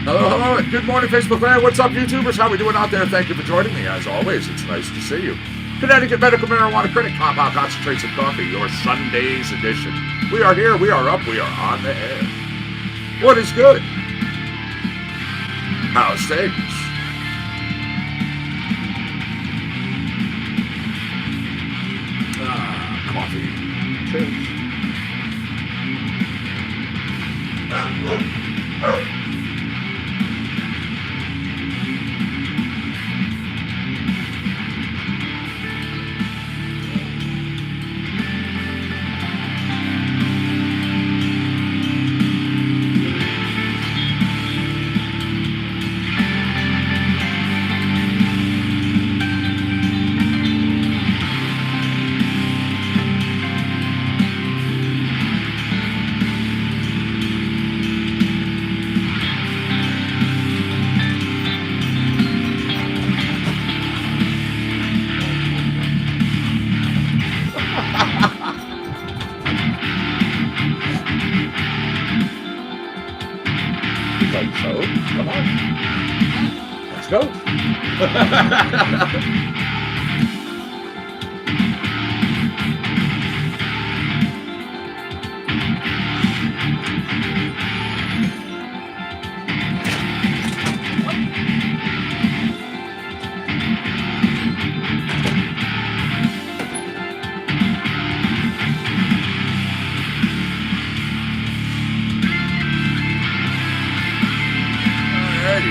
Hello, hello, and good morning, Facebook land. What's up, YouTubers? How we doing out there? Thank you for joining me. As always, it's nice to see you. Connecticut Medical Marijuana Clinic, Compound Concentrates and Coffee, your SunDaze edition. We are here, we are up, we are on the air. What is good? How's things? Coffee. Cheers. So, come on. Let's go.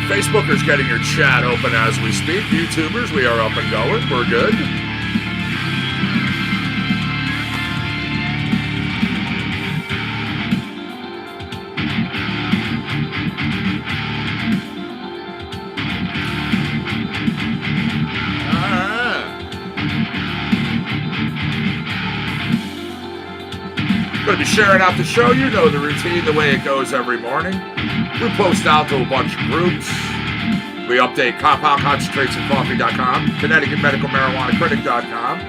Facebookers getting your chat open as we speak. YouTubers, we are up and going. We're good. Going to be sharing out the show. You know the routine, the way it goes every morning. We post out to a bunch of groups. We update compoundconcentratesandcoffee.com, Connecticut Medical Marijuana Clinic.com.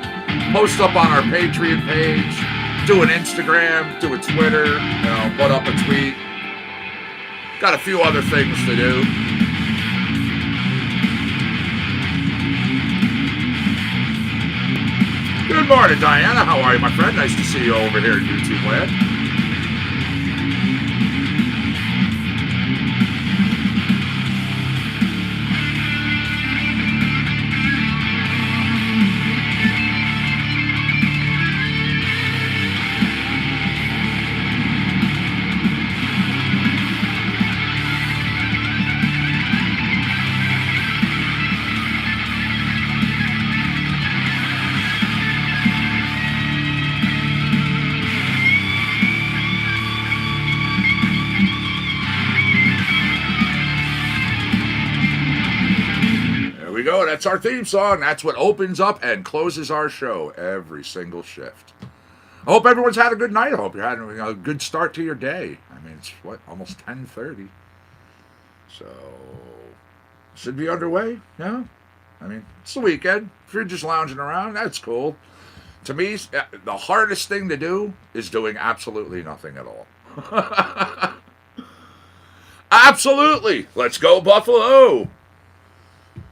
Post up on our Patreon page. Do an Instagram, do a Twitter, put up a tweet. Got a few other things to do. Good morning, Diana. How are you, my friend? Nice to see you over here in YouTube land. That's our theme song. That's what opens up and closes our show every single shift. I hope everyone's had a good night. I hope you're having a good start to your day. I mean, it's almost 10:30. So, should be underway, yeah? I mean, it's the weekend. If you're just lounging around, that's cool. To me, the hardest thing to do is doing absolutely nothing at all. Absolutely. Let's go, Buffalo.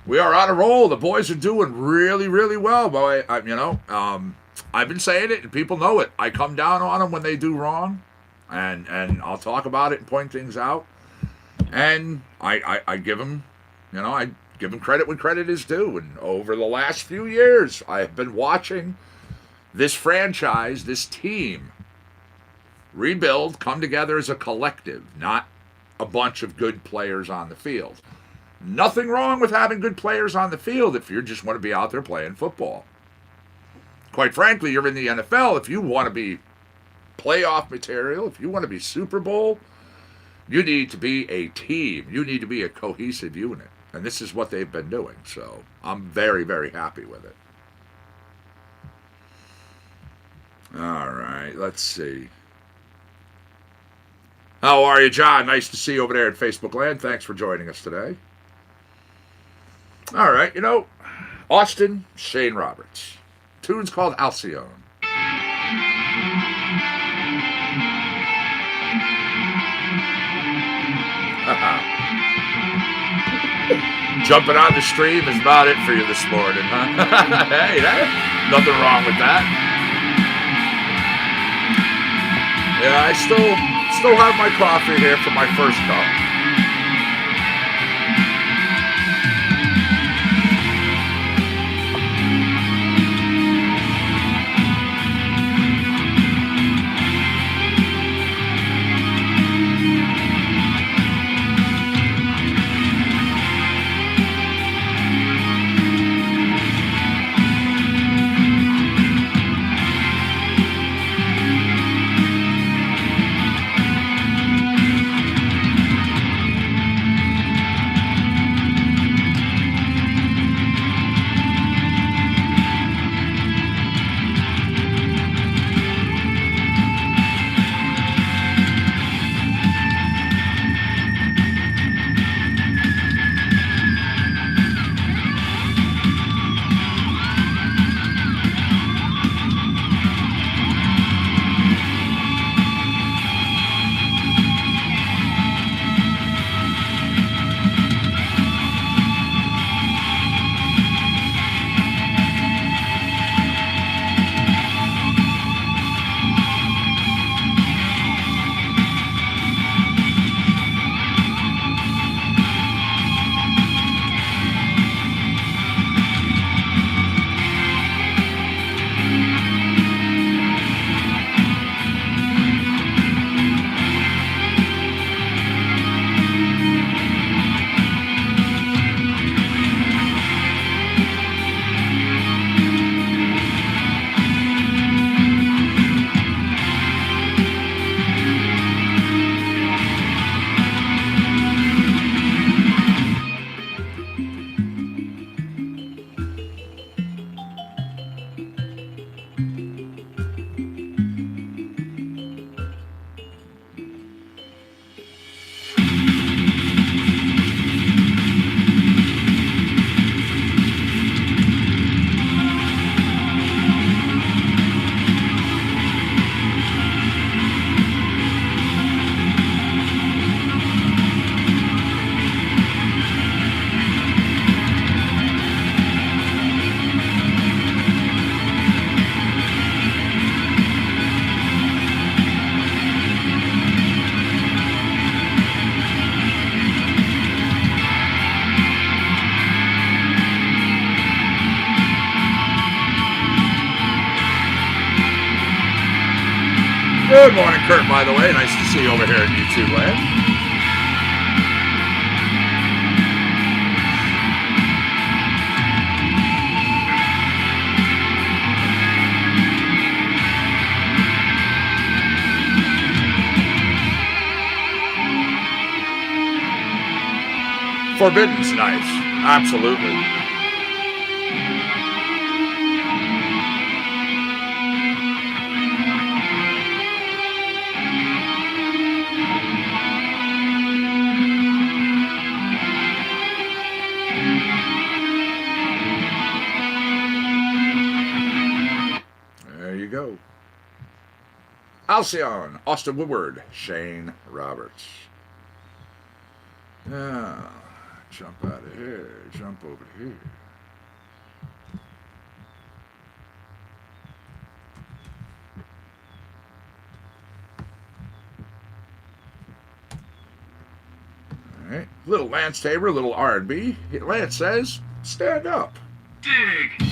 We are on a roll. The boys are doing really, really well, boy. I've been saying it, and people know it. I come down on them when they do wrong, and I'll talk about it and point things out. And I give them, I give them credit when credit is due. And over the last few years, I have been watching this franchise, this team, rebuild, come together as a collective, not a bunch of good players on the field. Nothing wrong with having good players on the field if you just want to be out there playing football. Quite frankly, you're in the NFL. If you want to be playoff material, if you want to be Super Bowl, you need to be a team. You need to be a cohesive unit. And this is what they've been doing. So I'm very, very happy with it. All right, let's see. How are you, John? Nice to see you over there at Facebook Land. Thanks for joining us today. All right, Austin Shane Roberts. Tune's called Alcyone. Jumping on the stream is about it for you this morning, huh? Hey, nothing wrong with that. Yeah, I still have my coffee here for my first cup. Good morning, Kurt, by the way. Nice to see you over here in YouTube land. Forbidden's nice. Absolutely. Alcyon, Austin Woodward, Shane Roberts. Now, jump out of here, jump over here. All right, little Lance Tabor, little R&B. Lance says, stand up. Dig.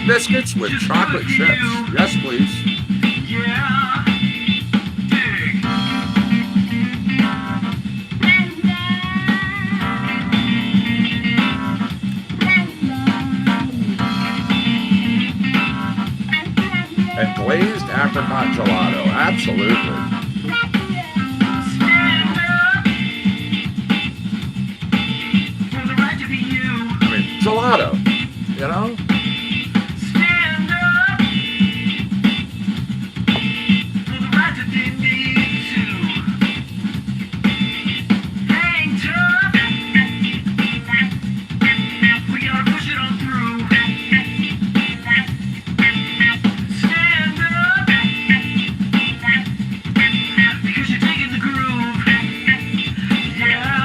Biscuits with chocolate chips. Yes, please. Yeah. Dig. apricot gelato. Absolutely. Stand up for the right to be you. I mean, gelato. You know? Stand up for the right to be me too. Hang tough. We gotta push it on through. Stand up because you're taking the groove. Yeah.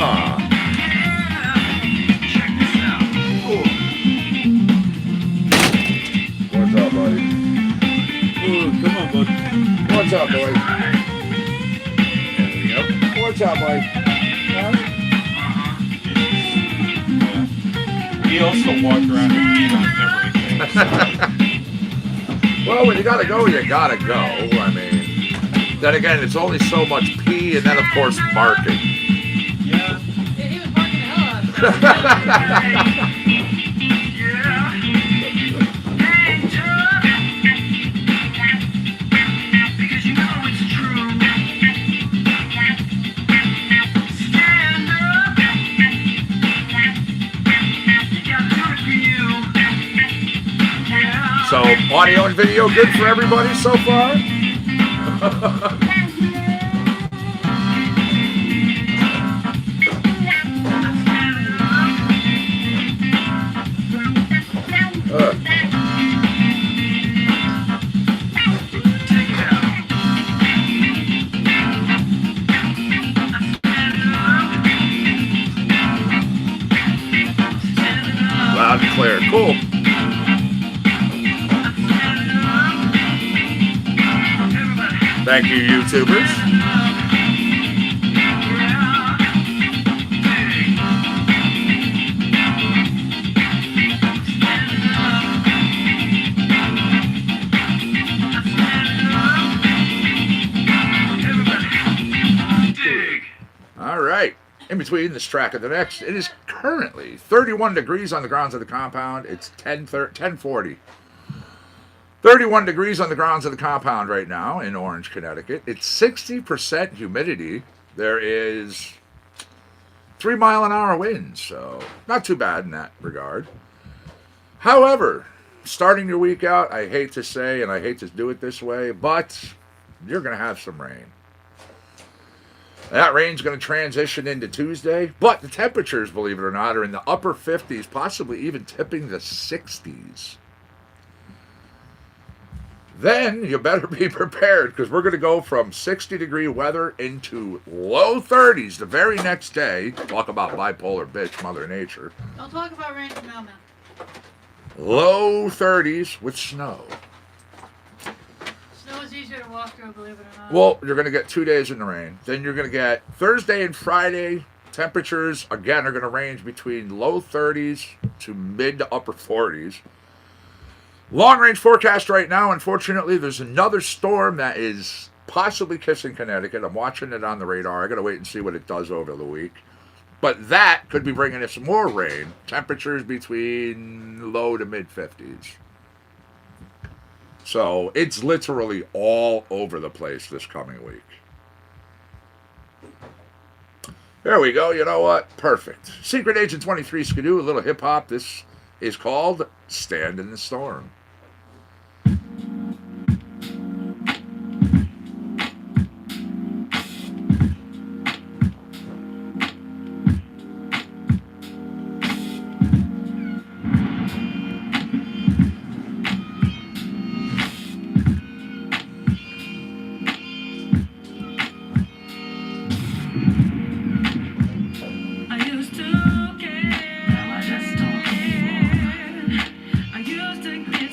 Ah, Check this out. what's up, buddy? Oh, come on, bud. What's up, boy? Right. There we go. What's up, boy? Huh? He also walked around and peed on everything. Well, when you gotta go, you gotta go. I mean, then again, it's only so much pee, and then of course marking. Yeah. Yeah, he was barking the hell out of us. Yeah. Hang tough. Because you know it's true. Stand up. You gotta do it for you. Yeah. So, audio and video good for everybody so far? Take it out. Loud and clear. Cool. Thank you, YouTubers. Dig. All right. In between this track and the next, it is currently 31 degrees on the grounds of the compound. It's 10:40. 31 degrees on the grounds of the compound right now in Orange, Connecticut. It's 60% humidity. There is 3-mile-an-hour winds, so not too bad in that regard. However, starting your week out, I hate to say, and I hate to do it this way, but you're going to have some rain. That rain's going to transition into Tuesday, but the temperatures, believe it or not, are in the upper 50s, possibly even tipping the 60s. Then you better be prepared because we're going to go from 60-degree weather into low 30s the very next day. Talk about bipolar bitch, Mother Nature. Don't talk about rain from now, man. Low 30s with snow. Snow is easier to walk through, believe it or not. Well, you're going to get 2 days in the rain. Then you're going to get Thursday and Friday. Temperatures, again, are going to range between low 30s to mid to upper 40s. Long range forecast right now, unfortunately, there's another storm that is possibly kissing Connecticut. I'm watching it on the radar. I got to wait and see what it does over the week. But that could be bringing us more rain. Temperatures between low to mid 50s. So it's literally all over the place this coming week. There we go. You know what? Perfect. Secret Agent 23 Skidoo, a little hip hop. This is called Stand in the Storm. I used to care. I just don't care. I used to get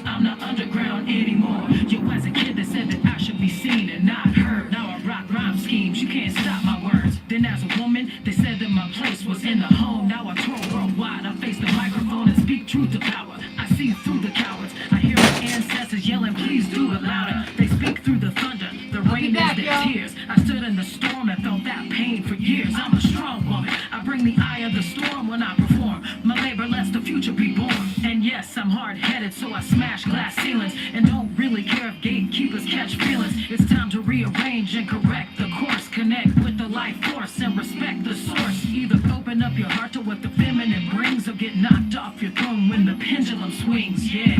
crowds. I'm not underground anymore. Yo, as a kid, they said that I should be seen and not heard. Now I rock rhyme schemes. You can't stop my words. Then as a woman, they said that my place was in the home. Now I tour worldwide. I face the microphone and speak truth to power. I see through the cowards. I hear my ancestors yelling, please do it louder. They speak through the thunder. The rain is their tears. I stood in the storm and felt that pain for years. I'm a strong woman. I bring the eye of the storm when I perform. My labor lets the future be born. And yes, I'm hard-headed, so I smash glass ceilings and don't really care if gatekeepers catch feelings. It's time to rearrange and correct the course. Connect with the life force and respect the source. Either open up your heart to what the feminine brings or get knocked off your throne when the pendulum swings. Yeah.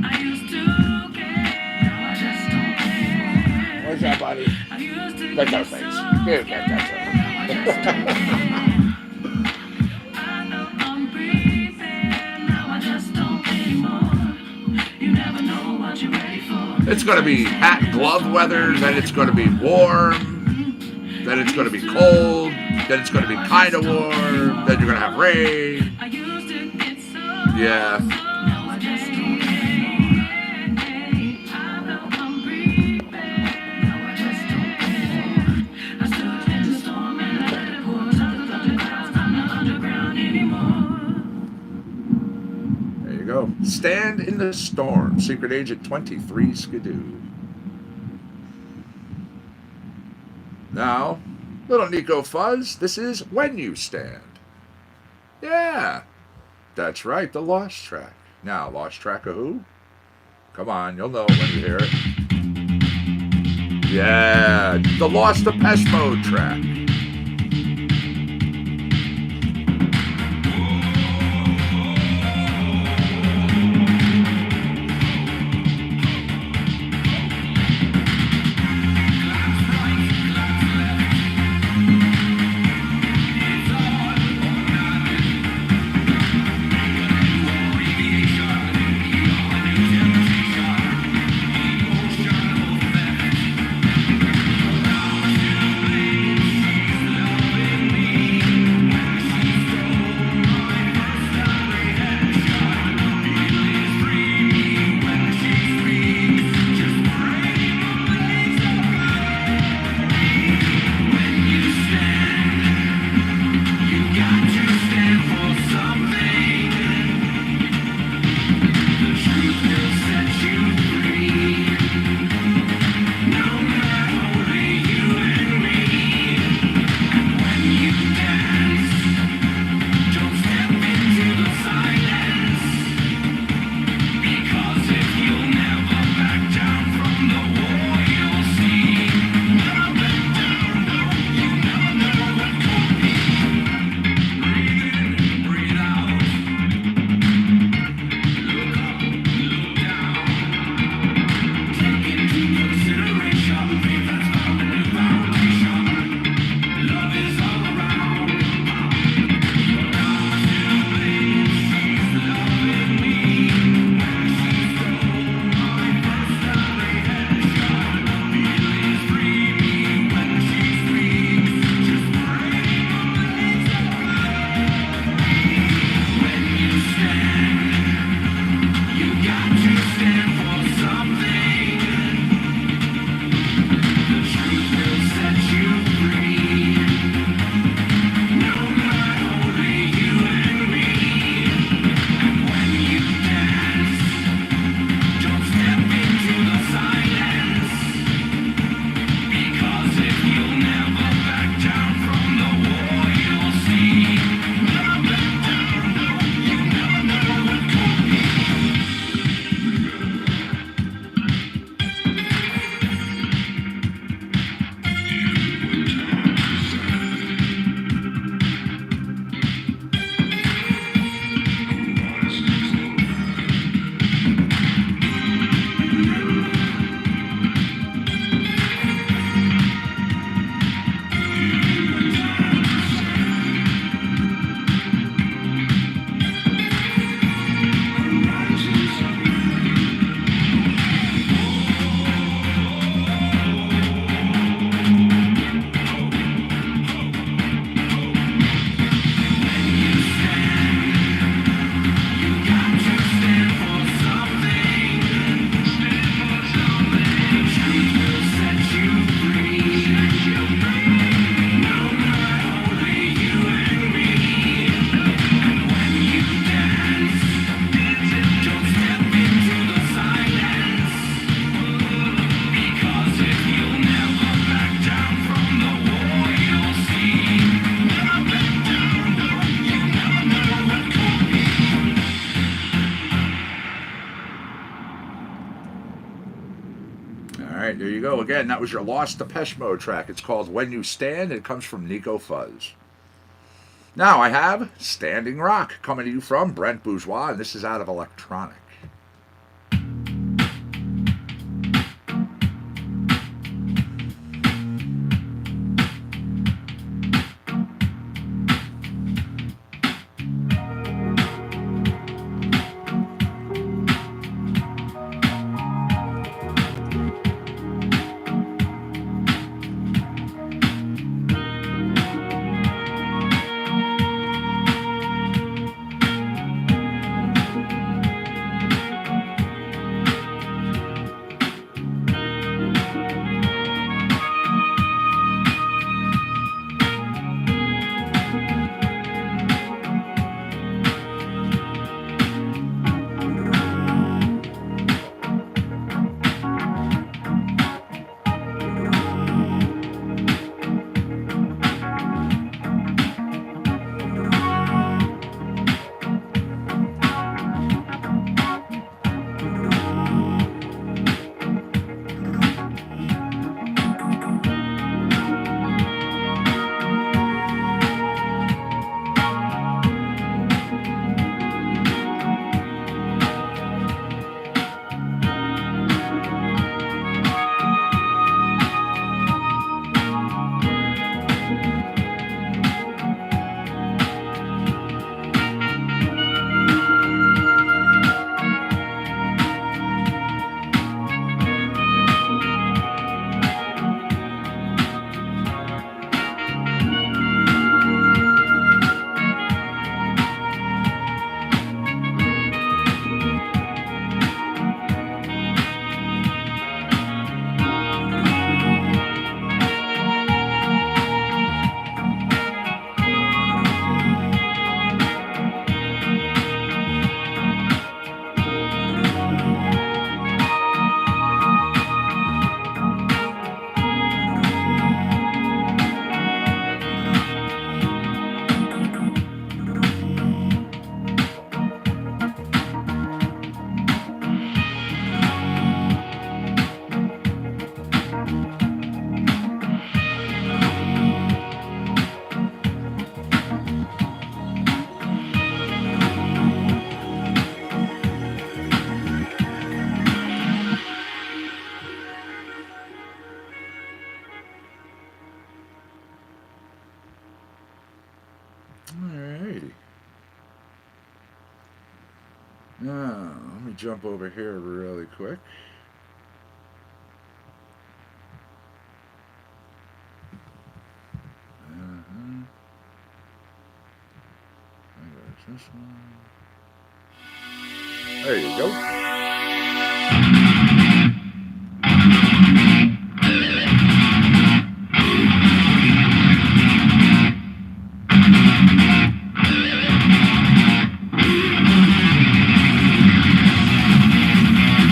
I used to care. Now I just don't care. What's that, buddy? I used to That's get our face. so Here, scared. that's our face. Now I just don't care. I know I'm breathing. Now I just don't anymore. You never know what you're ready for. It's going to be hat and glove weather, then it's going to be warm, then it's going to be cold, then it's going to be kind of warm, then you're going to have rain. I used to get so Yeah. now I just don't care. I know I'm breathing. Now I just don't care. I stood in the storm and I let it pour. Top of the clouds, I'm not underground anymore. There you go. Stand in the Storm, Secret Agent 23 Skidoo. Now, little Nico Fuzz, this is When You Stand. Yeah, that's right, the Lost Track. Now, Lost Track of who? Come on, you'll know when you hear it. Yeah, the Lost Depeche Mode track. right, there you go. Again, that was your Lost Depeche Mode track. It's called When You Stand. It comes from Nico Fuzz. Now I have Standing Rock coming to you from Brent Bourgeois, and this is out of Electronic. Alrighty. Now, let me jump over here really quick. There's this one. There you go.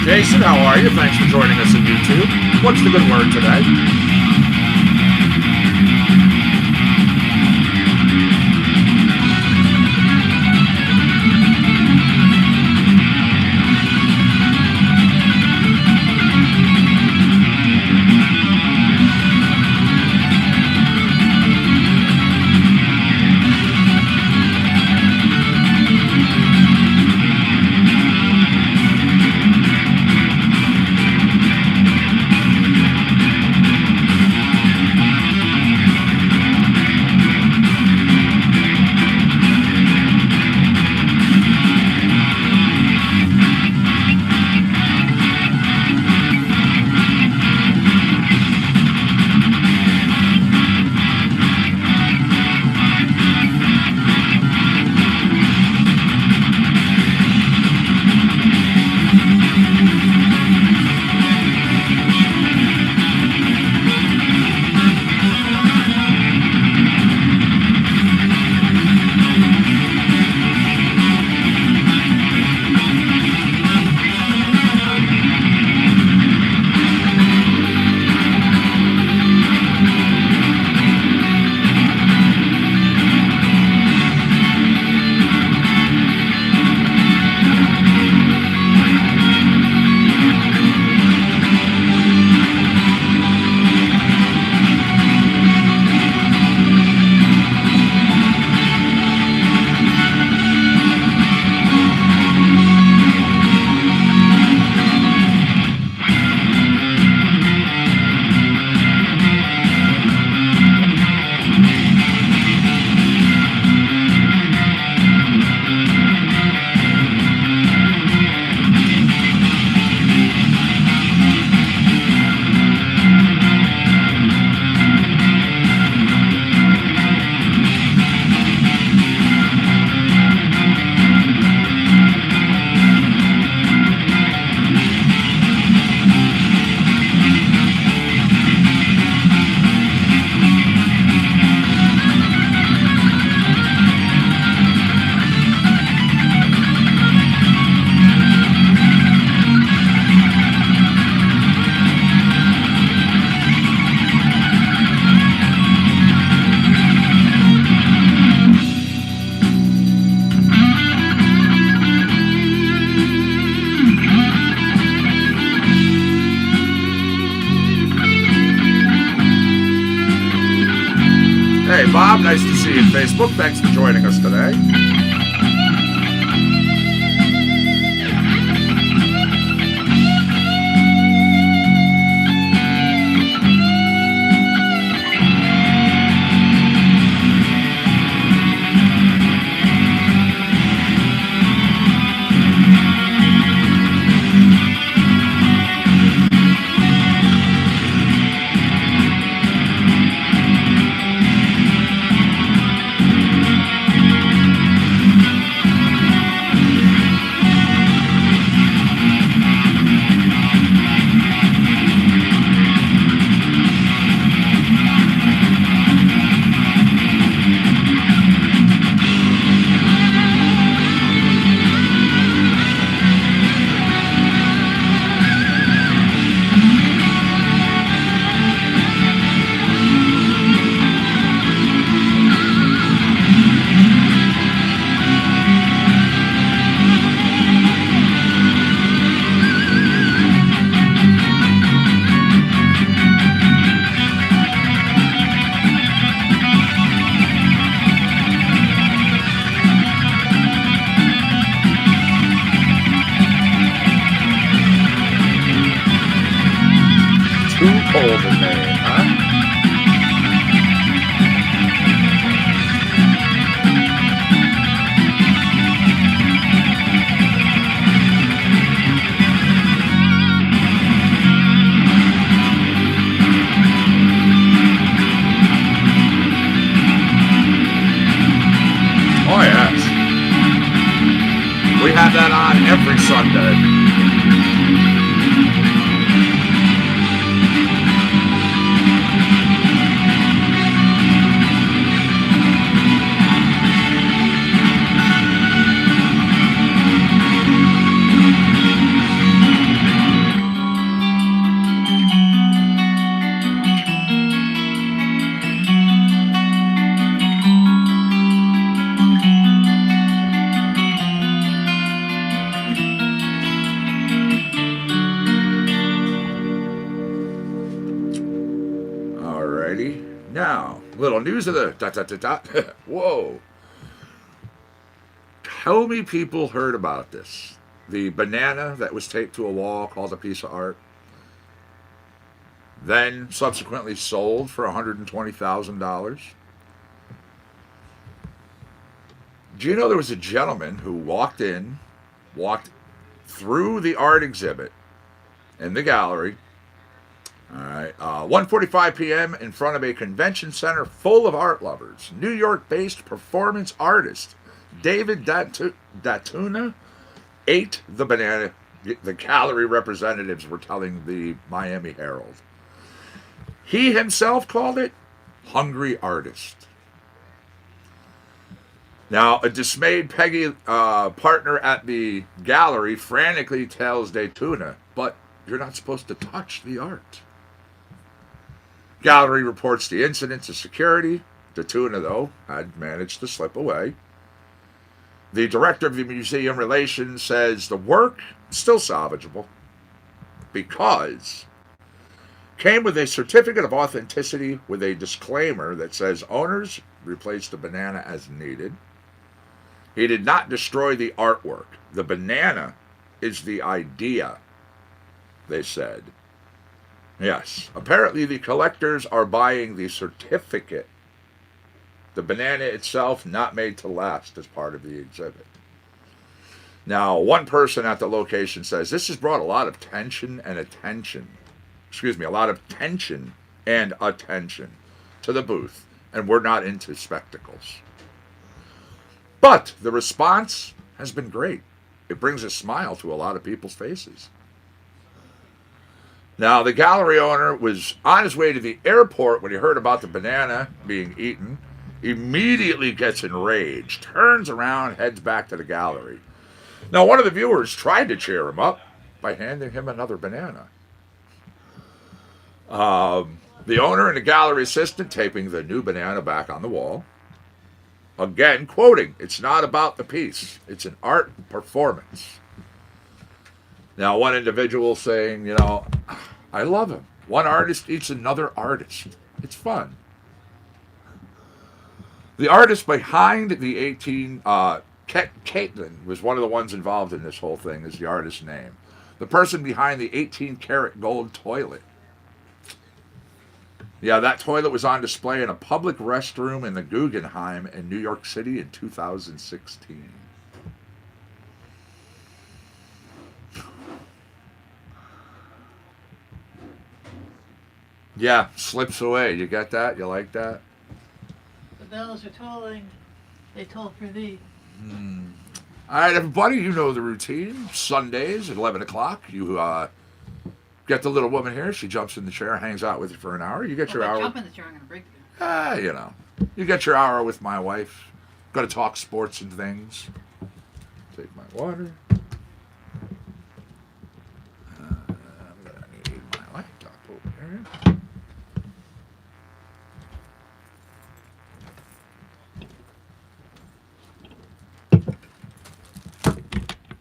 Jason, how are you? Thanks for joining us on YouTube. What's the good word today? Hey, Bob, nice to see you on Facebook. Thanks for joining us today. Too cold in May, huh? Oh, yes. We have that on every Sunday. Alrighty. Now, little news of the dot dot dot dot. Whoa. How many people heard about this? The banana that was taped to a wall called a piece of art. Then subsequently sold for $120,000. Do you know there was a gentleman who walked through the art exhibit in the gallery. All right, 1:45 p.m. in front of a convention center full of art lovers. New York-based performance artist David Datuna ate the banana. The gallery representatives were telling the Miami Herald. He himself called it hungry artist. Now, a dismayed Peggy partner at the gallery frantically tells Datuna, but you're not supposed to touch the art. Gallery reports the incident to security. Datuna, though, had managed to slip away. The director of the museum relations says the work is still salvageable because came with a certificate of authenticity with a disclaimer that says owners replace the banana as needed. He did not destroy the artwork. The banana is the idea, they said. Yes, apparently the collectors are buying the certificate. The banana itself not made to last as part of the exhibit. Now, one person at the location says this has brought a lot of tension and attention. A lot of tension and attention to the booth, and we're not into spectacles. But the response has been great. It brings a smile to a lot of people's faces. Now, the gallery owner was on his way to the airport when he heard about the banana being eaten. Immediately gets enraged, turns around, heads back to the gallery. Now, one of the viewers tried to cheer him up by handing him another banana. The owner and the gallery assistant taping the new banana back on the wall. Again, quoting, "It's not about the piece. It's an art performance." Now, one individual saying, I love him. One artist eats another artist. It's fun. The artist behind the 18, Caitlin was one of the ones involved in this whole thing, is the artist's name. The person behind the 18 karat gold toilet. Yeah, that toilet was on display in a public restroom in the Guggenheim in New York City in 2016. Yeah, slips away. You get that? You like that? The bells are tolling. They toll for thee. All right, everybody, you know the routine. Sundays at 11 o'clock. You get the little woman here. She jumps in the chair, hangs out with you for an hour. You get your If I hour. jump in the chair, I'm going to break the You know. You get your hour with my wife. Got to talk sports and things. Take my water. I'm going to need my laptop over here.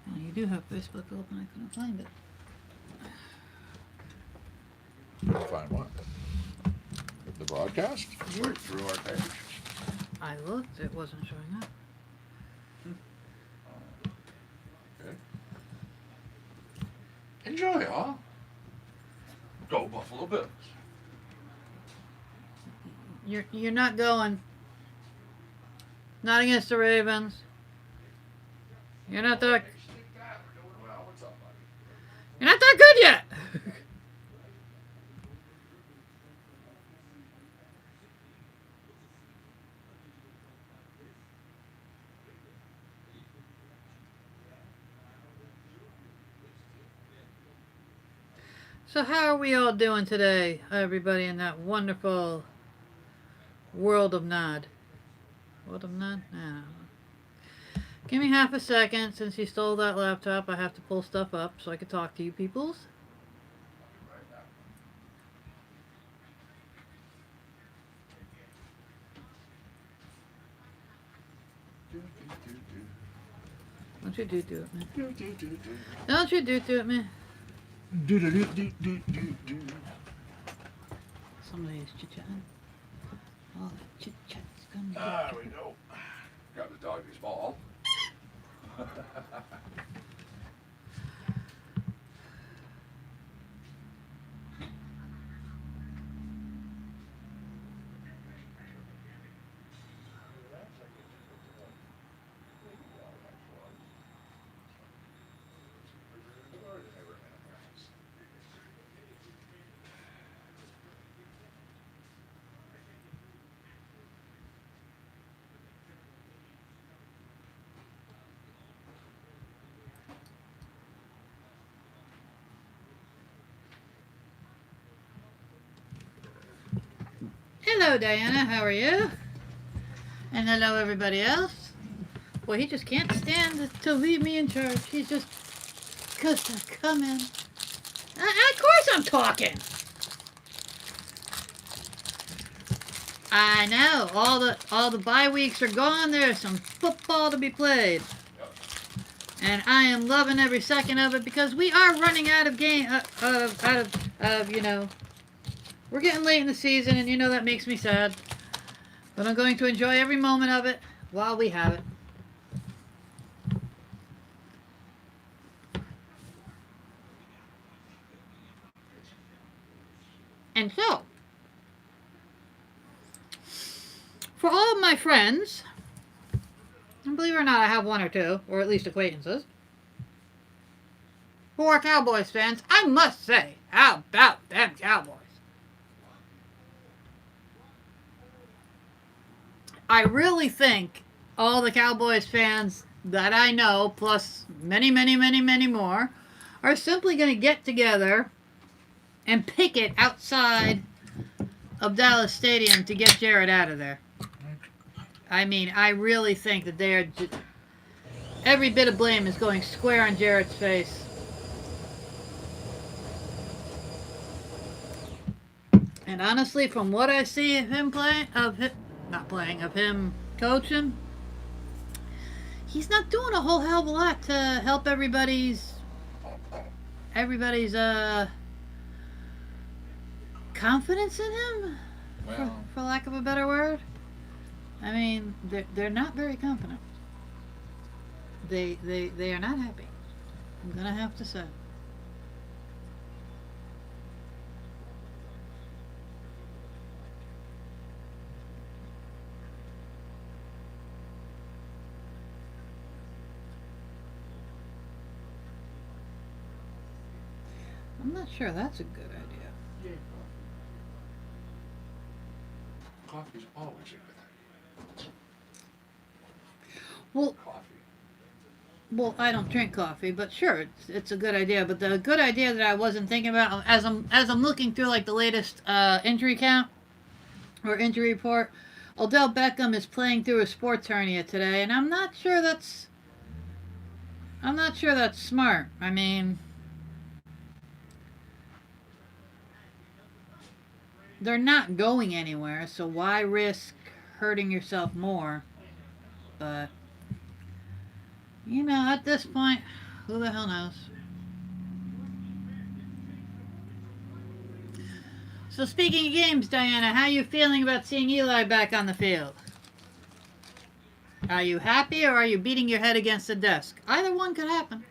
Well, you do have Facebook open. I couldn't find it. Find what? The broadcast? Right through our page. I looked. It wasn't showing up. Okay. Enjoy, huh? Go Buffalo Bills. You're not going. Not against the Ravens. You're not that. You're not that good yet. So how are we all doing today, everybody in that wonderful world of Nod? World of Nod? No. Give me half a second. Since you stole that laptop, I have to pull stuff up so I can talk to you peoples. Don't you do it, man. Don't you do it, man. Somebody's chit-chatting. All that chit-chat's gonna There we go. Got the doggy's ball. Hello, Diana. How are you? And hello, everybody else. Boy, he just can't stand to leave me in charge. He's just... Because they're coming. Of course I'm talking. I know. All the bye weeks are gone. There's some football to be played. And I am loving every second of it because we are running out of game... you know... We're getting late in the season, and you know that makes me sad. But I'm going to enjoy every moment of it while we have it. And so, for all of my friends, and believe it or not, I have one or two, or at least acquaintances, who are Cowboys fans, I must say, how about them Cowboys? I really think all the Cowboys fans that I know, plus many, many, many, many more, are simply going to get together and picket outside of Dallas Stadium to get Jared out of there. I mean, I really think that they are... Every bit of blame is going square on Jared's face. And honestly, from what I see of him of him coaching, he's not doing a whole hell of a lot to help everybody's confidence in him, for lack of a better word. I mean, they're not very confident. They are not happy. I'm gonna have to say. I'm not sure that's a good idea. Yeah. Coffee's always a good idea. Well, Coffee. well, I don't drink coffee, but sure, it's a good idea. But the good idea that I wasn't thinking about as I'm looking through like the latest injury count or injury report, Odell Beckham is playing through a sports hernia today, and I'm not sure that's smart. I mean, they're not going anywhere, so why risk hurting yourself more? But at this point, who the hell knows? So speaking of games, Diana, how are you feeling about seeing Eli back on the field? Are you happy or are you beating your head against the desk? Either one could happen.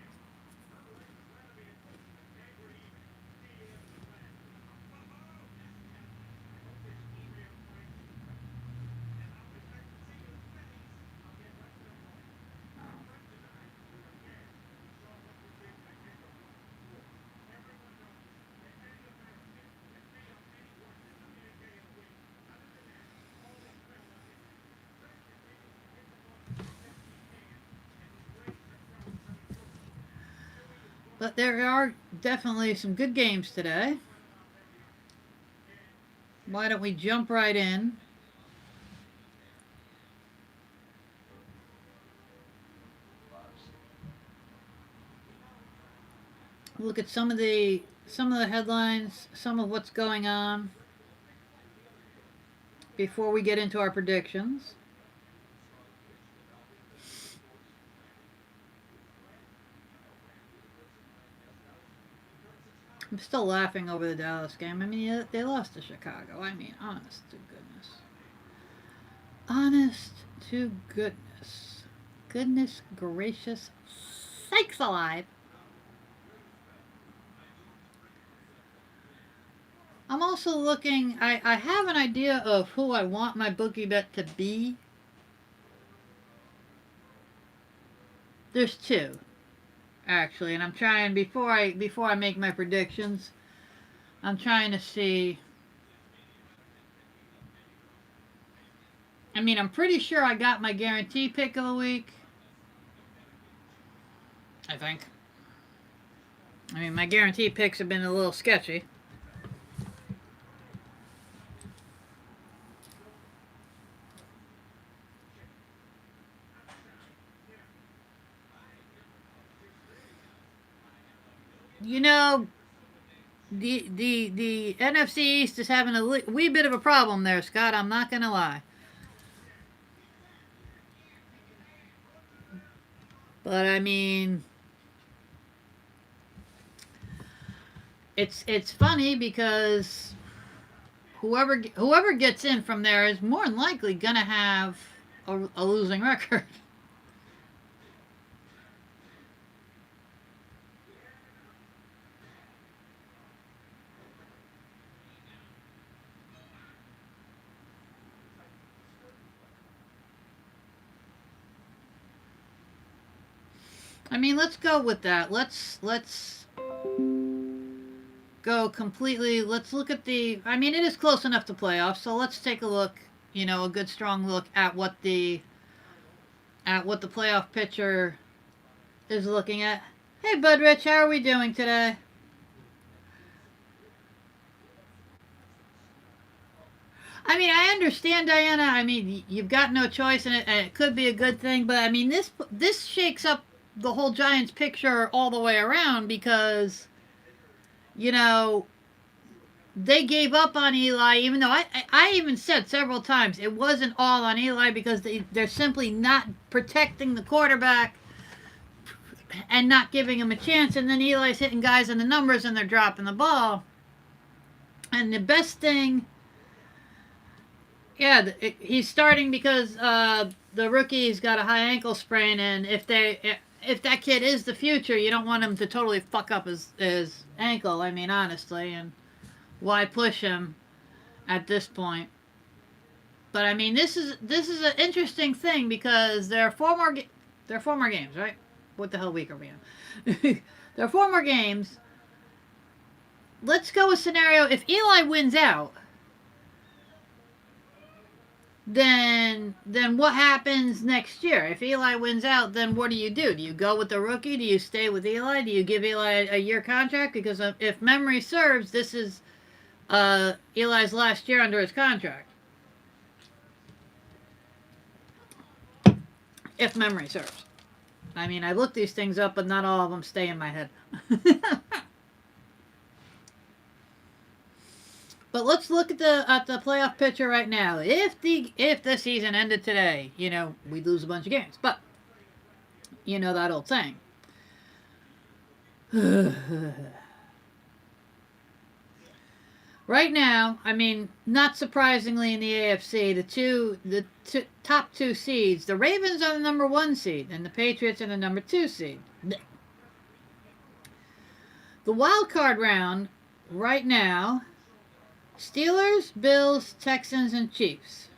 But there are definitely some good games today. Why don't we jump right in? Look at some of the headlines, some of what's going on before we get into our predictions. I'm still laughing over the Dallas game. I mean, they lost to Chicago. I mean, honest to goodness. Honest to goodness. Goodness gracious sakes alive. I'm also looking, I have an idea of who I want my bookie bet to be. There's two, actually, and I'm trying before I make my predictions. I'm trying to see. I mean, I'm pretty sure I got my guarantee pick of the week. I think. I mean, my guarantee picks have been a little sketchy. You know, the NFC East is having a wee bit of a problem there, Scott. I'm not gonna lie. But I mean, it's funny because whoever gets in from there is more than likely gonna have a losing record. I mean, let's go with that. Let's go completely. Let's look at the. I mean, it is close enough to playoffs, so let's take a look. A good strong look at what the playoff picture is looking at. Hey, Bud Rich, how are we doing today? I mean, I understand, Diana. I mean, you've got no choice, and it could be a good thing. But I mean, this shakes up the whole Giants picture all the way around because, they gave up on Eli, even though I even said several times it wasn't all on Eli because they're simply not protecting the quarterback and not giving him a chance. And then Eli's hitting guys in the numbers and they're dropping the ball. And the best thing Yeah, he's starting because the rookie's got a high ankle sprain, and if that kid is the future, you don't want him to totally fuck up his ankle. I mean, honestly, and why push him at this point? But I mean, this is an interesting thing because there are 4 more games, right? What the hell week are we in? There are 4 more games. Let's go a scenario. If Eli wins out, then what happens next year? If Eli wins out, then what do? Do you go with the rookie? Do you stay with Eli? Do you give Eli a year contract? Because if memory serves, this is Eli's last year under his contract. If memory serves. I mean, I looked these things up, but not all of them stay in my head. But let's look at the playoff picture right now. If the season ended today, we'd lose a bunch of games. But you know that old saying. Right now, I mean, not surprisingly in the AFC, the top 2 seeds, the Ravens are the number 1 seed, and the Patriots are the number 2 seed. The wild card round right now, Steelers, Bills, Texans, and Chiefs.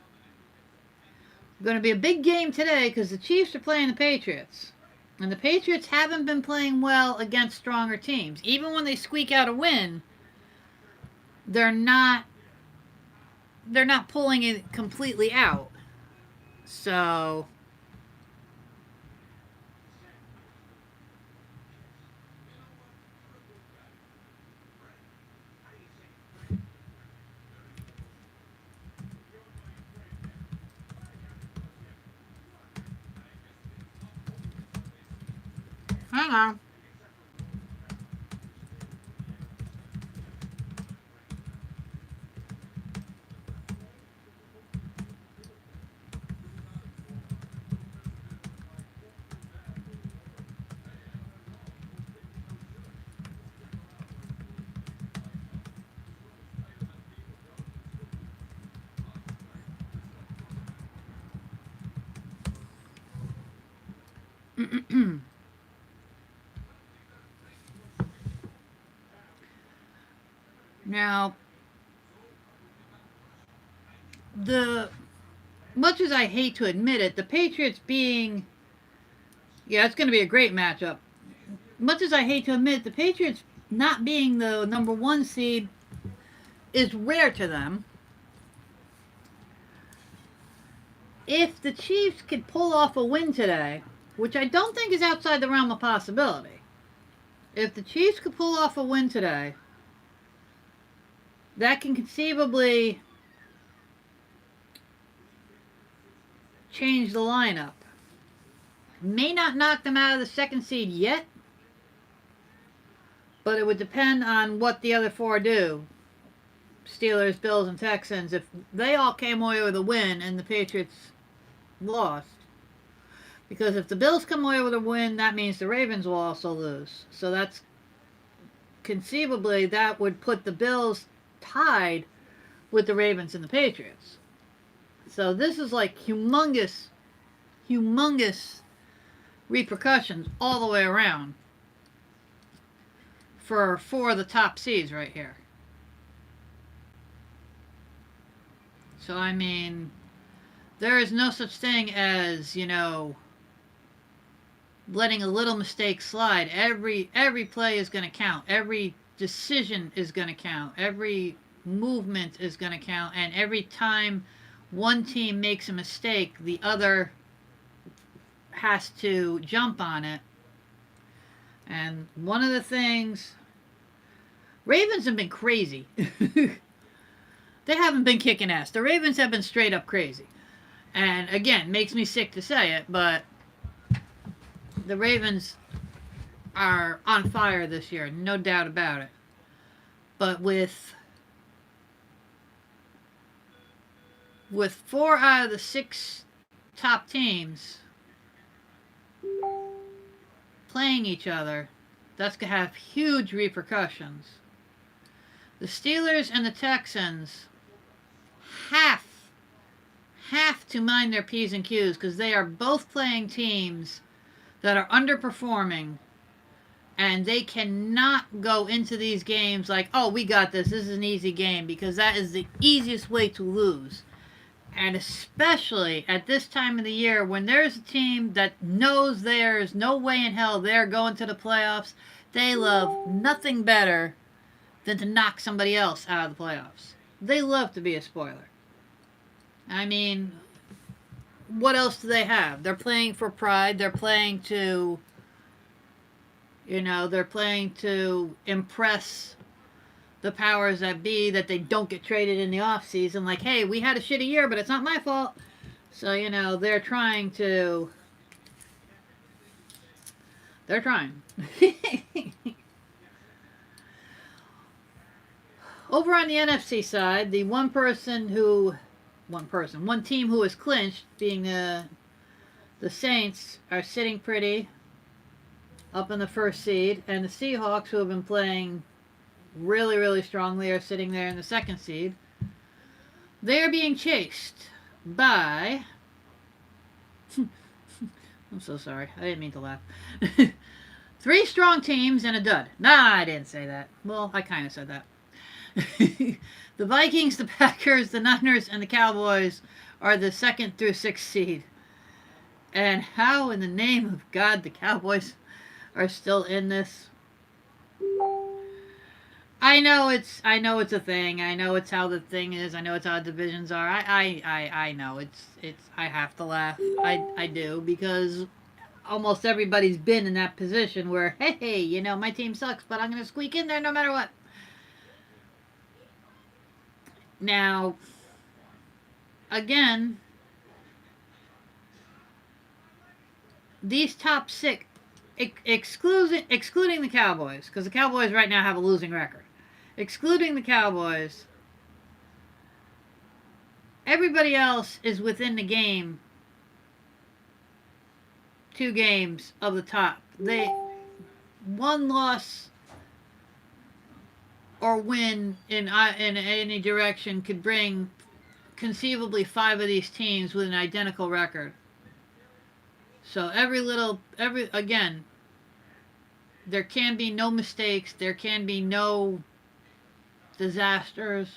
Going to be a big game today because the Chiefs are playing the Patriots. And the Patriots haven't been playing well against stronger teams. Even when they squeak out a win, they're not pulling it completely out. So hang on. Now, much as I hate to admit it, the Patriots being, it's going to be a great matchup. Much as I hate to admit, the Patriots not being the number 1 seed is rare to them. If the Chiefs could pull off a win today, which I don't think is outside the realm of possibility, if the Chiefs could pull off a win today, that can conceivably change the lineup. May not knock them out of the 2nd seed yet, but it would depend on what the other 4 do. Steelers, Bills, and Texans. If they all came away with a win and the Patriots lost. Because if the Bills come away with a win, that means the Ravens will also lose. So that's conceivably that would put the Bills tied with the Ravens and the Patriots. So this is like humongous repercussions all the way around for 4 of the top seeds right here. So I mean, there is no such thing as, letting a little mistake slide. Every play is going to count. Every decision is going to count. Every movement is going to count. And every time one team makes a mistake, the other has to jump on it. And one of the things, Ravens have been crazy. They haven't been kicking ass. The Ravens have been straight up crazy. And again, makes me sick to say it, but the Ravens are on fire this year, no doubt about it. But with 4 out of the 6 top teams playing each other, that's going to have huge repercussions. The Steelers and the Texans, half have to mind their P's and Q's because they are both playing teams that are underperforming, and they cannot go into these games like, oh, we got this. This is an easy game, because that is the easiest way to lose. And especially at this time of the year when there's a team that knows there's no way in hell they're going to the playoffs, they love nothing better than to knock somebody else out of the playoffs. They love to be a spoiler. I mean, what else do they have? They're playing for pride. They're playing to, they're playing to impress the powers that be, that they don't get traded in the off season. Like, hey, we had a shitty year, but it's not my fault. So, they're trying to... They're trying. Over on the NFC side, the one team who is clinched, being the Saints, are sitting pretty up in the first seed, and the Seahawks, who have been playing really, really strongly, are sitting there in the second seed. They are being chased by... I'm so sorry. I didn't mean to laugh. 3 strong teams and a dud. Nah, I didn't say that. Well, I kind of said that. The Vikings, the Packers, the Niners, and the Cowboys are the 2nd through 6th seed. And how in the name of God the Cowboys are still in this? I know it's a thing. I know it's how the thing is. I know it's how divisions are. I know it's I have to laugh. I do, because almost everybody's been in that position where, hey, my team sucks, but I'm going to squeak in there no matter what. Now, again, these top 6, excluding the Cowboys, because the Cowboys right now have a losing record. Excluding the Cowboys, everybody else is within the game, 2 games of the top. One loss or win in any direction could bring conceivably 5 of these teams with an identical record. So again, there can be no mistakes. There can be no disasters.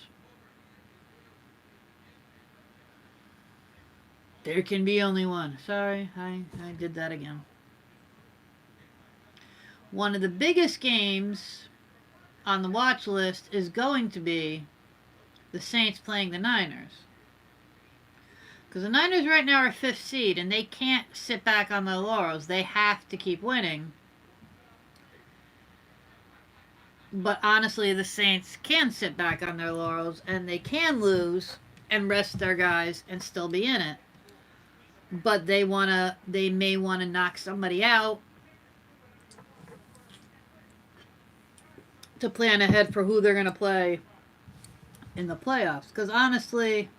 There can be only one. Sorry, I did that again. One of the biggest games on the watch list is going to be the Saints playing the Niners. Because the Niners right now are 5th seed, and they can't sit back on their laurels. They have to keep winning. But honestly, the Saints can sit back on their laurels, and they can lose and rest their guys and still be in it. But they may want to knock somebody out to plan ahead for who they're going to play in the playoffs. Because honestly,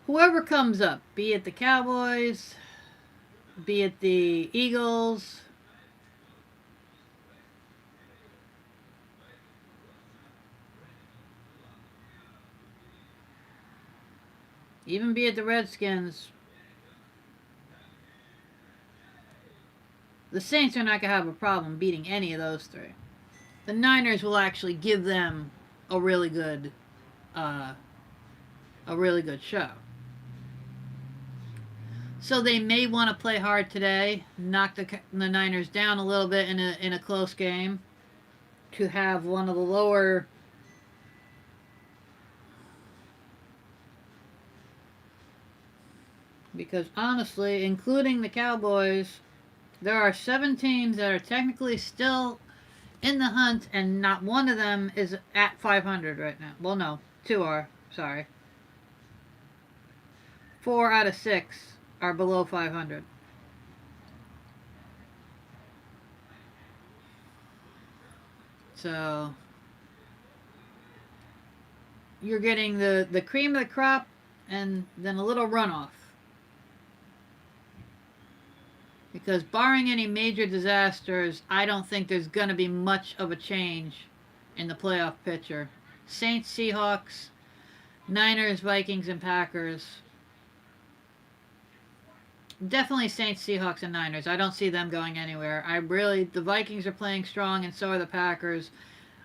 whoever comes up, be it the Cowboys, be it the Eagles, even be it the Redskins, the Saints are not going to have a problem beating any of those 3. The Niners will actually give them a really good show. So they may want to play hard today, knock the Niners down a little bit in a close game, to have one of the lower... Because honestly, including the Cowboys, there are 7 teams that are technically still in the hunt, and not one of them is at 500 right now. Well, no, 2 are. Sorry. 4 out of 6 are below 500. So you're getting the cream of the crop, and then a little runoff. Because barring any major disasters, I don't think there's going to be much of a change in the playoff picture. Saints, Seahawks, Niners, Vikings, and Packers. Definitely Saints, Seahawks, and Niners. I don't see them going anywhere. The Vikings are playing strong, and so are the Packers.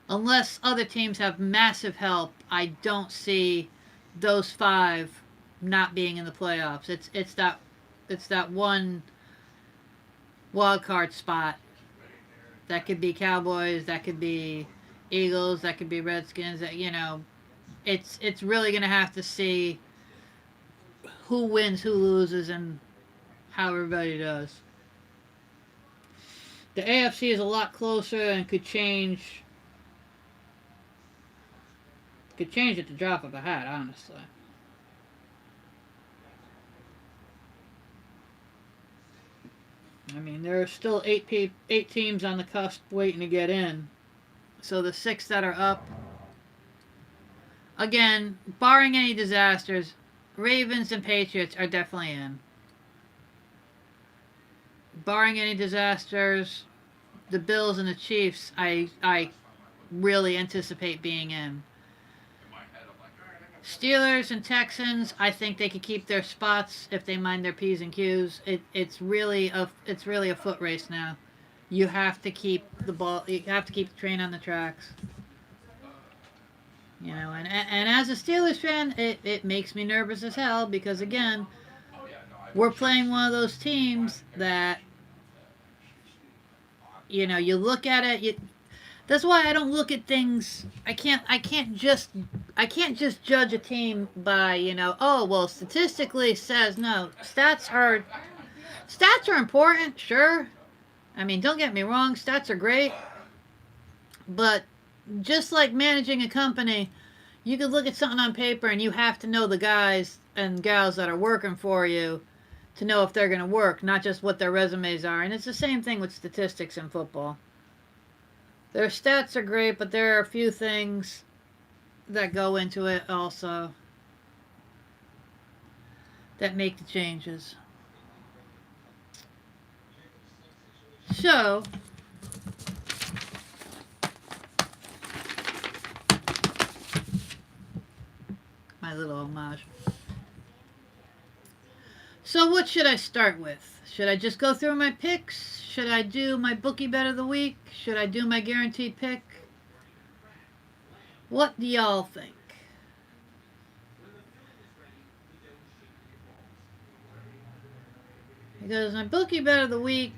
Unless other teams have massive help, I don't see those five not being in the playoffs. It's that one wild card spot. That could be Cowboys, that could be Eagles, that could be Redskins. It's really gonna have to see who wins, who loses, and how everybody does. The AFC is a lot closer and could change. Could change at the drop of a hat, honestly. I mean, there are still eight teams on the cusp waiting to get in. So the 6 that are up, again, barring any disasters, Ravens and Patriots are definitely in. Barring any disasters, the Bills and the Chiefs, I really anticipate being in. Steelers and Texans, I think they could keep their spots if they mind their P's and Q's. It's really a foot race now. You have to keep the ball. You have to keep the train on the tracks. And as a Steelers fan, it makes me nervous as hell because again, we're playing one of those teams that you look at it. That's why I don't look at things. I can't just judge a team by oh well statistically says no. Stats are important, sure. I mean, don't get me wrong, stats are great, but just like managing a company, you could look at something on paper and you have to know the guys and gals that are working for you to know if they're going to work, not just what their resumes are. And it's the same thing with statistics in football. Their stats are great, but there are a few things that go into it also that make the changes. So, my little homage. So what should I start with? Should I just go through my picks? Should I do my bookie bet of the week? Should I do my guaranteed pick? What do y'all think? Because my bookie bet of the week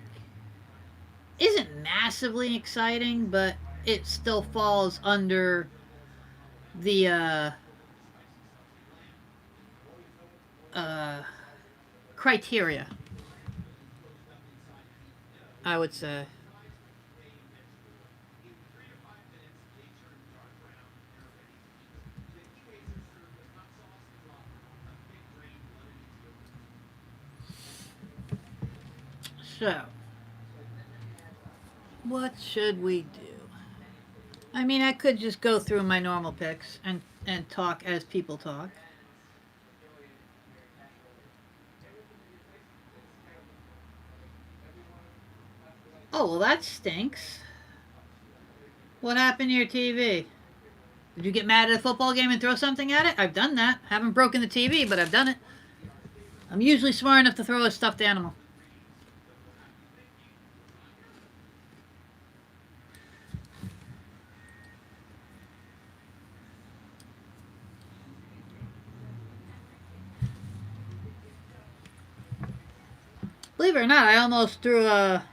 isn't massively exciting, but it still falls under the criteria, I would say. So, what should we do? I mean, I could just go through my normal picks and talk as people talk. Oh, well, that stinks. What happened to your TV? Did you get mad at a football game and throw something at it? I've done that. Haven't broken the TV, but I've done it. I'm usually smart enough to throw a stuffed animal. Believe it or not, I almost threw a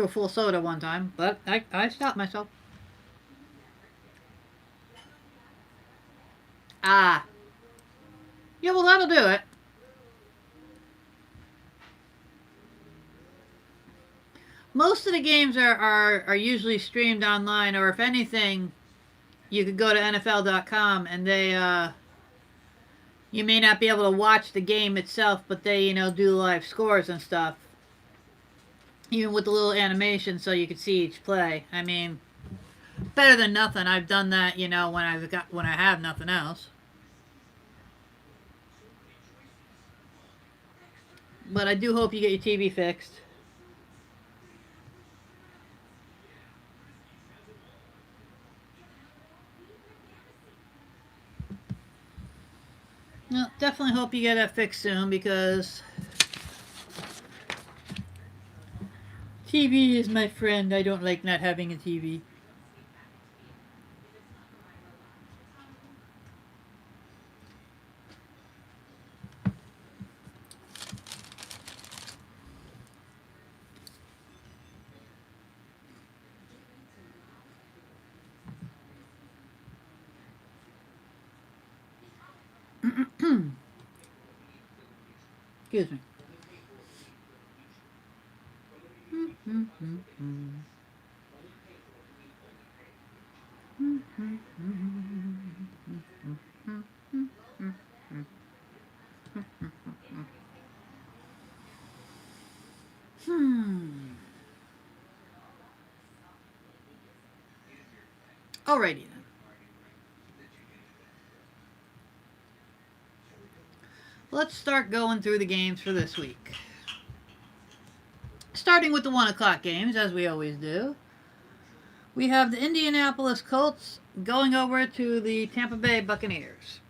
full soda one time, but I stopped myself. Ah. Yeah, well, that'll do it. Most of the games are usually streamed online, or if anything, you could go to NFL.com and they, you may not be able to watch the game itself, but they, do live scores and stuff. Even with the little animation so you can see each play. I mean, better than nothing. I've done that, when I have nothing else. But I do hope you get your TV fixed. Well, definitely hope you get that fixed soon because TV is my friend. I don't like not having a TV. Excuse me. Alrighty then. Let's start going through the games for this week. Starting with the 1 o'clock games, as we always do. We have the Indianapolis Colts going over to the Tampa Bay Buccaneers.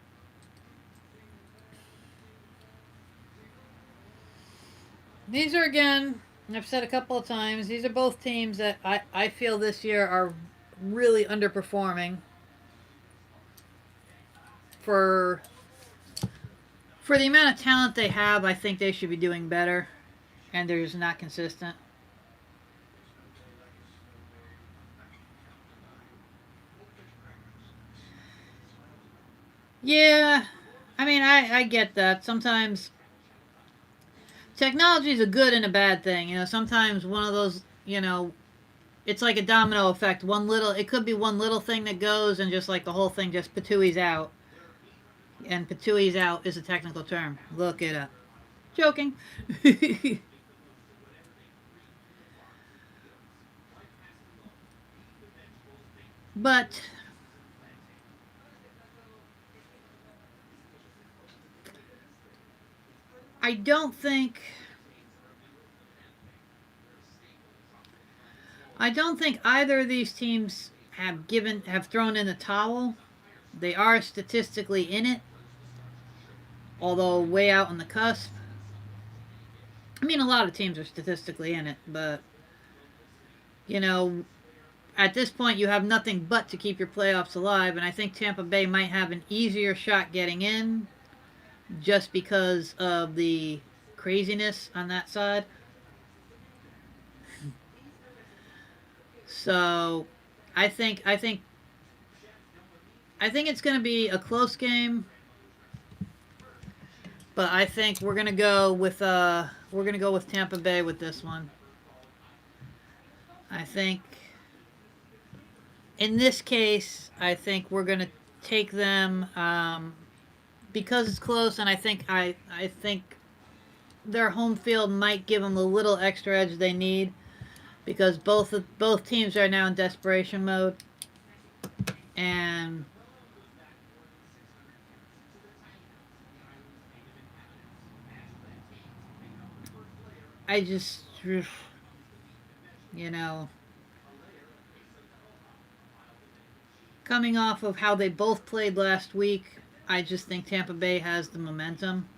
These are, again, I've said a couple of times, these are both teams that I feel this year are really underperforming for the amount of talent they have. I think they should be doing better, and they're just not consistent. Yeah, I mean, I get that. Sometimes technology is a good and a bad thing. You know, sometimes one of those, you know, it's like a domino effect. It could be one little thing that goes, and just like the whole thing just patooies out. And patooies out is a technical term. Look it up. Joking. But I don't think either of these teams have thrown in the towel. They are statistically in it, although way out on the cusp. I mean, a lot of teams are statistically in it, but you know, at this point you have nothing but to keep your playoffs alive, and I think Tampa Bay might have an easier shot getting in just because of the craziness on that side. So, I think it's going to be a close game, but I think we're going to go with Tampa Bay with this one. I think in this case, I think we're going to take them because it's close, and I think their home field might give them the little extra edge they need because both teams are now in desperation mode, and I just, you know, coming off of how they both played last week, I just think Tampa Bay has the momentum.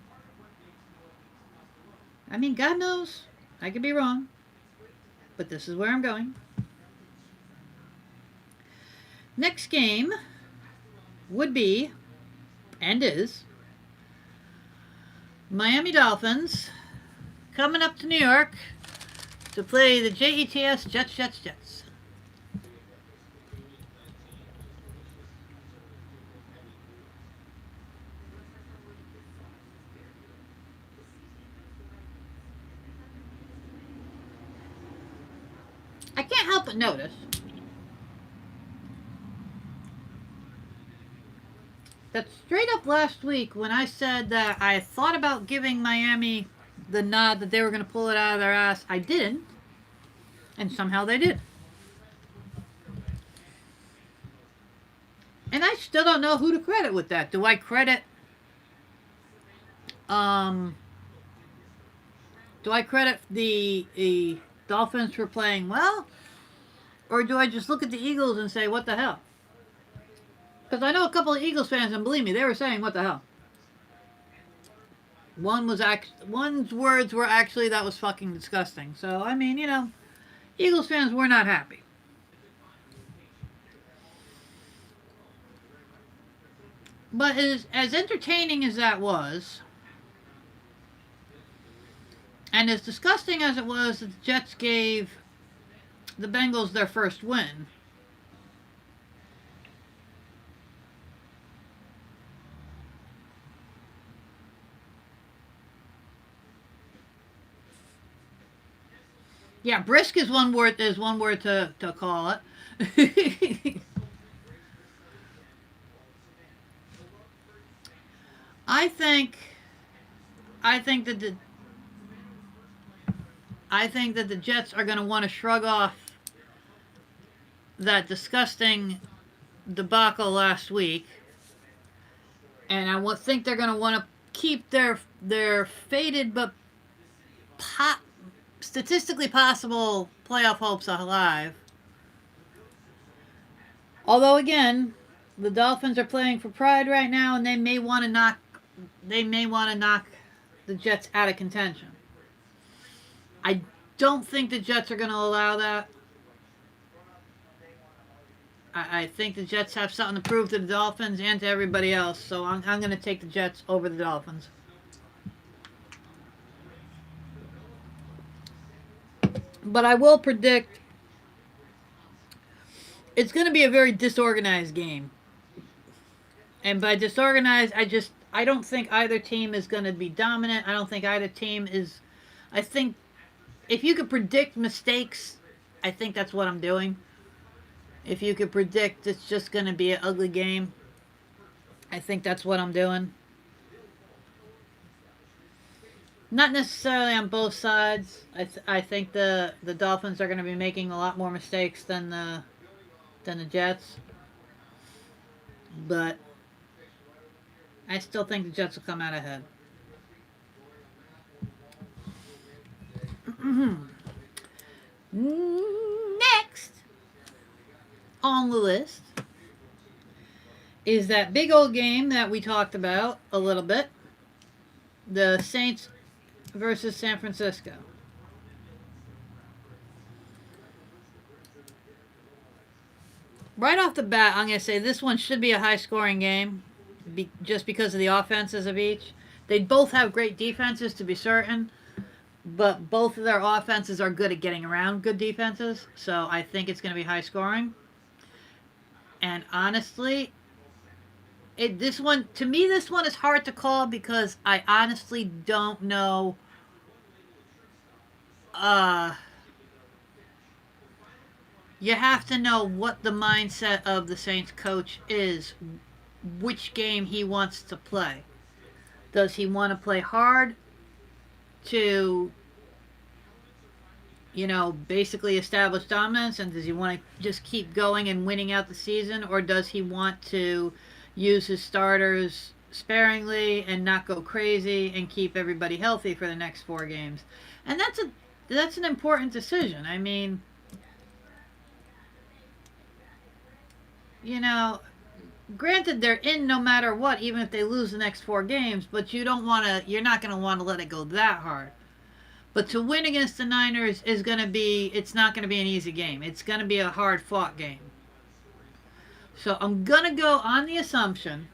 I mean, God knows, I could be wrong, but this is where I'm going. Next game would be, and is, Miami Dolphins coming up to New York to play the Jets. I can't help but notice that straight up last week when I said that I thought about giving Miami the nod that they were going to pull it out of their ass, I didn't, and somehow they did. And I still don't know who to credit with that. Do I credit the Dolphins for playing well, or do I just look at the Eagles and say, what the hell? Because I know a couple of Eagles fans, and believe me, they were saying, what the hell? One's words were actually, "That was fucking disgusting." So I mean, Eagles fans were not happy. But as entertaining as that was, and as disgusting as it was that the Jets gave the Bengals their first win, yeah, brisk is one word to call it. I think I think that the Jets are going to want to shrug off that disgusting debacle last week, and I think they're going to want to keep their faded but statistically possible playoff hopes alive. Although again, the Dolphins are playing for pride right now, and they may want to knock the Jets out of contention. I don't think the Jets are going to allow that. I think the Jets have something to prove to the Dolphins and to everybody else, so I'm going to take the Jets over the Dolphins. But I will predict it's going to be a very disorganized game. And by disorganized, I don't think either team is going to be dominant. I don't think either team is... I think if you could predict mistakes, I think that's what I'm doing. If you could predict it's just going to be an ugly game, I think that's what I'm doing. Not necessarily on both sides. I think the Dolphins are going to be making a lot more mistakes than the Jets. But I still think the Jets will come out ahead. Next on the list is that big old game that we talked about a little bit. The Saints versus San Francisco. Right off the bat, I'm going to say this one should be a high-scoring game just because of the offenses of each. They both have great defenses, to be certain, but both of their offenses are good at getting around good defenses, so I think it's going to be high-scoring. And honestly, this one is hard to call because I honestly don't know. You have to know what the mindset of the Saints coach is, which game he wants to play. Does he want to play hard to, basically establish dominance, and does he want to just keep going and winning out the season, or does he want to use his starters sparingly and not go crazy and keep everybody healthy for the next 4 games? And that's an important decision. I mean, granted they're in no matter what, even if they lose the next 4 games, but you're not going to want to let it go that hard. But to win against the Niners it's not going to be an easy game. It's going to be a hard-fought game. So I'm going to go on the assumption,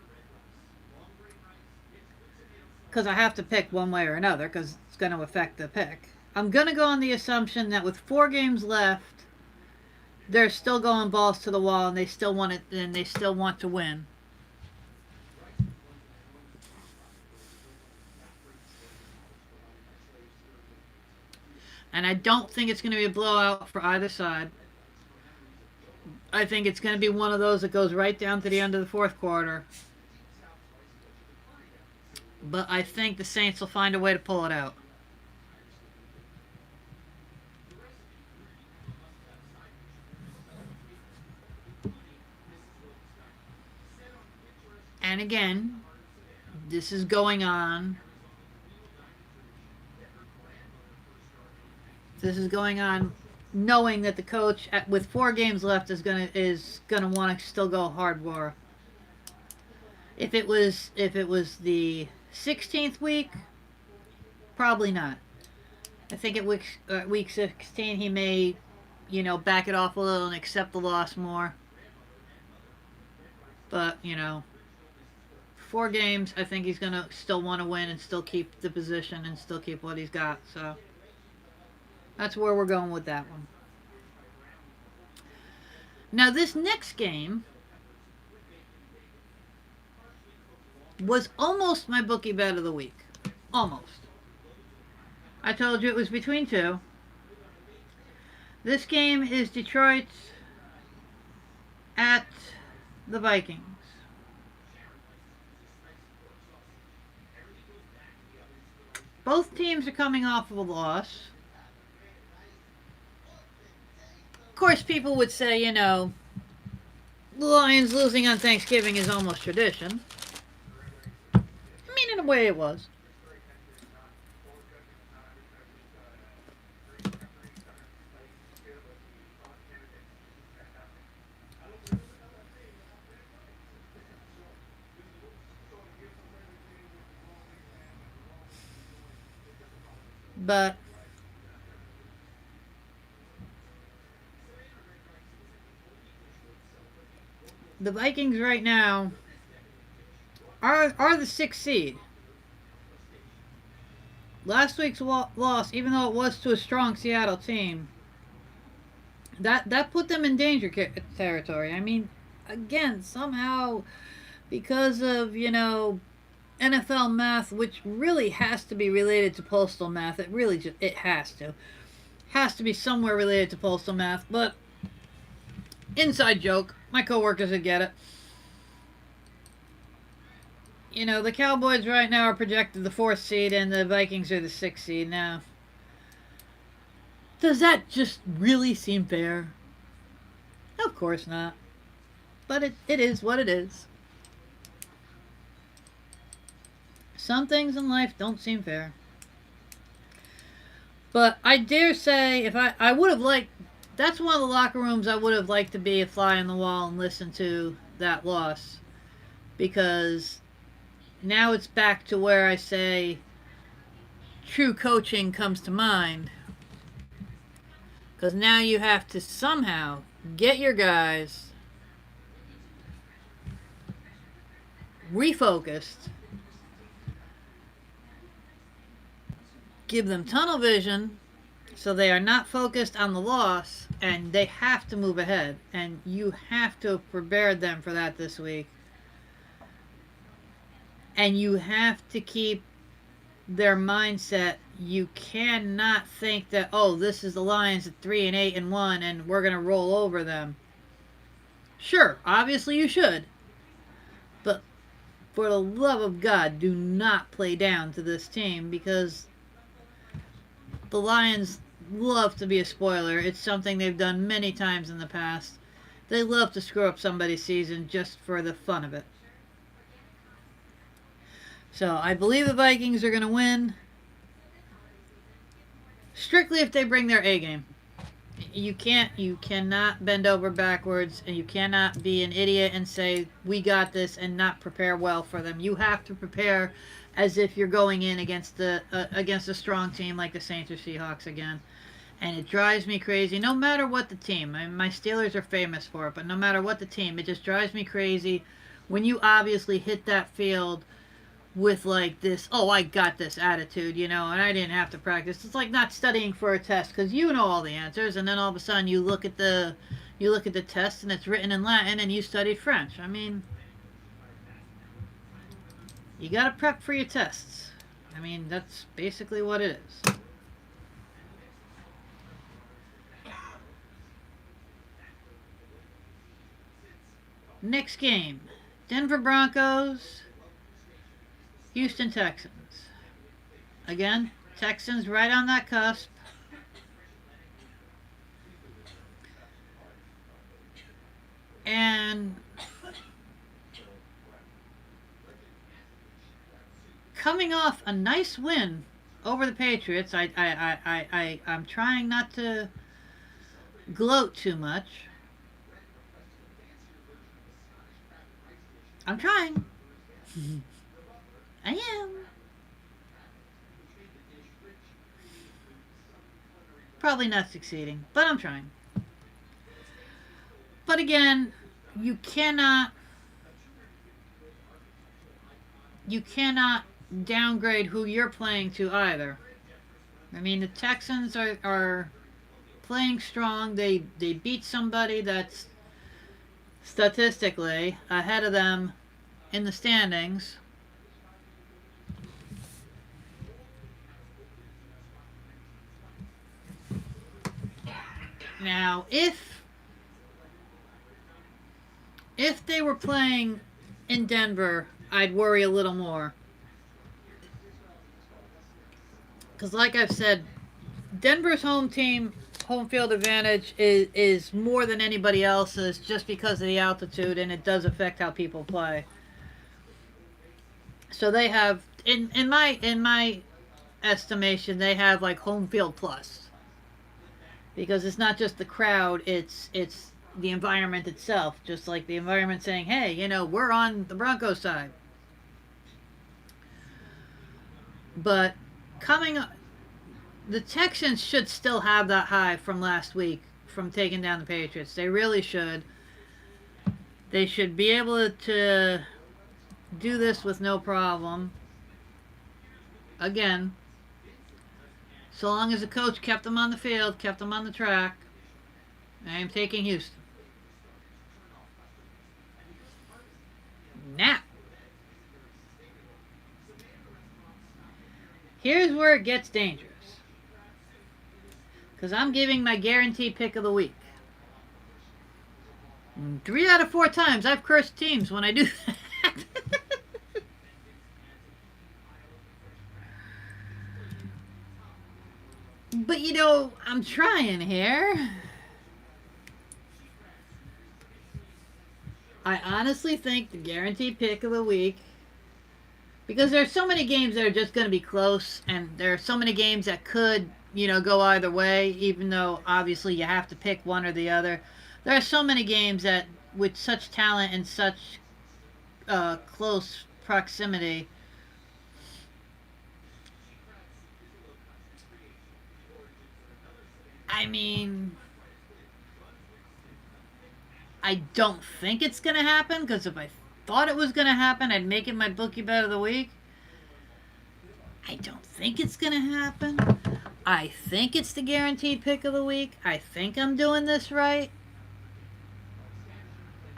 because I have to pick one way or another, because it's going to affect the pick. I'm going to go on the assumption that with 4 games left, they're still going balls to the wall, and they still want it, and they still want to win. And I don't think it's going to be a blowout for either side. I think it's going to be one of those that goes right down to the end of the 4th quarter. But I think the Saints will find a way to pull it out. And again, this is going on. Knowing that the coach, with 4 games left, is gonna want to still go hard war. If it was the 16th week, Probably not. I think at week 16 he may, back it off a little and accept the loss more. But, 4 games, I think he's going to still want to win and still keep the position and still keep what he's got. So that's where we're going with that one. Now, this next game was almost my bookie bet of the week. Almost. I told you it was between 2. This game is Detroit at the Vikings. Both teams are coming off of a loss. Of course, people would say, the Lions losing on Thanksgiving is almost tradition. I mean, in a way it was. But the Vikings right now are the 6th seed. Last week's loss, even though it was to a strong Seattle team, that put them in danger territory. I mean, again, somehow, because of, NFL math, which really has to be related to postal math. It really just, it has to be somewhere related to postal math. But inside joke, my coworkers would get it. The Cowboys right now are projected the 4th seed and the Vikings are the 6th seed. Now, does that just really seem fair? Of course not. But it is what it is. Some things in life don't seem fair. But I dare say, if I would have liked, that's one of the locker rooms I would have liked to be a fly on the wall and listen to that loss. Because now it's back to where I say true coaching comes to mind. Because now you have to somehow get your guys refocused, give them tunnel vision so they are not focused on the loss, and they have to move ahead, and you have to have prepared them for that this week, and you have to keep their mindset. You cannot think that, oh, this is the Lions at 3-8-1 and we're going to roll over them. Sure, obviously you should, but for the love of God, do not play down to this team, because the Lions love to be a spoiler. It's something they've done many times in the past. They love to screw up somebody's season just for the fun of it. So I believe the Vikings are going to win. Strictly if they bring their A game. You cannot bend over backwards, and you cannot be an idiot and say, we got this, and not prepare well for them. You have to prepare as if you're going in against a strong team like the Saints or Seahawks again. And it drives me crazy, no matter what the team. I mean, my Steelers are famous for it, but no matter what the team, it just drives me crazy when you obviously hit that field with like this, oh, I got this attitude, and I didn't have to practice. It's like not studying for a test, because you know all the answers, and then all of a sudden you look at the test and it's written in Latin and you studied French. I mean, you got to prep for your tests. I mean, that's basically what it is. Next game, Denver Broncos, Houston Texans. Again, Texans right on that cusp. And coming off a nice win over the Patriots, I'm trying not to gloat too much. I'm trying. I am. probably not succeeding, but I'm trying. But again, you cannot downgrade who you're playing to either. I mean, the Texans are playing strong. They beat somebody that's statistically ahead of them in the standings. Now, if they were playing in Denver, I'd worry a little more. Because like I've said, Denver's home field advantage is more than anybody else's just because of the altitude, and it does affect how people play. So they have, in my estimation, they have like home field plus. Because it's not just the crowd, it's the environment itself. Just like the environment saying, hey, you know, we're on the Broncos side. But coming up, the Texans should still have that high from last week from taking down the Patriots. They really should. They should be able to do this with no problem. Again, so long as the coach kept them on the field, kept them on the track, I am taking Houston. Now, here's where it gets dangerous. Because I'm giving my guaranteed pick of the week. 3 out of 4 times I've cursed teams when I do that. But you know, I'm trying here. I honestly think the guaranteed pick of the week, because there's so many games that are just going to be close, and there are so many games that could, you know, go either way, even though obviously you have to pick one or the other. There are so many games that, with such talent and such close proximity, I mean, I don't think it's going to happen, because if I thought it was going to happen, I'd make it my bookie bet of the week. I don't think it's going to happen. I think it's the guaranteed pick of the week. I think I'm doing this right.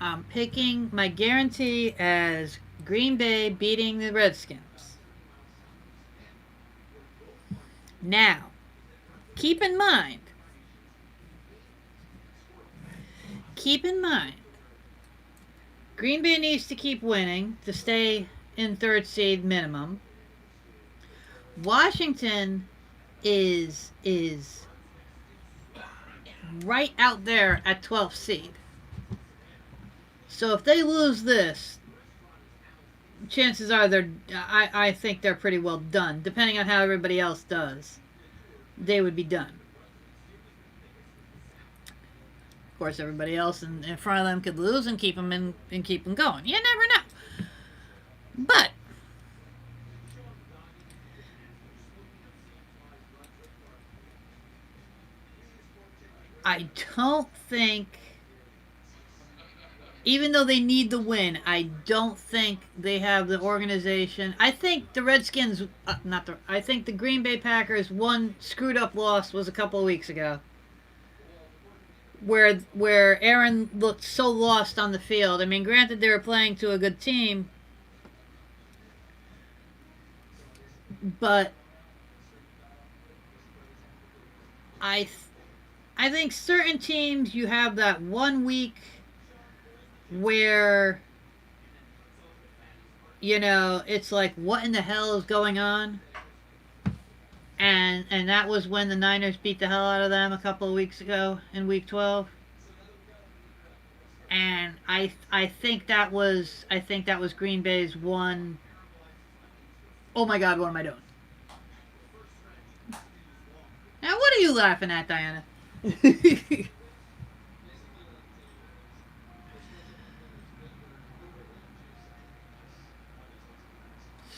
I'm picking my guarantee as Green Bay beating the Redskins. Now, keep in mind, Green Bay needs to keep winning to stay in 3rd seed minimum. Washington is right out there at 12th seed. So if they lose this, chances are I think they're pretty well done. Depending on how everybody else does, they would be done. Of course, everybody else in front of them could lose and keep them going. You never know. But I don't think, even though they need the win, I don't think they have the organization. I think the Redskins, I think the Green Bay Packers' one screwed up loss was a couple of weeks ago, where Aaron looked so lost on the field. I mean, granted, they were playing to a good team, but I think certain teams, you have that 1 week where, you know, it's like, what in the hell is going on? And that was when the Niners beat the hell out of them a couple of weeks ago in week 12. And I think that was Green Bay's one. Oh my God, what am I doing? Now, what are you laughing at, Diana?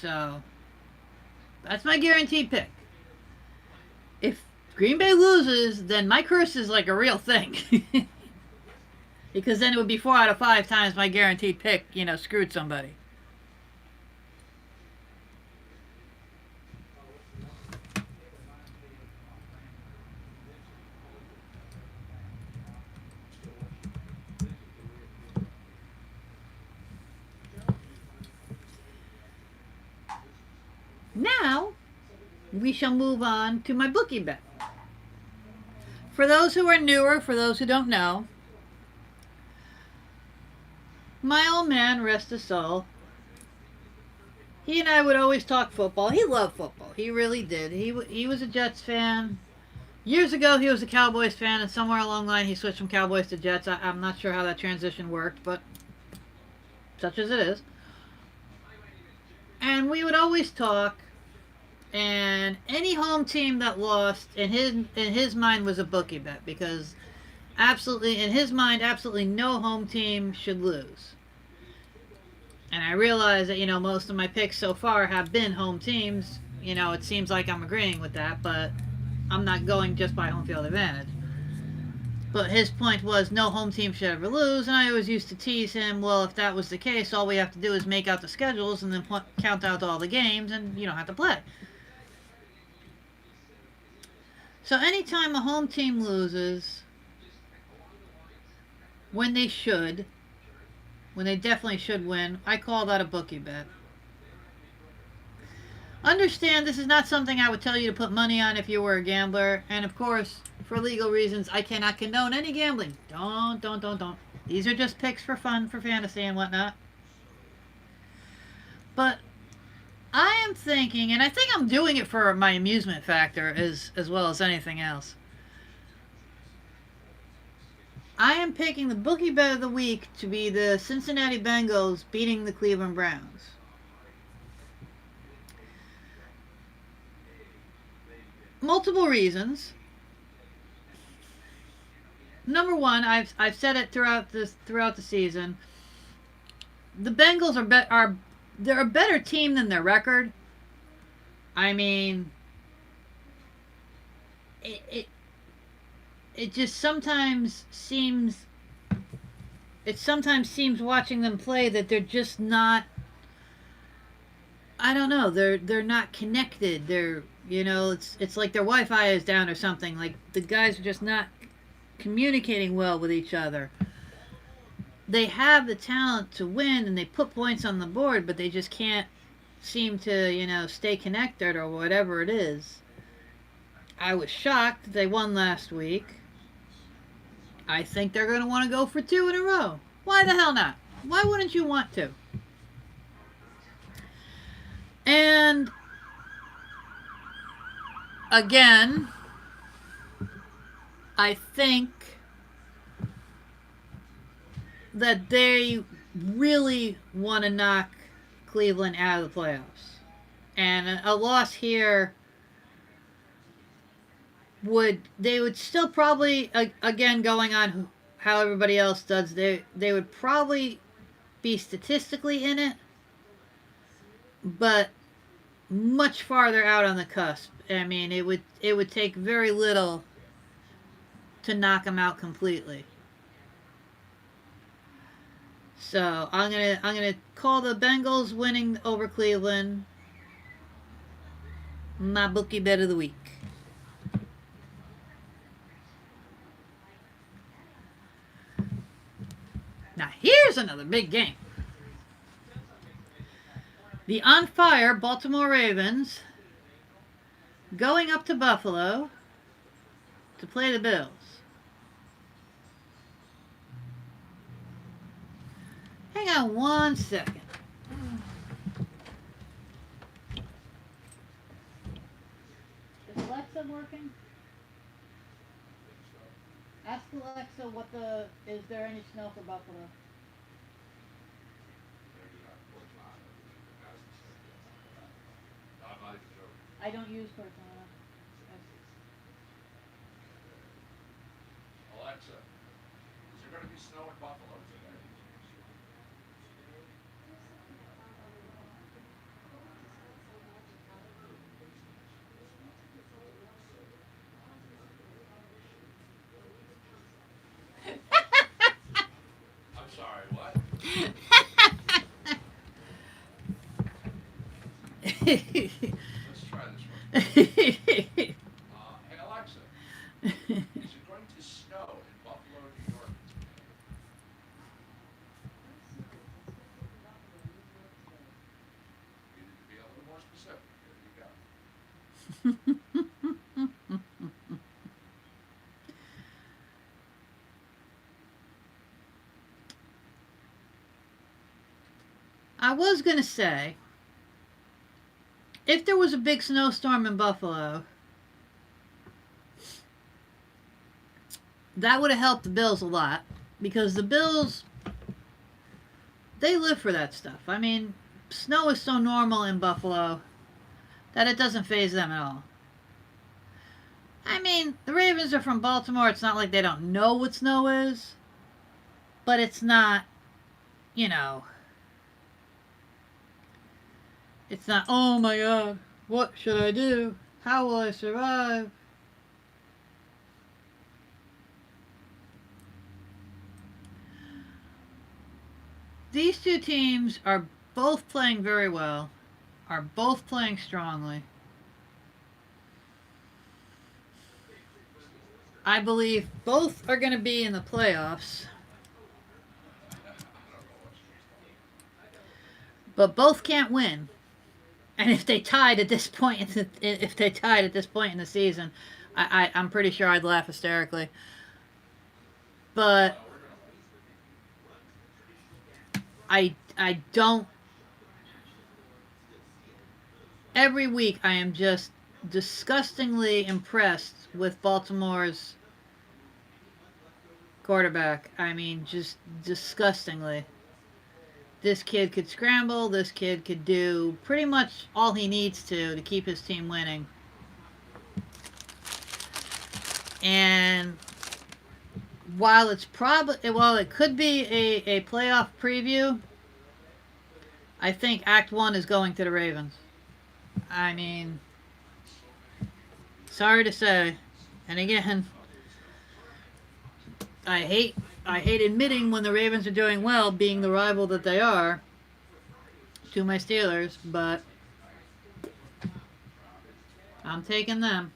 So, that's my guaranteed pick. If Green Bay loses, then my curse is like a real thing. Because then it would be 4 out of 5 times my guaranteed pick, screwed somebody. Now, we shall move on to my bookie bet. For those who are newer, for those who don't know, my old man, rest his soul, he and I would always talk football. He loved football. He really did. He was a Jets fan. Years ago, he was a Cowboys fan, and somewhere along the line, he switched from Cowboys to Jets. I'm not sure how that transition worked, but such as it is. And we would always talk, and any home team that lost, in his mind, was a bookie bet, because absolutely, in his mind, absolutely no home team should lose. And I realize that, most of my picks so far have been home teams. It seems like I'm agreeing with that, but I'm not going just by home field advantage. But his point was no home team should ever lose, and I always used to tease him, well, if that was the case, all we have to do is make out the schedules and then count out all the games, and you don't have to play. So anytime a home team loses, when they definitely should win, I call that a bookie bet. Understand, this is not something I would tell you to put money on if you were a gambler. And of course, for legal reasons, I cannot condone any gambling. Don't. These are just picks for fun, for fantasy and whatnot. But I am thinking, and I think I'm doing it for my amusement factor as well as anything else. I am picking the bookie bet of the week to be the Cincinnati Bengals beating the Cleveland Browns. Multiple reasons. Number one, I've said it throughout the season. The Bengals they're a better team than their record. I mean, it just sometimes seems watching them play that they're just not, I don't know, they're not connected. They're, it's like their Wi-Fi is down or something. Like the guys are just not communicating well with each other. They have the talent to win and they put points on the board, but they just can't seem to, stay connected or whatever it is. I was shocked that they won last week. I think they're going to want to go for 2 in a row. Why the hell not? Why wouldn't you want to? And again, I think that they really want to knock Cleveland out of the playoffs. And a loss here they would still probably, again, going on how everybody else does, they would probably be statistically in it, but much farther out on the cusp. I mean, it would take very little to knock them out completely. So I'm gonna call the Bengals winning over Cleveland my bookie bet of the week. Now here's another big game. The on fire Baltimore Ravens going up to Buffalo to play the Bills. Hang on one second. Is Alexa working? Ask Alexa is there any snow for Buffalo? I don't use personal. Alexa, is there going to be snow in Buffalo today? Let's try this one. Hey Alexa, is it going to snow in Buffalo, New York today? Needed to be a little more specific. Here you go. I was going to say, if there was a big snowstorm in Buffalo, that would have helped the Bills a lot. Because the Bills, they live for that stuff. I mean, snow is so normal in Buffalo that it doesn't faze them at all. I mean, the Ravens are from Baltimore. It's not like they don't know what snow is. But it's not, you know... It's not, oh my God, what should I do? How will I survive? These two teams are both playing very well, are both playing strongly. I believe both are going to be in the playoffs. But both can't win. And if they tied at this point in the season, I'm pretty sure I'd laugh hysterically. But I don't. Every week I am just disgustingly impressed with Baltimore's quarterback. I mean, just disgustingly. This kid could scramble. This kid could do pretty much all he needs to keep his team winning. And while it could be a playoff preview, I think Act 1 is going to the Ravens. I mean, sorry to say. And again, I hate admitting when the Ravens are doing well, being the rival that they are to my Steelers, but I'm taking them.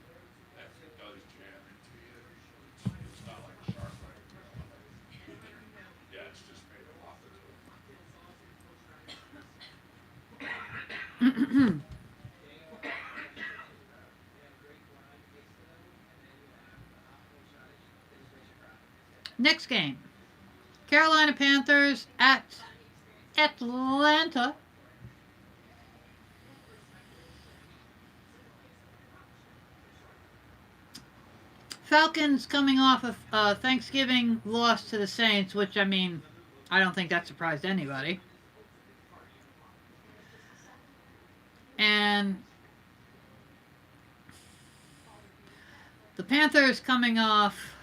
Next game, Carolina Panthers at Atlanta. Falcons coming off of Thanksgiving loss to the Saints, which, I mean, I don't think that surprised anybody. And the Panthers coming off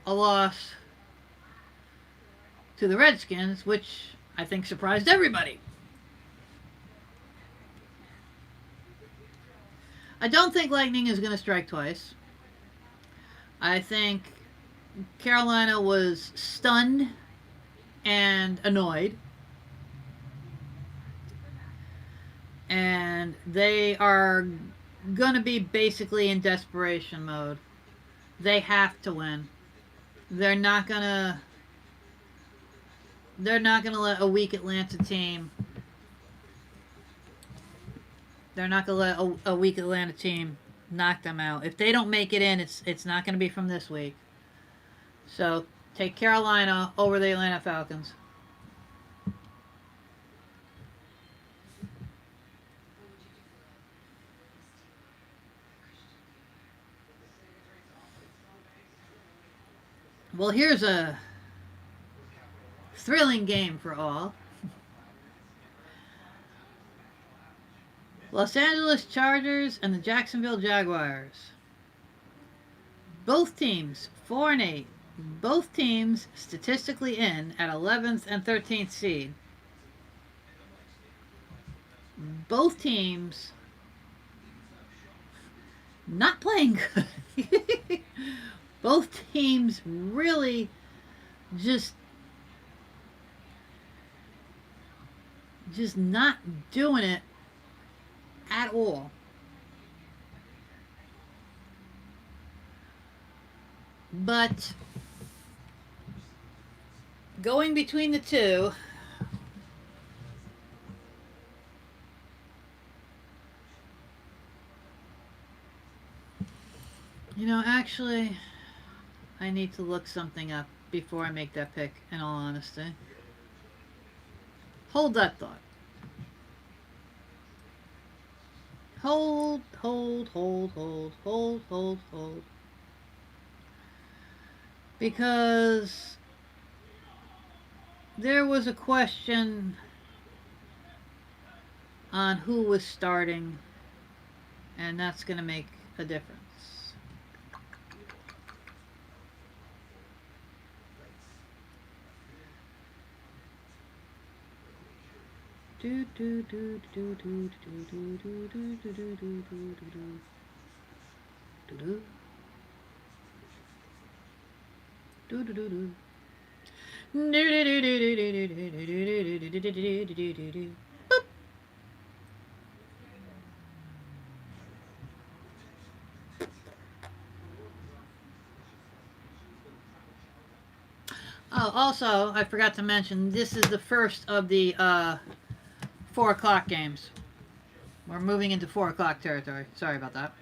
a loss to the Redskins, which I think surprised everybody. I don't think lightning is going to strike twice. I think Carolina was stunned and annoyed. And they are going to be basically in desperation mode. They have to win. They're not going to let a weak Atlanta team. They're not going to let a weak Atlanta team knock them out. If they don't make it in, it's not going to be from this week. So, take Carolina over the Atlanta Falcons. Well, here's a thrilling game for all. Los Angeles Chargers and the Jacksonville Jaguars. Both teams 4-8. Both teams statistically in at 11th and 13th seed. Both teams not playing good. Both teams really just not doing it at all. But going between the two, actually, I need to look something up before I make that pick, in all honesty. Hold that thought. Hold. Because there was a question on who was starting, and that's going to make a difference. Do do do do do do do do do do do do do do do. Do do do do. Do do do do do do do do do do do do do. Boop. Oh, also, I forgot to mention, this is the first of the 4 o'clock games. We're moving into 4 o'clock territory. Sorry about that.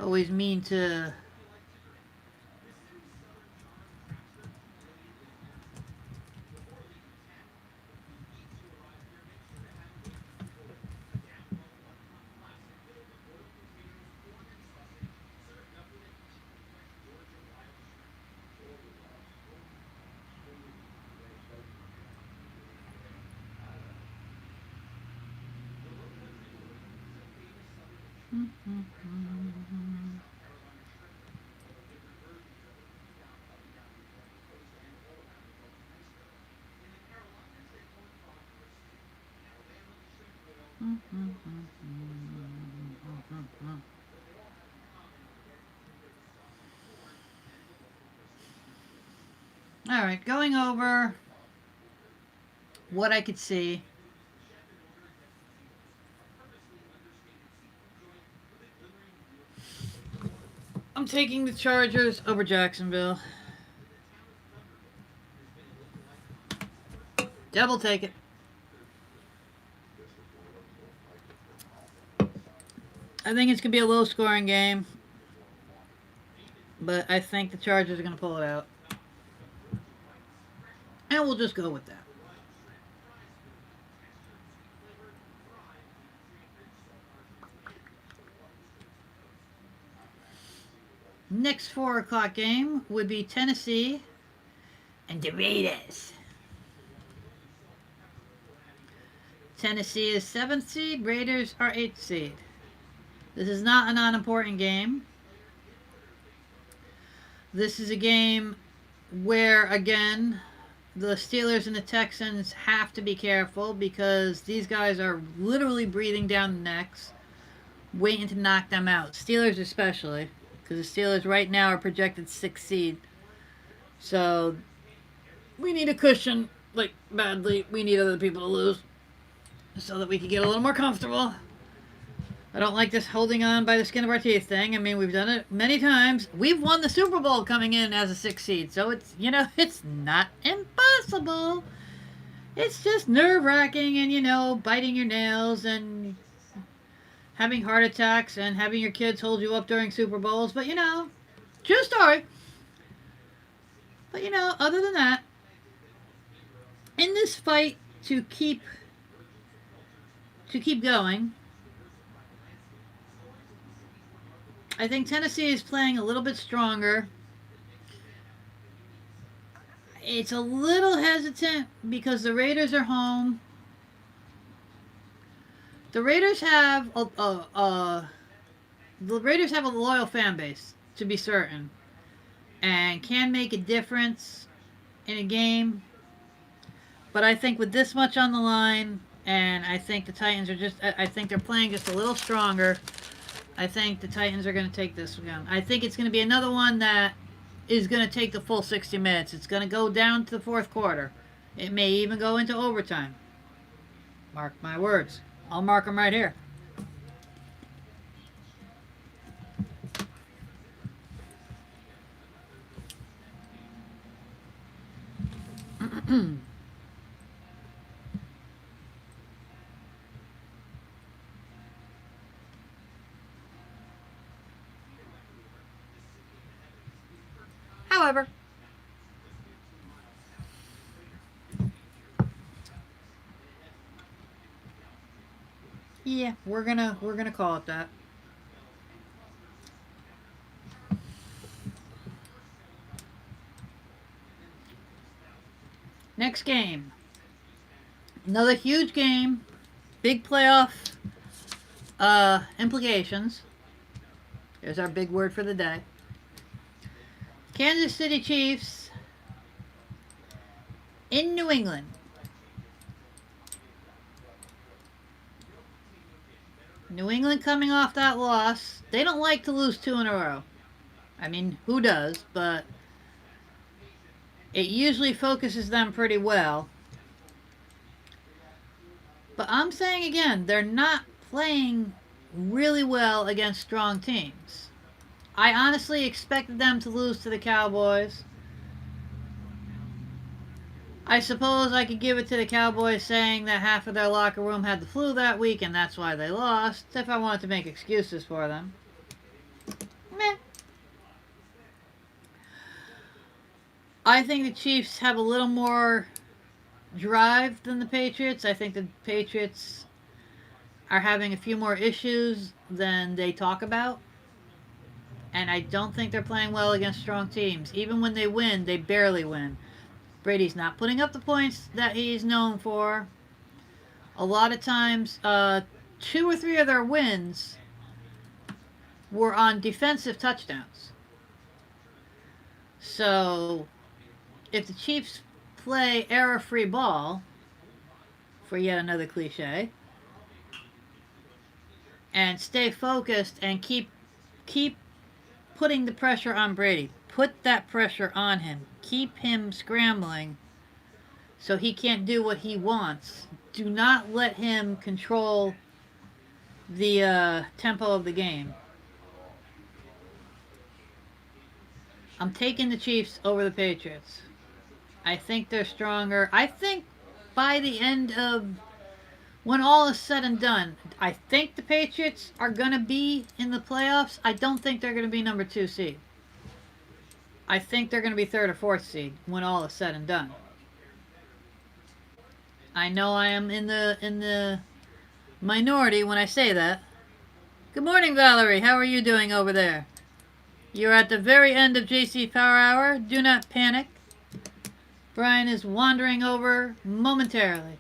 Always mean to... Alright, going over what I could see. I'm taking the Chargers over Jacksonville. Devil take it. I think it's going to be a low-scoring game, but I think the Chargers are going to pull it out. And we'll just go with that. Next 4 o'clock game would be Tennessee and the Raiders. Tennessee is 7th seed. Raiders are 8th seed. This is not a non-important game. This is a game where, again, the Steelers and the Texans have to be careful because these guys are literally breathing down the necks, waiting to knock them out. Steelers especially, because the Steelers right now are projected 6th seed. So we need a cushion, like, badly. We need other people to lose so that we can get a little more comfortable. I don't like this holding on by the skin of our teeth thing. I mean, we've done it many times. We've won the Super Bowl coming in as a 6th seed. So it's, it's not impossible. It's just nerve-wracking and, biting your nails and having heart attacks and having your kids hold you up during Super Bowls. But, true story. But, other than that, in this fight to keep going, I think Tennessee is playing a little bit stronger. It's a little hesitant because the Raiders are home. The Raiders have a loyal fan base, to be certain, and can make a difference in a game. But I think with this much on the line, and I think the Titans I think they're playing just a little stronger. I think the Titans are going to take this one. I think it's going to be another one that is going to take the full 60 minutes. It's going to go down to the 4th quarter. It may even go into overtime. Mark my words. I'll mark them right here. However, yeah, we're gonna call it that. Next game. Another huge game. Big playoff implications. There's our big word for the day. Kansas City Chiefs in New England. New England coming off that loss. They don't like to lose 2 in a row. I mean, who does? But it usually focuses them pretty well. But I'm saying again, they're not playing really well against strong teams. I honestly expected them to lose to the Cowboys. I suppose I could give it to the Cowboys saying that half of their locker room had the flu that week and that's why they lost, if I wanted to make excuses for them. Meh. I think the Chiefs have a little more drive than the Patriots. I think the Patriots are having a few more issues than they talk about. And I don't think they're playing well against strong teams. Even when they win, they barely win. Brady's not putting up the points that he's known for. A lot of times, 2 or 3 of their wins were on defensive touchdowns. So, if the Chiefs play error-free ball, for yet another cliche, and stay focused and keep putting the pressure on Brady. Put that pressure on him. Keep him scrambling so he can't do what he wants. Do not let him control the tempo of the game. I'm taking the Chiefs over the Patriots. I think they're stronger. I think by the end of when all is said and done, I think the Patriots are going to be in the playoffs. I don't think they're going to be number 2 seed. I think they're going to be 3rd or 4th seed when all is said and done. I know I am in the minority when I say that. Good morning, Valerie. How are you doing over there? You're at the very end of JC Power Hour. Do not panic. Brian is wandering over momentarily.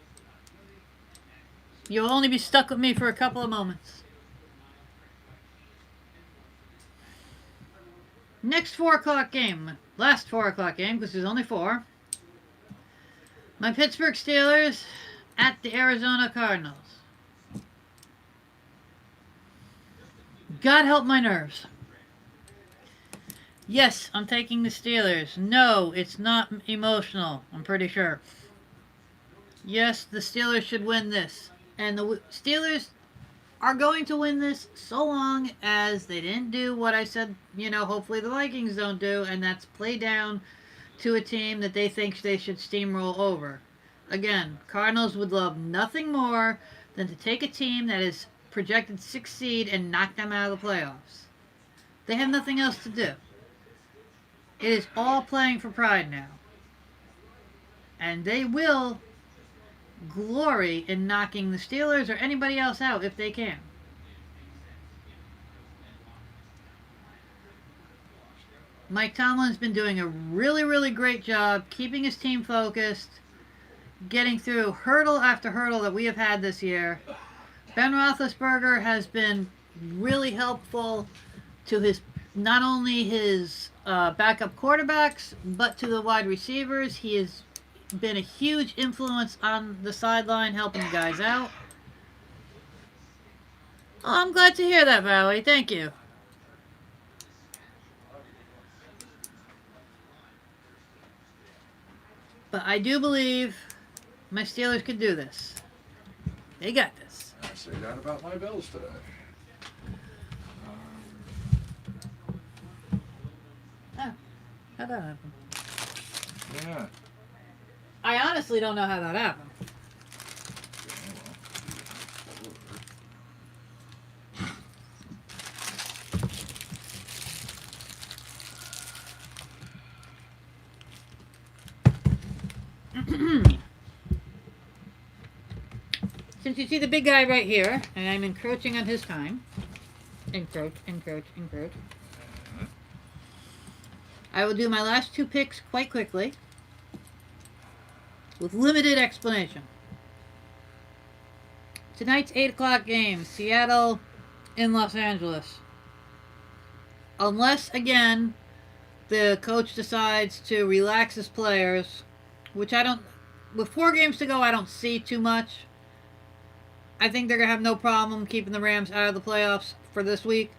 You'll only be stuck with me for a couple of moments. Next 4 o'clock game. Last 4 o'clock game, because there's only 4. My Pittsburgh Steelers at the Arizona Cardinals. God help my nerves. Yes, I'm taking the Steelers. No, it's not emotional, I'm pretty sure. Yes, the Steelers should win this. And the Steelers are going to win this so long as they didn't do what I said, hopefully the Vikings don't do, and that's play down to a team that they think they should steamroll over. Again, Cardinals would love nothing more than to take a team that is projected 6th seed and knock them out of the playoffs. They have nothing else to do. It is all playing for pride now. And they will glory in knocking the Steelers or anybody else out if they can. Mike Tomlin's been doing a really, really great job keeping his team focused, getting through hurdle after hurdle that we have had this year. Ben Roethlisberger has been really helpful to not only his backup quarterbacks, but to the wide receivers. He has been a huge influence on the sideline, helping the guys out. Oh, I'm glad to hear that, Valerie. Thank you. But I do believe my Steelers could do this. They got this. I say that about my Bills today. Oh, how'd that happen? Yeah. I honestly don't know how that happened. Since you see the big guy right here, and I'm encroaching on his time, encroach. I will do my last two picks quite quickly, with limited explanation. Tonight's 8 o'clock game, Seattle in Los Angeles. Unless, again, the coach decides to relax his players, which I don't, with 4 games to go, I don't see too much. I think they're going to have no problem keeping the Rams out of the playoffs for this week.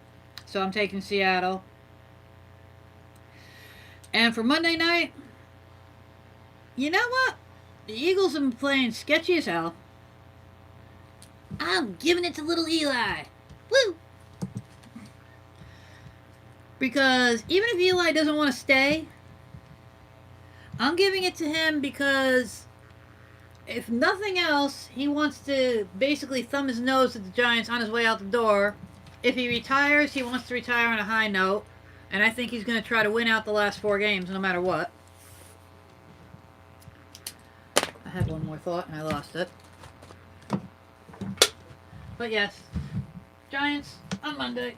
So I'm taking Seattle. And for Monday night, you know what? The Eagles have been playing sketchy as hell. I'm giving it to little Eli. Woo! Because even if Eli doesn't want to stay, I'm giving it to him because if nothing else, he wants to basically thumb his nose at the Giants on his way out the door. If he retires, he wants to retire on a high note. And I think he's going to try to win out the last 4 games no matter what. I had one more thought and I lost it. But yes, Giants on Monday.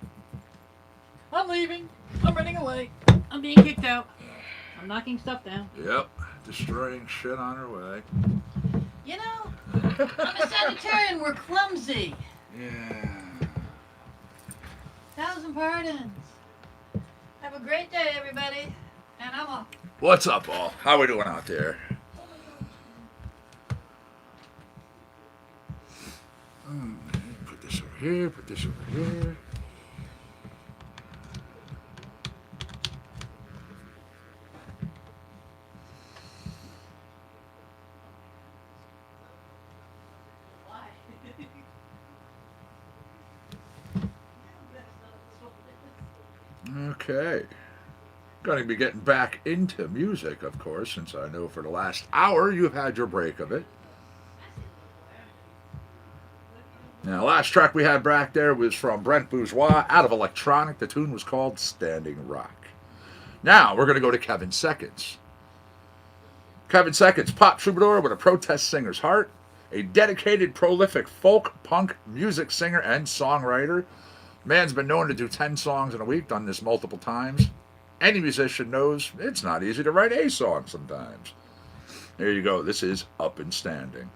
I'm leaving. I'm running away. I'm being kicked out. I'm knocking stuff down. Yep. Destroying shit on her way. You know, I'm a Sagittarian. We're clumsy. Yeah. 1,000 pardons. Have a great day, everybody. And I'm off. What's up, all? How we doing out there? Put this over here. Put this over here. Okay. Going to be getting back into music, of course, since I know for the last hour you've had your break of it. Now, last track we had back there was from Brent Bourgeois, out of Electronic. The tune was called Standing Rock. Now, we're going to go to Kevin Seconds. Kevin Seconds, pop troubadour with a protest singer's heart, a dedicated, prolific folk punk music singer and songwriter. Man's been known to do 10 songs in a week, done this multiple times. Any musician knows it's not easy to write a song sometimes. There you go. This is Up and Standing.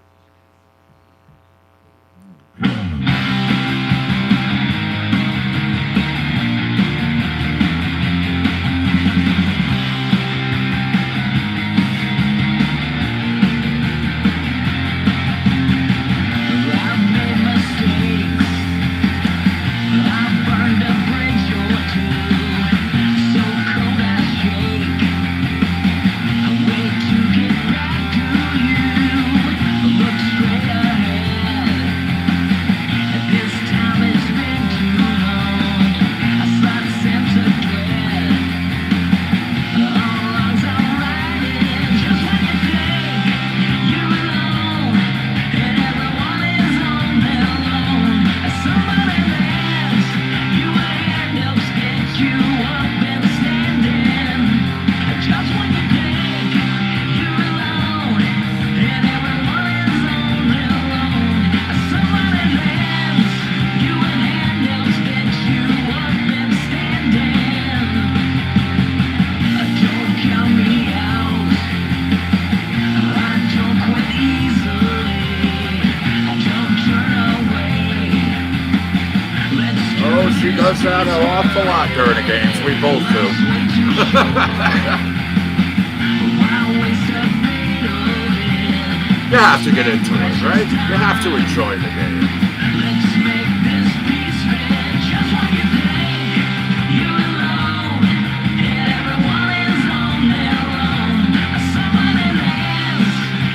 She does that an awful lot during the games. We both do. You have to get into it, right? You have to enjoy the game.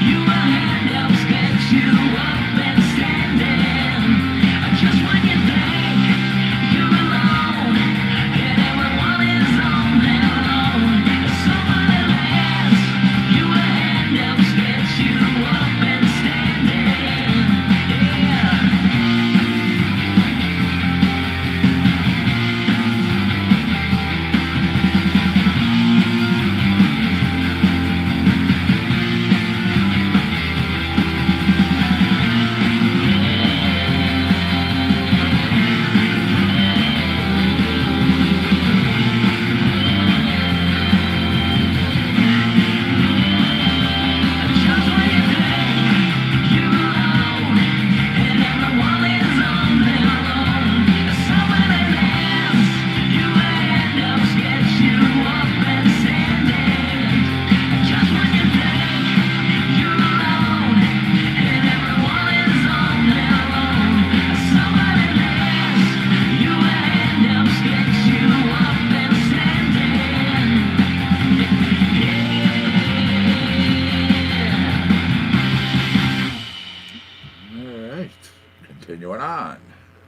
You a hand helps get you up and standing.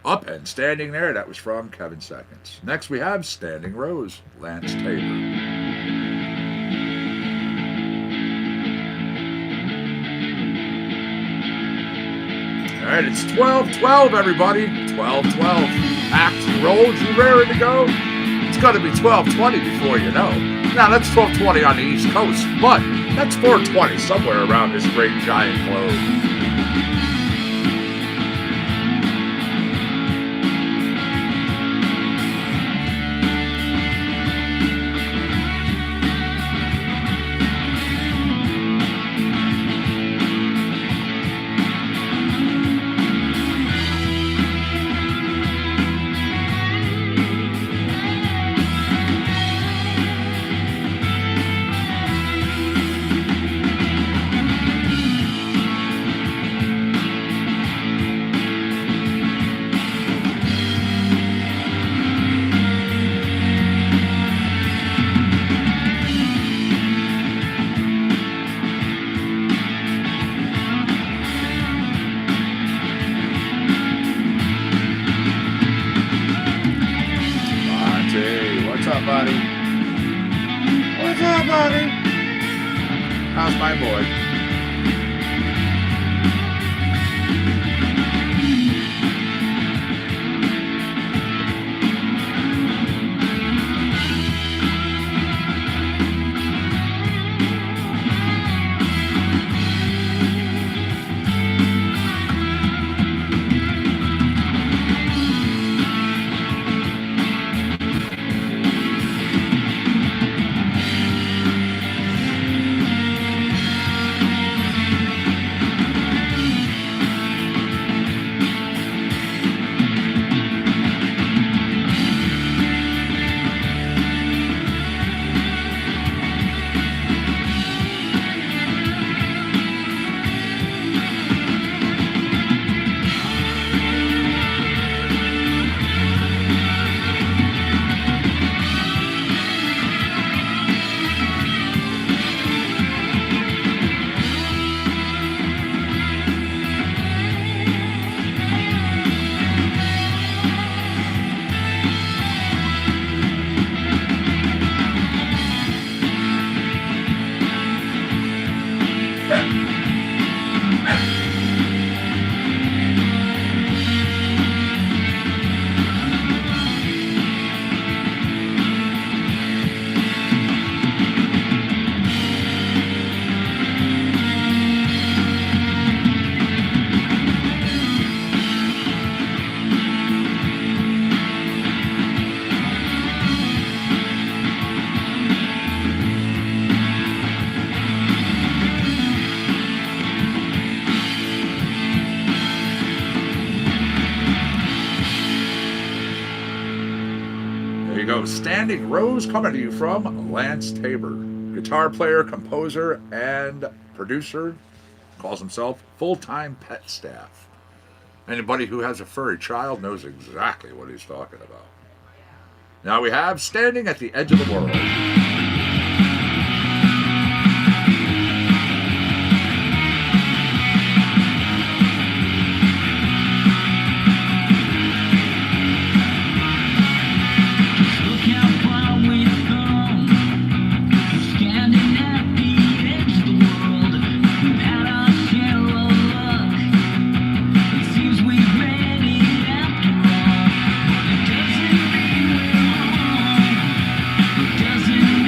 Up and Standing There, that was from Kevin Seconds. Next we have Standing Rose, Lance Tabor. All right, it's 12-12, everybody. 12-12. Packed, rolled, you raring to go? It's got to be 12-20 before you know. Now, that's 12-20 on the East Coast, but that's 4-20 somewhere around this great giant globe. How's my boy? Standing Rose, coming to you from Lance Tabor, guitar player, composer, and producer. Calls himself full-time pet staff. Anybody who has a furry child knows exactly what he's talking about. Now we have Standing at the Edge of the World. Doesn't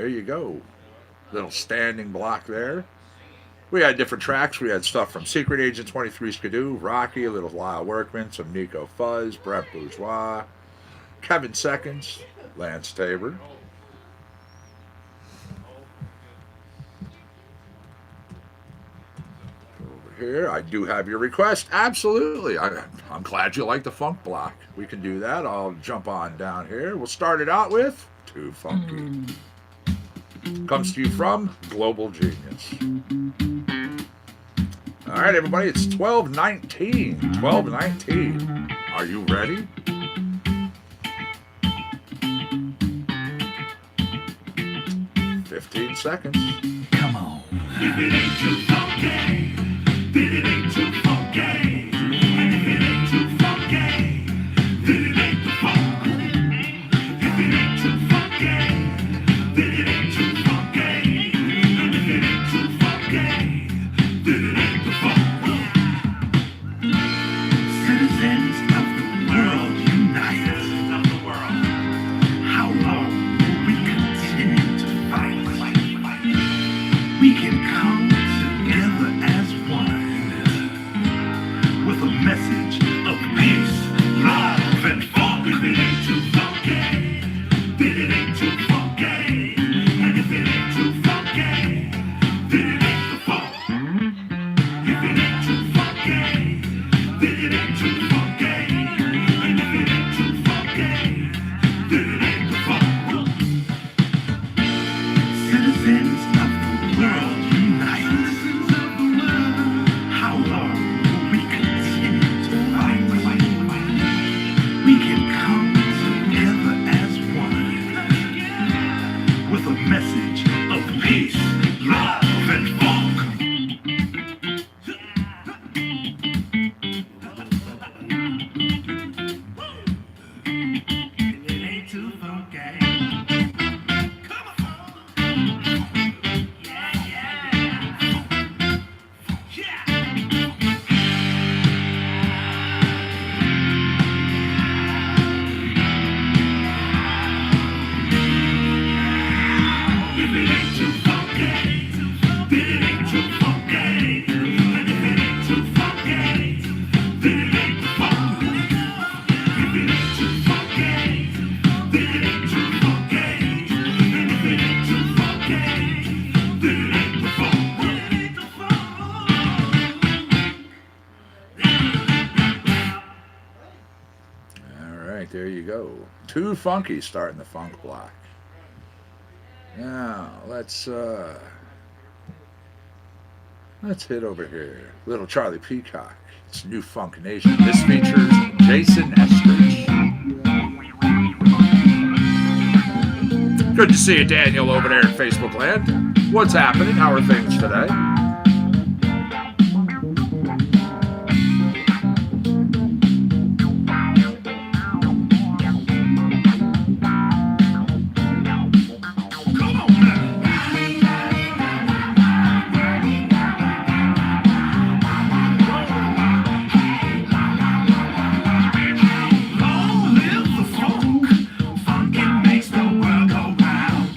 there you go. Little standing block there. We had different tracks. We had stuff from Secret Agent 23 Skidoo, Rocky, a little Lyle Workman, some Nico Fuzz, Brent Bourgeois, Kevin Seconds, Lance Tabor. Over here, I do have your request. Absolutely. I'm glad you like the funk block. We can do that. I'll jump on down here. We'll start it out with Too Funky. Comes to you from Global Genius. All right, everybody, it's 12:19. 12:19. Are you ready? "15 seconds. Come on. If it ain't too funky, then it ain't too funky. And if it ain't too funky, then it ain't the funk. If it ain't too funky, then it ain't too funky. And if it ain't too funky, then it ain't the funk. Citizens of the world unite. Citizens of the world. How long will we continue to fight? We can come together as one with a message of peace, love, and funk. If it ain't too funky, then it ain't too funky. And if it ain't too funky, then it ain't the funk. If it ain't too funky, then it ain't too funky. And if it ain't too funky, then it ain't the funk. Citizens of the world unite. How long will we continue to fight? We can come together as one with a message of peace, love, and funk. It ain't too funky. Come on. Yeah, yeah. If it ain't too funky, then it ain't too funky. And if it ain't too funky, then it ain't the funk. If it ain't too funky, then it ain't too funky. And if it ain't too funky, then it ain't the funk. It ain't the All right, there you go. Too Funky starting the funk block. Now, let's hit over here. Little Charlie Peacock. It's New Funk Nation. This features Jason Estridge. Good to see you, Daniel, over there in Facebook land. What's happening? How are things today? Long live the funk. Funkin' makes the world go round.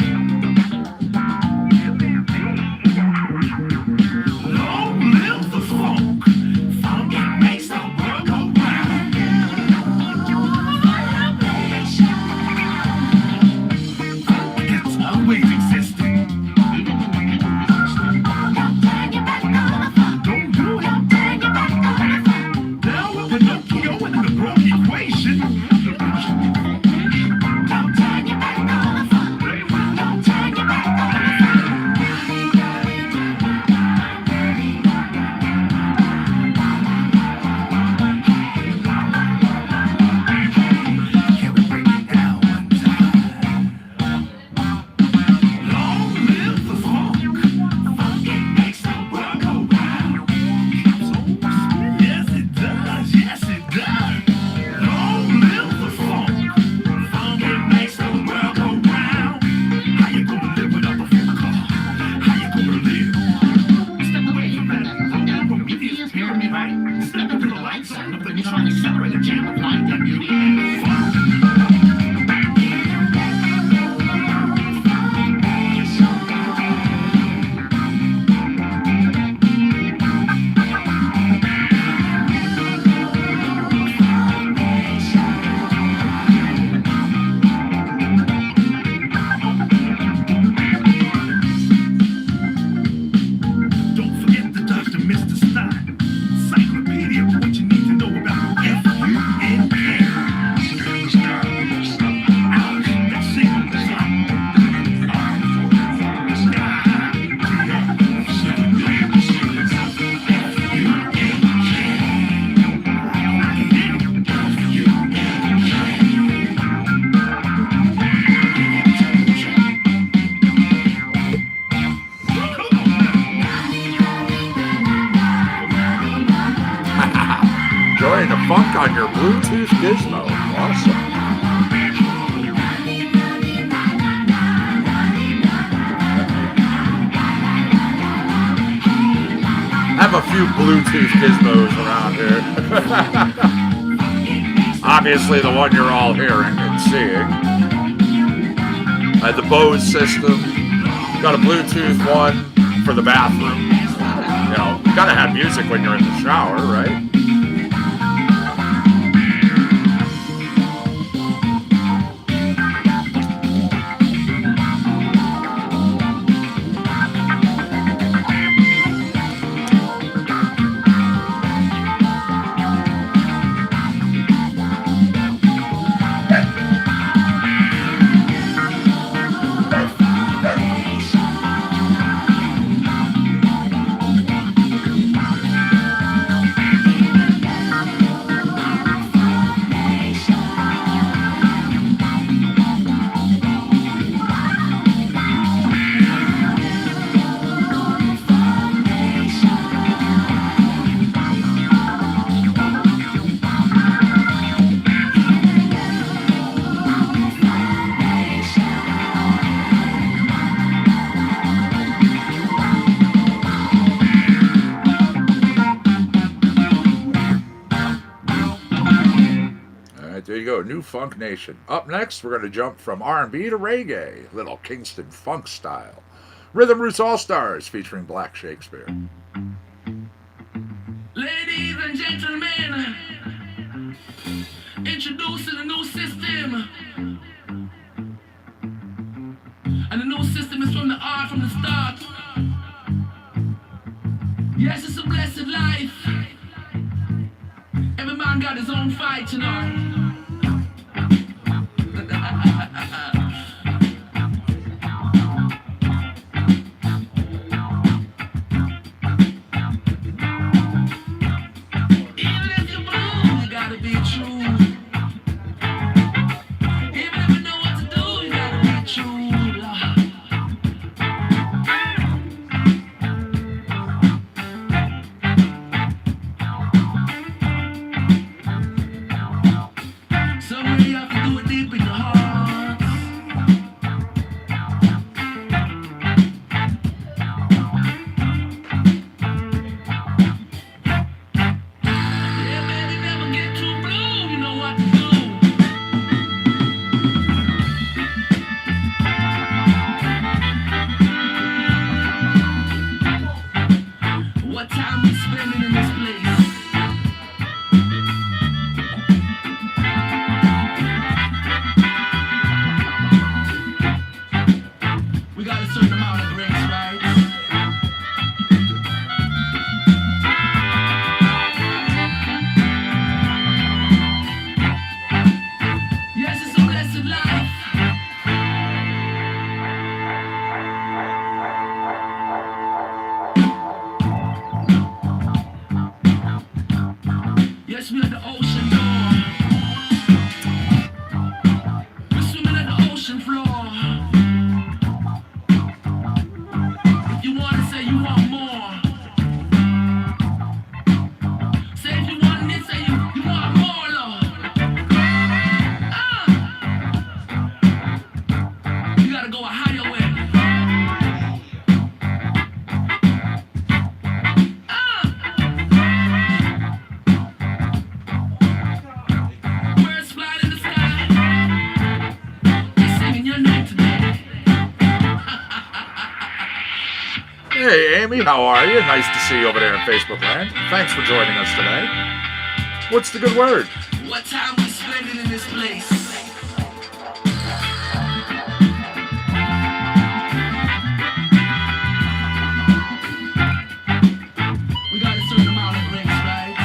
Bluetooth gizmo. Awesome. I have a few Bluetooth gizmos around here. Obviously, the one you're all hearing and seeing. I had the Bose system. Got a Bluetooth one for the bathroom. You know, you gotta have music when you're in the shower, right? There you go, New Funk Nation. Up next, we're going to jump from R&B to reggae, little Kingston funk style. Rhythm Roots All-Stars featuring Black Shakespeare. Ladies and gentlemen, introducing a new system. And the new system is from the art, from the start. Yes, it's a blessed life. Every man got his own fight, you know. Even if you're blue, you gotta be true. Even if you know what to do, you gotta be true. Somewhere you have to do it deep in your heart. Yeah, baby, never get too blue. You know what to do. What time we spending in this place? We got a certain amount of grace, right? Yes, it's a blessed life. Yes, we at the ocean door. We're swimming at the ocean floor. If you wanna say you want more. Say if you want it, say you want more, Lord. You gotta go a higher way. Birds flying in the sky. They're singing your name today. Hey, Amy, how are you? Nice to see you over there in Facebook land. Thanks for joining us today. What's the good word? What time we spending in this place? We got a certain amount of grace, right?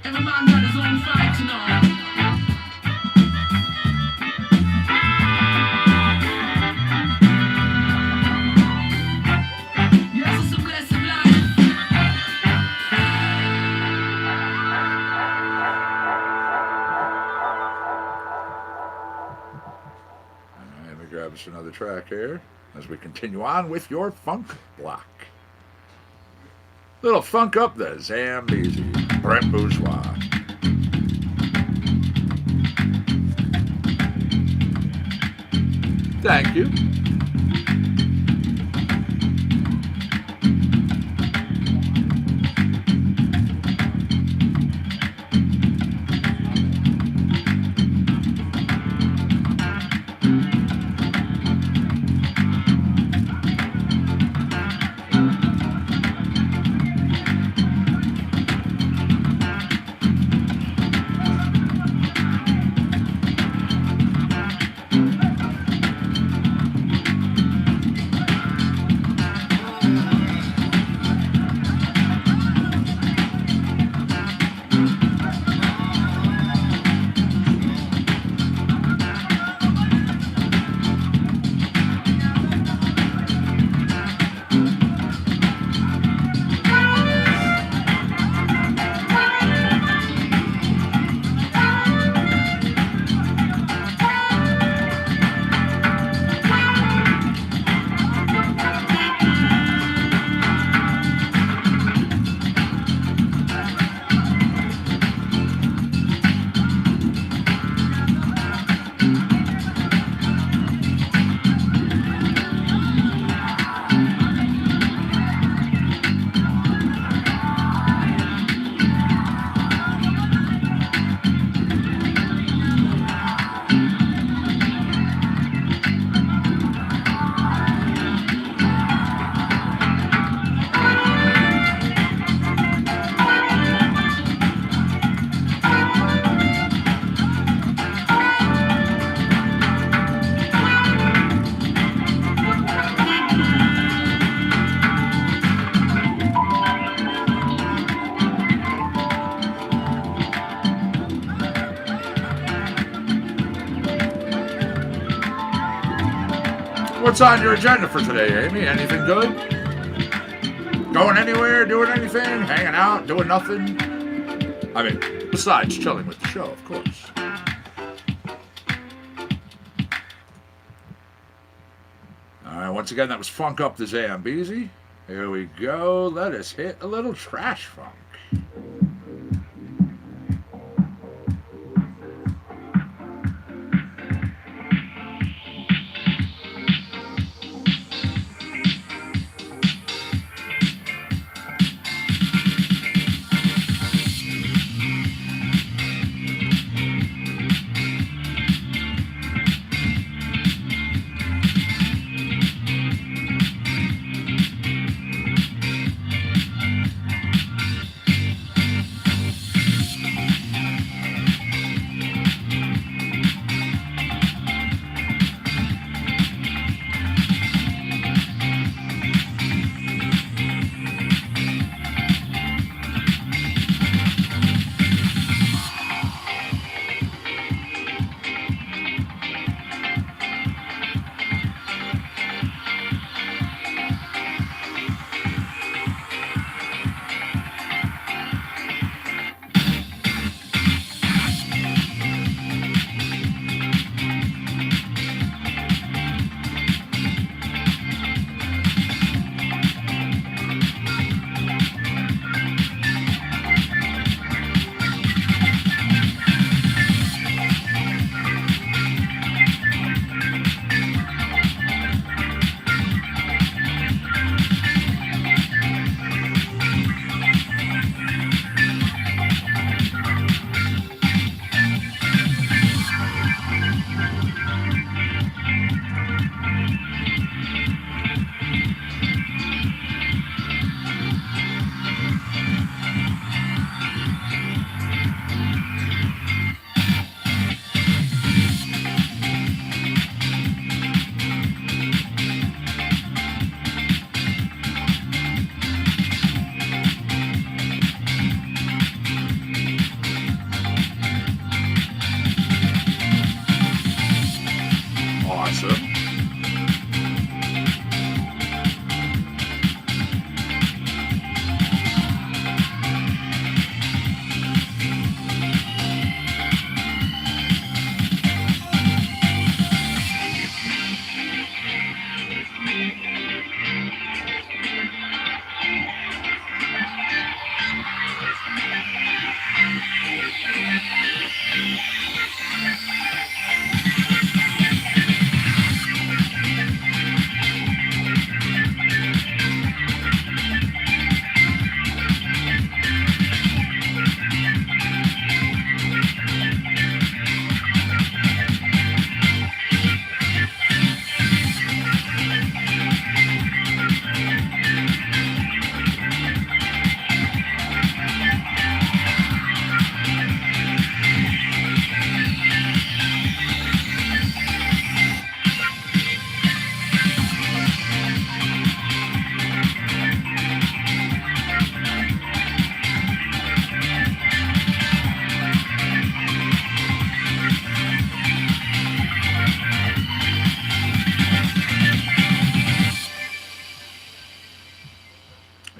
Every man got his own fight, you know. Yes, it's a blessed life. Let me grab us another track here. as we continue on with your funk block. Little funk up the Zambezi, Brent Bourgeois. Thank you. What's on your agenda for today, Amy? Anything good? Going anywhere? Doing anything? Hanging out? Doing nothing? I mean, besides chilling with the show, of course. Alright, once again, that was Funk Up the Zambezi. Here we go. Let us hit a little trash funk.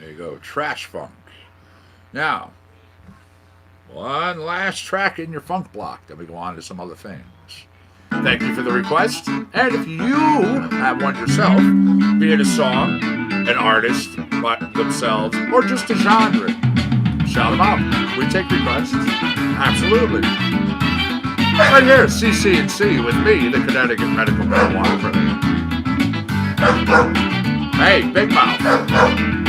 There you go. Trash funk. Now, one last track in your funk block. Then we go on to some other things. Thank you for the request. And if you have one yourself, be it a song, an artist by themselves, or just a genre, shout them out. We take requests. Absolutely. Right here, CC&C with me, the Connecticut Medical Marijuana Critic. Hey, Big Mouth.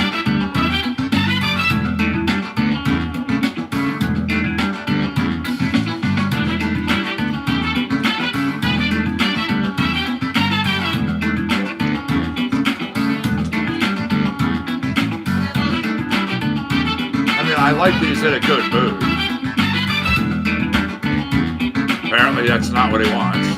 I like these in a good mood. Apparently that's not what he wants.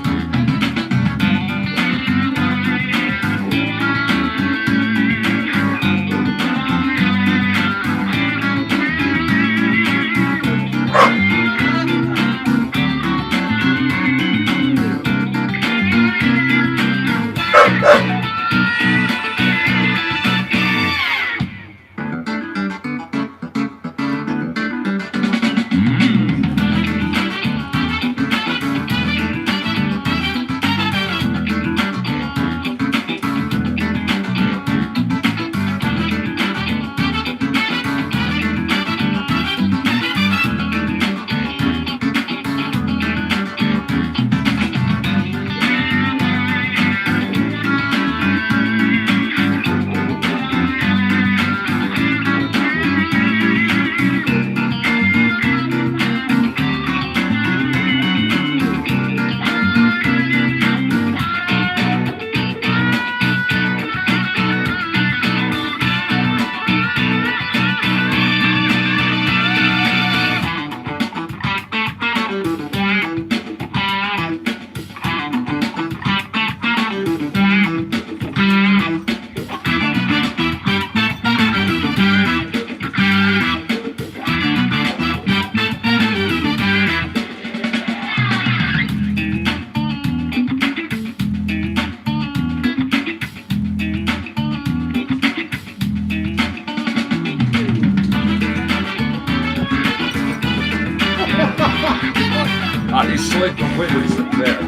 He's slick completely there.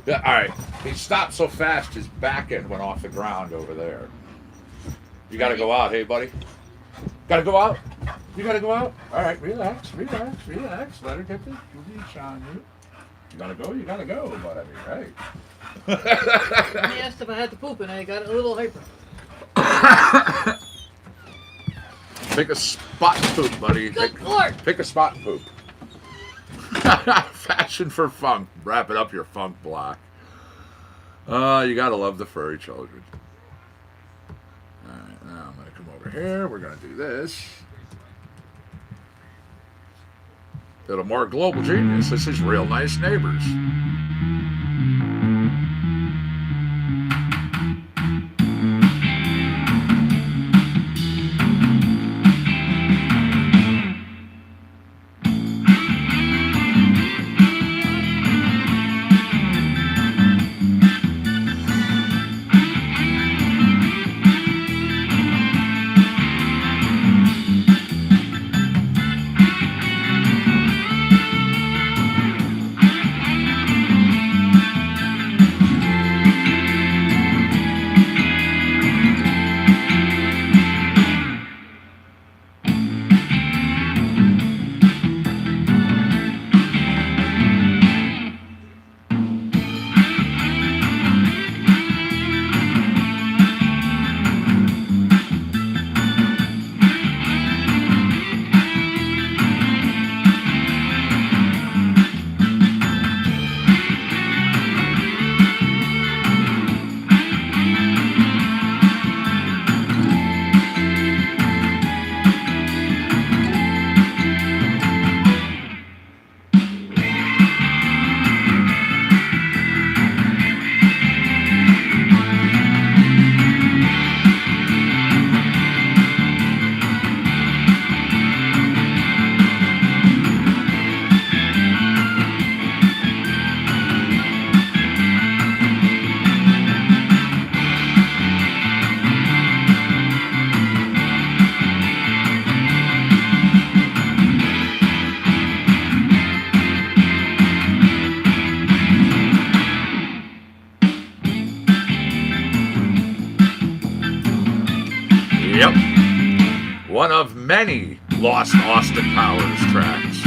Yeah, all right. He stopped so fast his back end went off the ground over there. You got to go out, hey buddy. Got to go out. You got to go out. All right, relax, relax, relax. Let her get the reach on you. You got to go. You got to go. But I mean, right. He asked if I had to poop, and I got a little hyper. Pick a spot and poop, buddy. Good Lord. Pick a spot and poop. Fashion for funk. Wrap it up your funk block. You gotta love the furry children. Alright, now I'm gonna come over here. We're gonna do this. Little more global genius. This is Real Nice Neighbors. Yep. One of many lost Austin Powers tracks.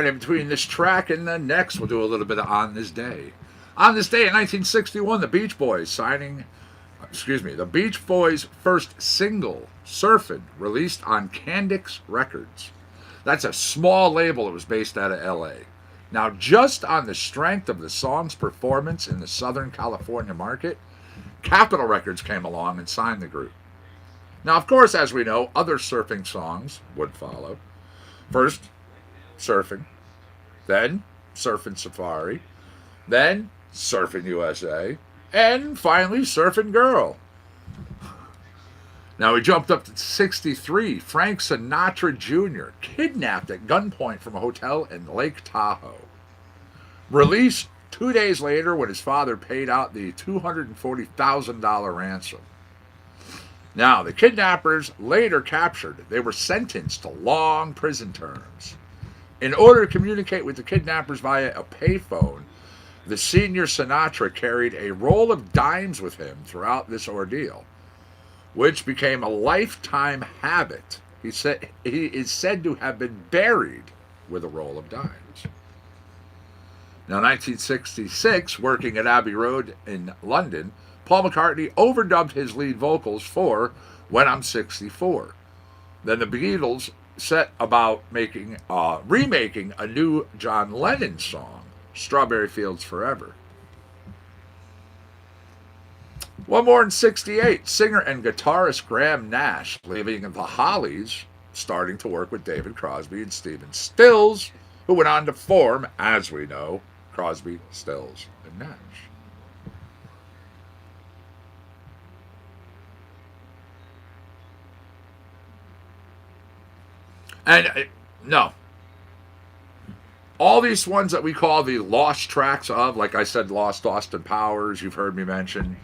In between this track and the next, we'll do a little bit of On This Day. On this day in 1961, the Beach Boys the Beach Boys' first single, Surfin', released on Candix Records. That's a small label that was based out of LA. Now, just on the strength of the song's performance in the Southern California market, Capitol Records came along and signed the group. Now, of course, as we know, other surfing songs would follow. First, Surfing, then Surfin' Safari, then Surfin' USA, and finally Surfin' Girl. Now we jumped up to 63. Frank Sinatra Jr. kidnapped at gunpoint from a hotel in Lake Tahoe. Released 2 days later when his father paid out the $240,000 ransom. Now, the kidnappers later captured. They were sentenced to long prison terms. In order to communicate with the kidnappers via a payphone, the senior Sinatra carried a roll of dimes with him throughout this ordeal, which became a lifetime habit. He is said to have been buried with a roll of dimes. Now, 1966, working at Abbey Road in London, Paul McCartney overdubbed his lead vocals for When I'm 64. Then the Beatles set about remaking a new John Lennon song, Strawberry Fields Forever. One more in 68, singer and guitarist Graham Nash, leaving the Hollies, starting to work with David Crosby and Stephen Stills, who went on to form, as we know, Crosby, Stills, and Nash. And no, all these ones that we call the lost tracks of, like I said, lost Austin Powers, you've heard me mention,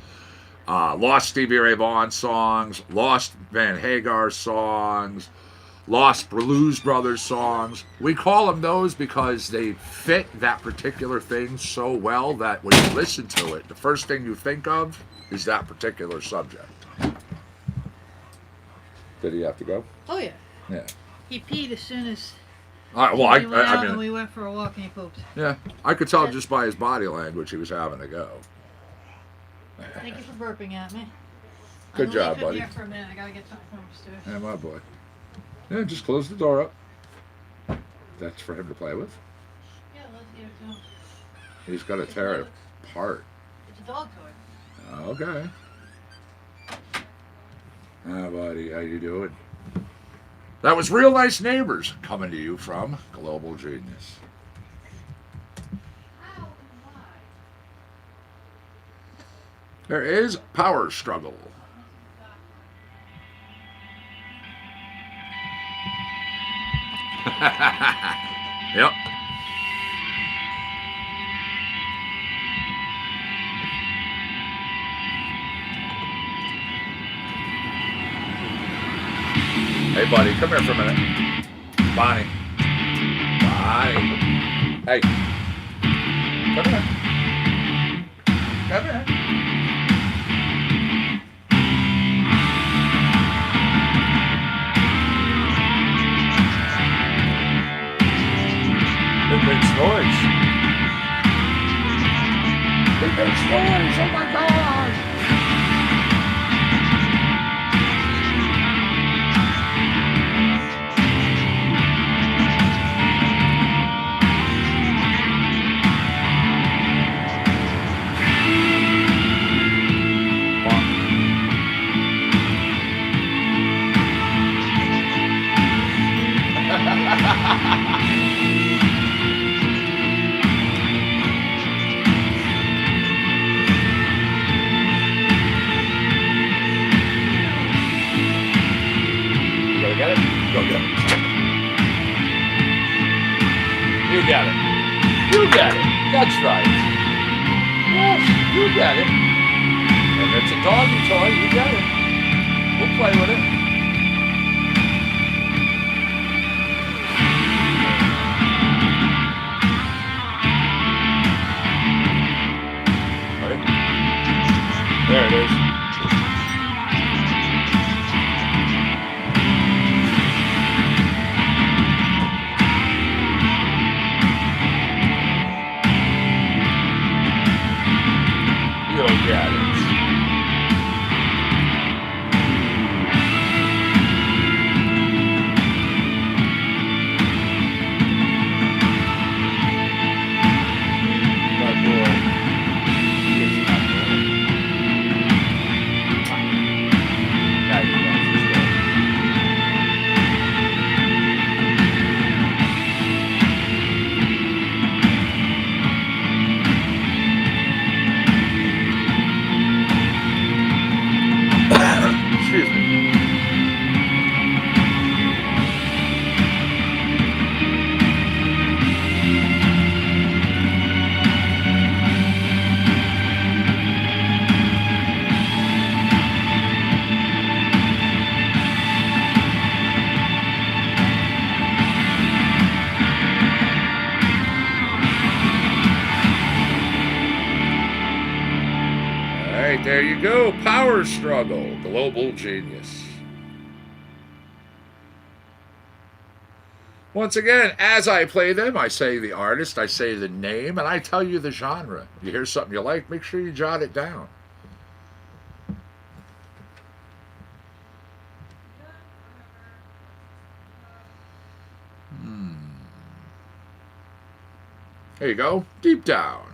lost Stevie Ray Vaughan songs, lost Van Hagar songs, lost Blues Brothers songs. We call them those because they fit that particular thing so well that when you listen to it, the first thing you think of is that particular subject. Did he have to go? Oh, yeah. Yeah. He peed as soon as Well, we went out I mean, and we went for a walk and he pooped. yeah, I could tell just by his body language he was having to go. Thank you for burping at me. Good job, I'm buddy. here for a minute. I gotta get something from upstairs. Yeah, my boy. Yeah, just close the door up. That's for him to play with. Yeah, let's give it to him. He's got to tear it apart. It's a dog toy. Okay. Ah, buddy, how you doing? That was Real Nice Neighbors coming to you from Global Genius. There is Power Struggle. Yep. Hey, buddy, come here for a minute. Bonnie. Bonnie. Hey. Come here. Come here. Good makes noise. It makes noise. Oh my God. You gotta get it? Go get it. You get it. You get it. That's right. Yes, you get it. If it's a doggy toy, you get it. We'll play with it. Right? There it is. You'll get it. Not boy. It's not boy. Now you got this guy. Excuse me. All right, there you go. Power Struggle, Global Genius. Once again, as I play them, I say the artist, I say the name, and I tell you the genre. You hear something you like, make sure you jot it down. There you go. Deep Down.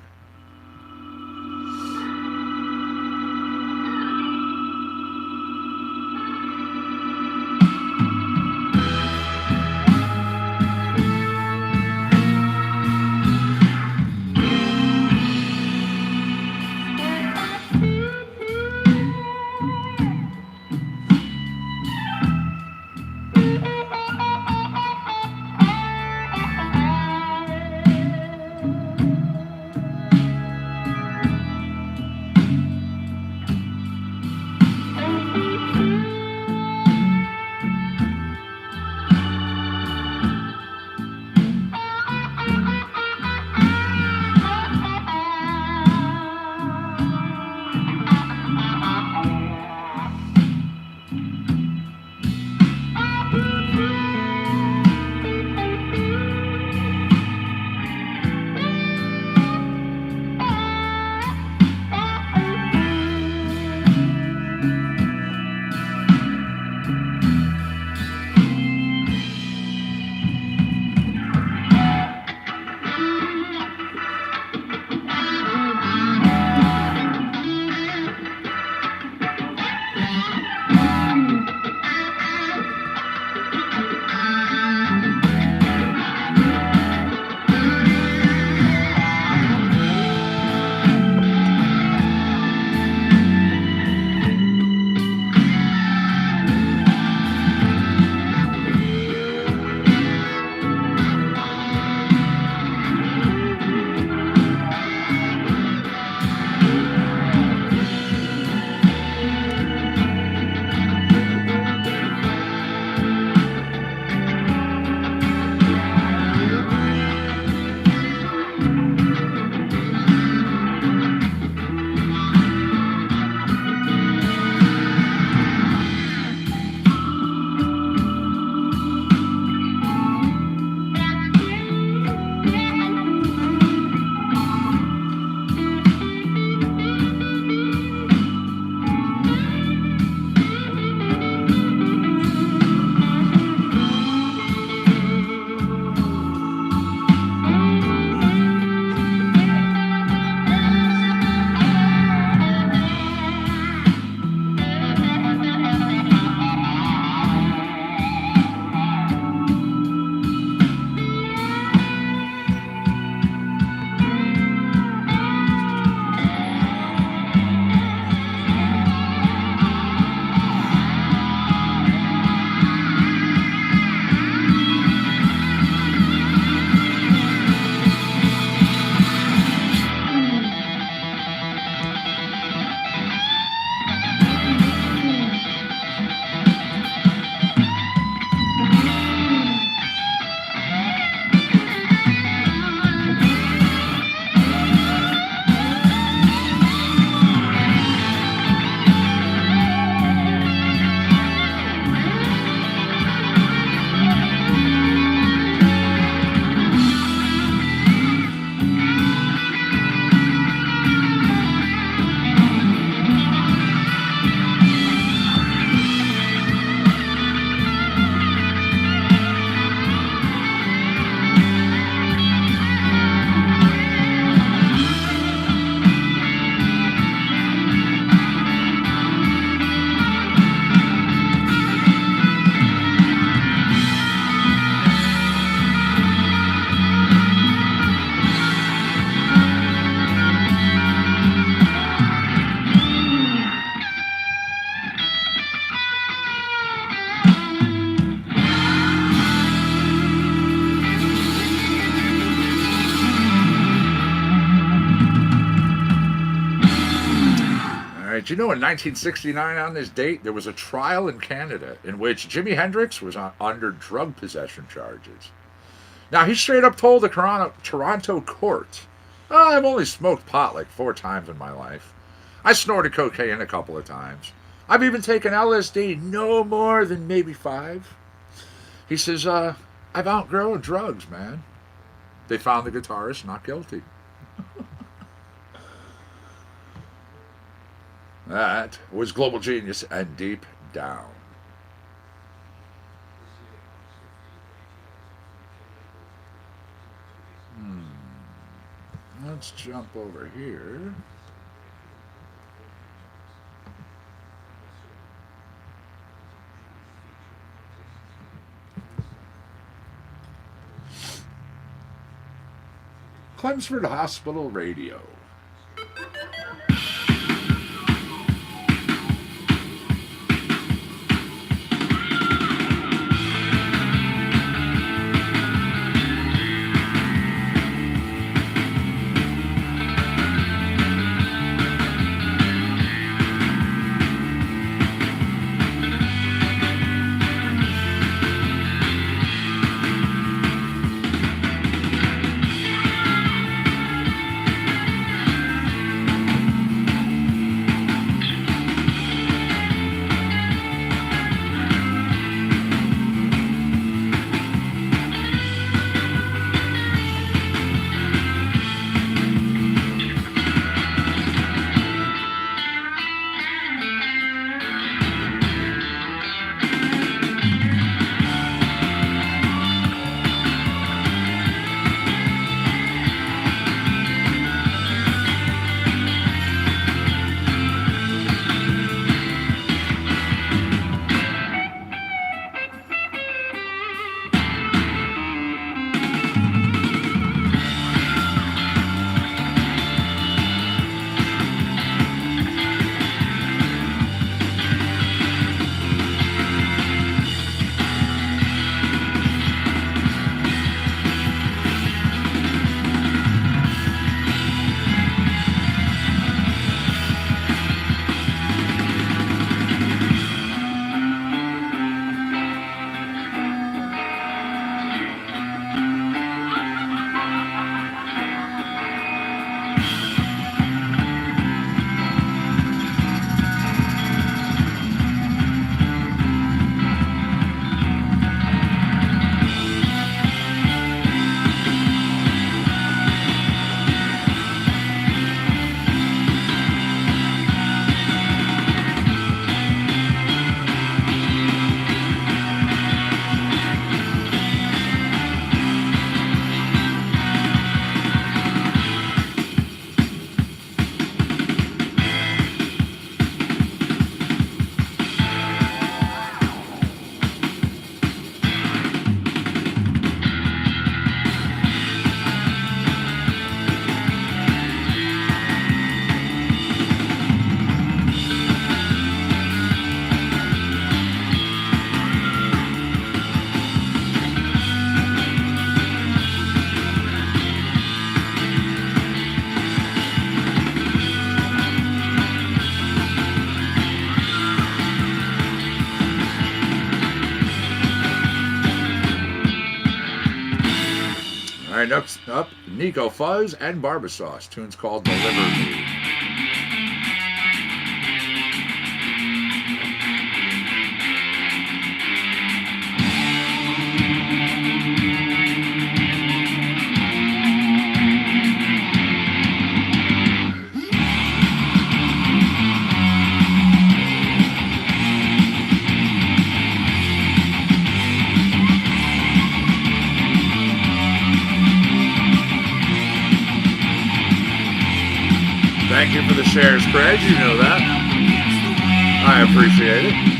Did you know in 1969 on this date, there was a trial in Canada in which Jimi Hendrix was under drug possession charges? Now, he straight up told the Toronto court, "Oh, I've only smoked pot like 4 times in my life. I snorted cocaine a couple of times. I've even taken LSD no more than maybe 5." He says, "I've outgrown drugs, man." They found the guitarist not guilty. That was Global Genius and Deep Down. Let's jump over here. Chelmsford Hospital Radio. All right, next up, Nico Fuzz and Barbasauce. Tune's called Deliver Me. Thank you for the shares, Craig. You know that. I appreciate it.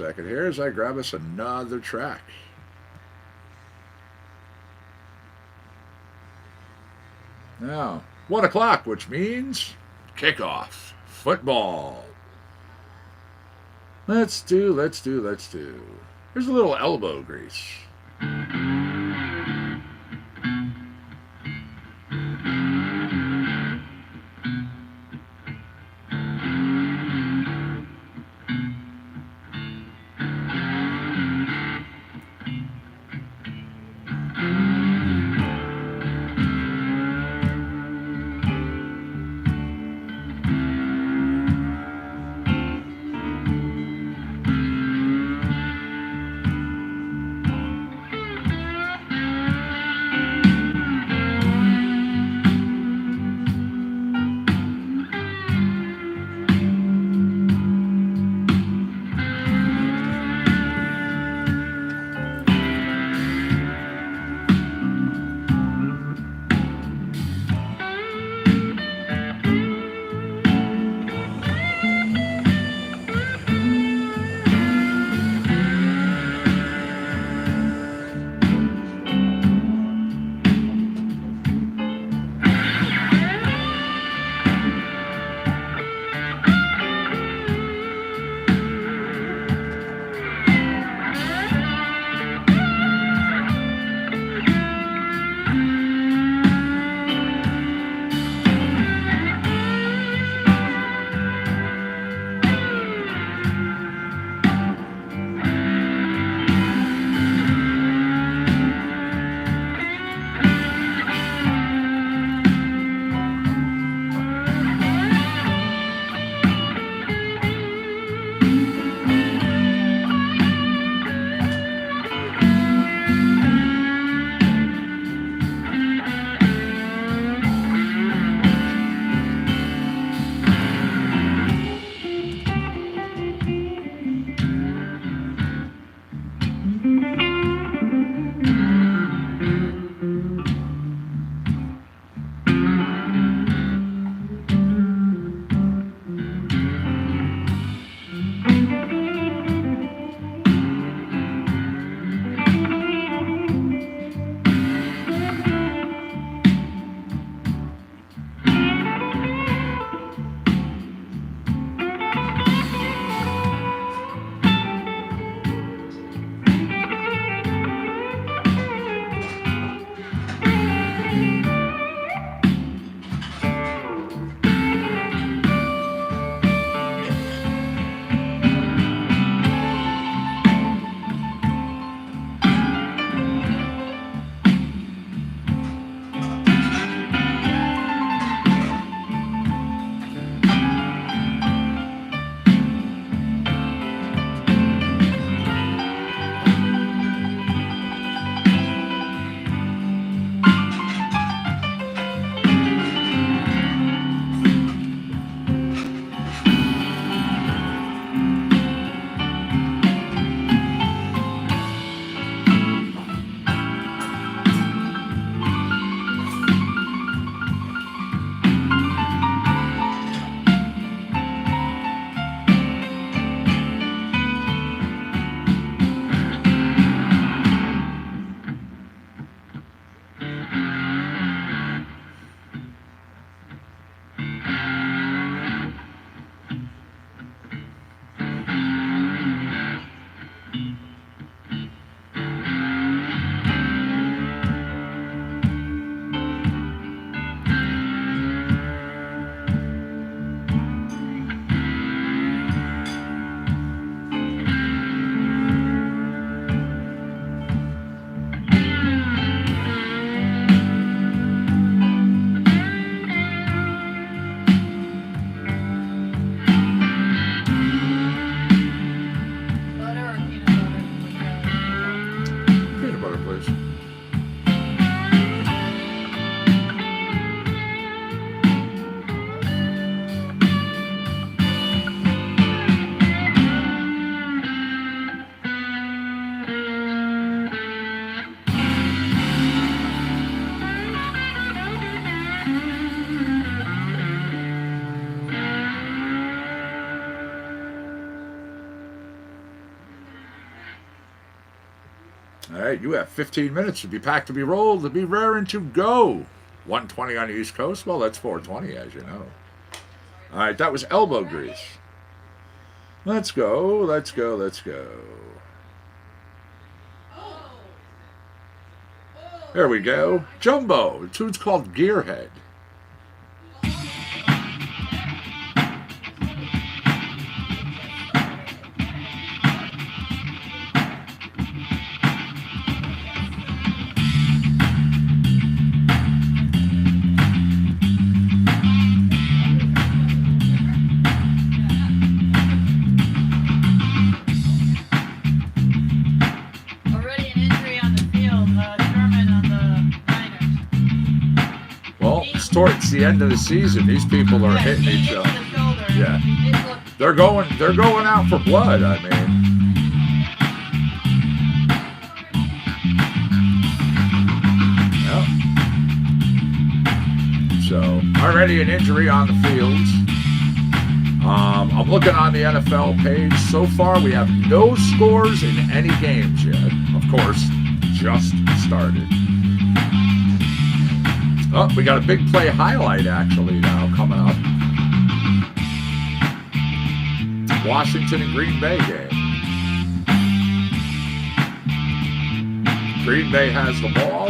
second here as I grab us another track. Now, 1 o'clock, which means kickoff. Football. Let's do. Here's a little elbow grease. right, you have 15 minutes to be packed, to be rolled, to be raring to go. 120 on the East Coast. Well, that's 420, as you know. All right, that was elbow grease. Let's go, let's go, let's go. There we go. Jumbo. The tune's called Gearhead. Already an injury on the field. Sherman on the Niners. Well, it's towards the end of the season. These people are hitting he each hit other. the shoulder. Yeah. It looked They're going out for blood, I mean. Yep. So, already an injury on the fields. I'm looking on the NFL page. So far, we have no scores in any games yet. Of course, just started. Oh, we got a big play highlight actually now coming up. Washington and Green Bay game. Green Bay has the ball.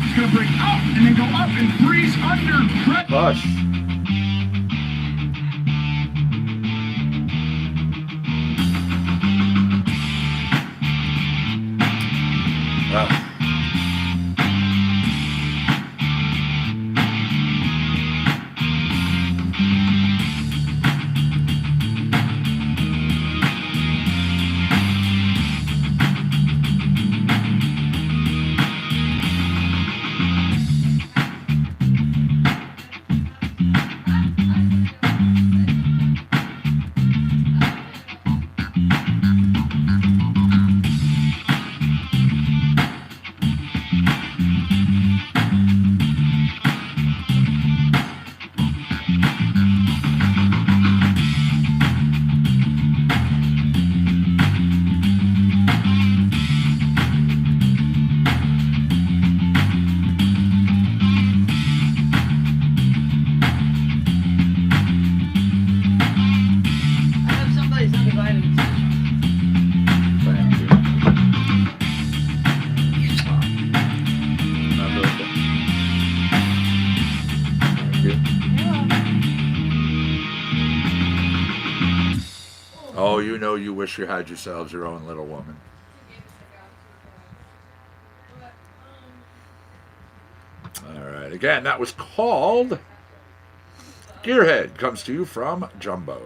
It's going to break out and then go up and freeze under pressure. Hush. Well. I have somebody's undivided attention. Thank you. Not really good. Thank you. Oh, you know you wish you had yourselves your own little woman. All right. Again, that was called Gearhead. Comes to you from Jumbo.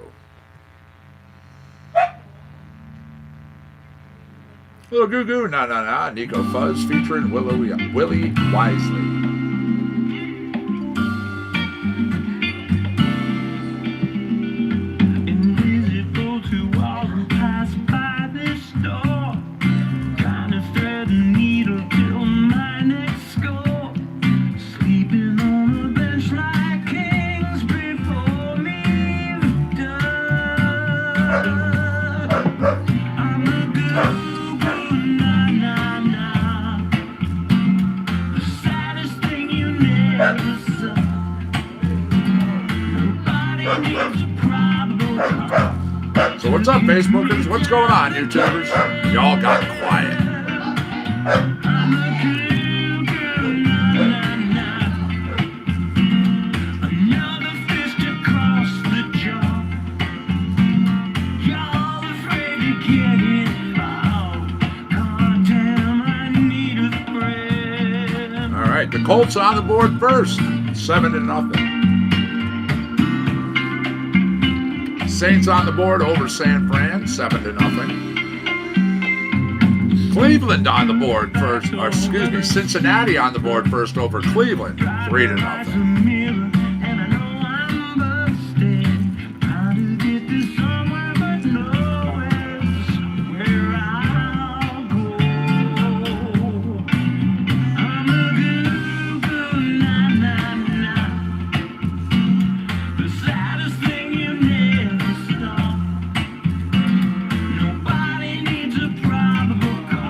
Little Goo Goo, Na Na Na, Nico Fuzz featuring Willie Wisely. Invisible to all who pass by this door. Trying to thread a needle till my next score. Sleeping on a bench like kings before me have done. I'm a goo-goo, na-na-na. The saddest thing you never saw. Nobody needs a probable cause. So what's up, Facebookers? What's going on, YouTubers? Y'all got quiet. I'm a goo-goo, na-na-na. Another fist across the jaw. Y'all afraid to get involved. God damn, I need a friend. All right, the Colts on the board first, 7-0. Saints on the board over San Fran, 7-0. Cleveland on the board first, or excuse me, Cincinnati on the board first over Cleveland, 3-0. Mirror, and I know I'm busted. Trying to get this somewhere, but nowhere's where I'll go. I'm a goo-goo, na-na-na. The saddest thing you never saw. Nobody needs a probable cause.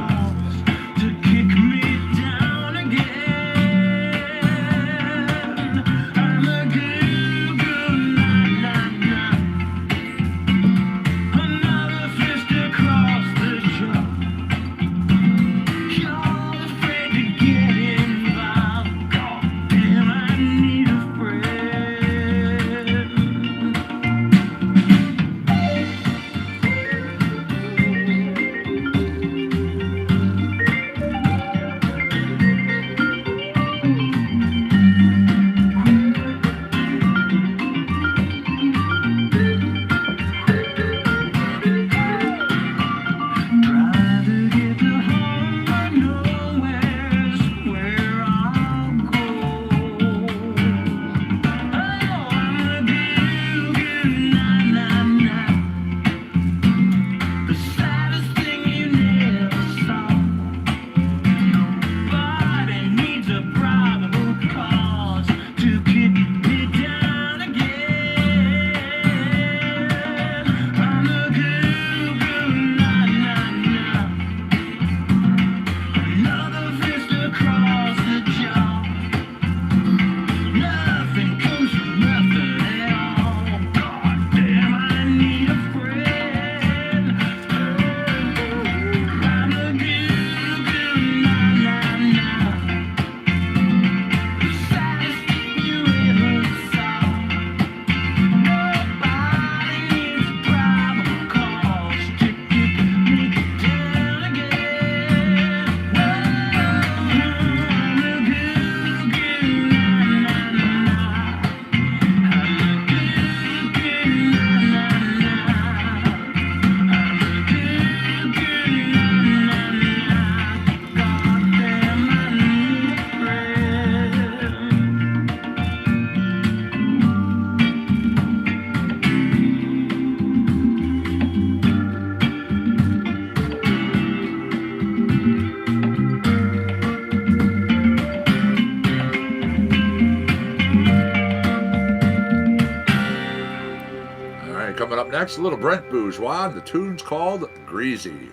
coming up next, a little Brent Bourgeois, and the tune's called Greasy.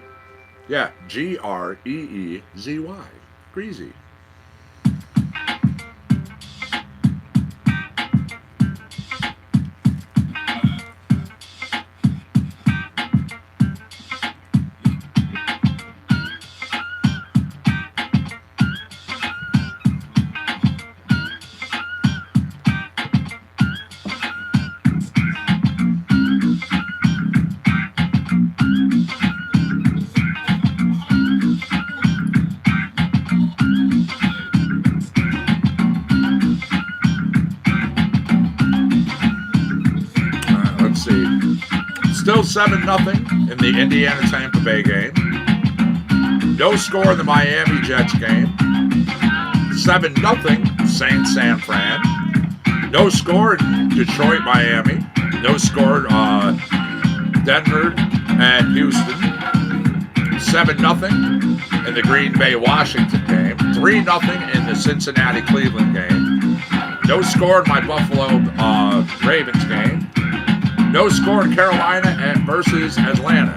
Yeah, Greezy. Greasy. Still 7-0 in the Indiana-Tampa Bay game. No score in the Miami Jets game. 7-0 Saint San Fran. No score in Detroit, Miami. No score Denver and Houston. 7-0 in the Green Bay Washington game. 3-0 in the Cincinnati Cleveland game. No score in my Buffalo Ravens game. No score in Carolina versus Atlanta.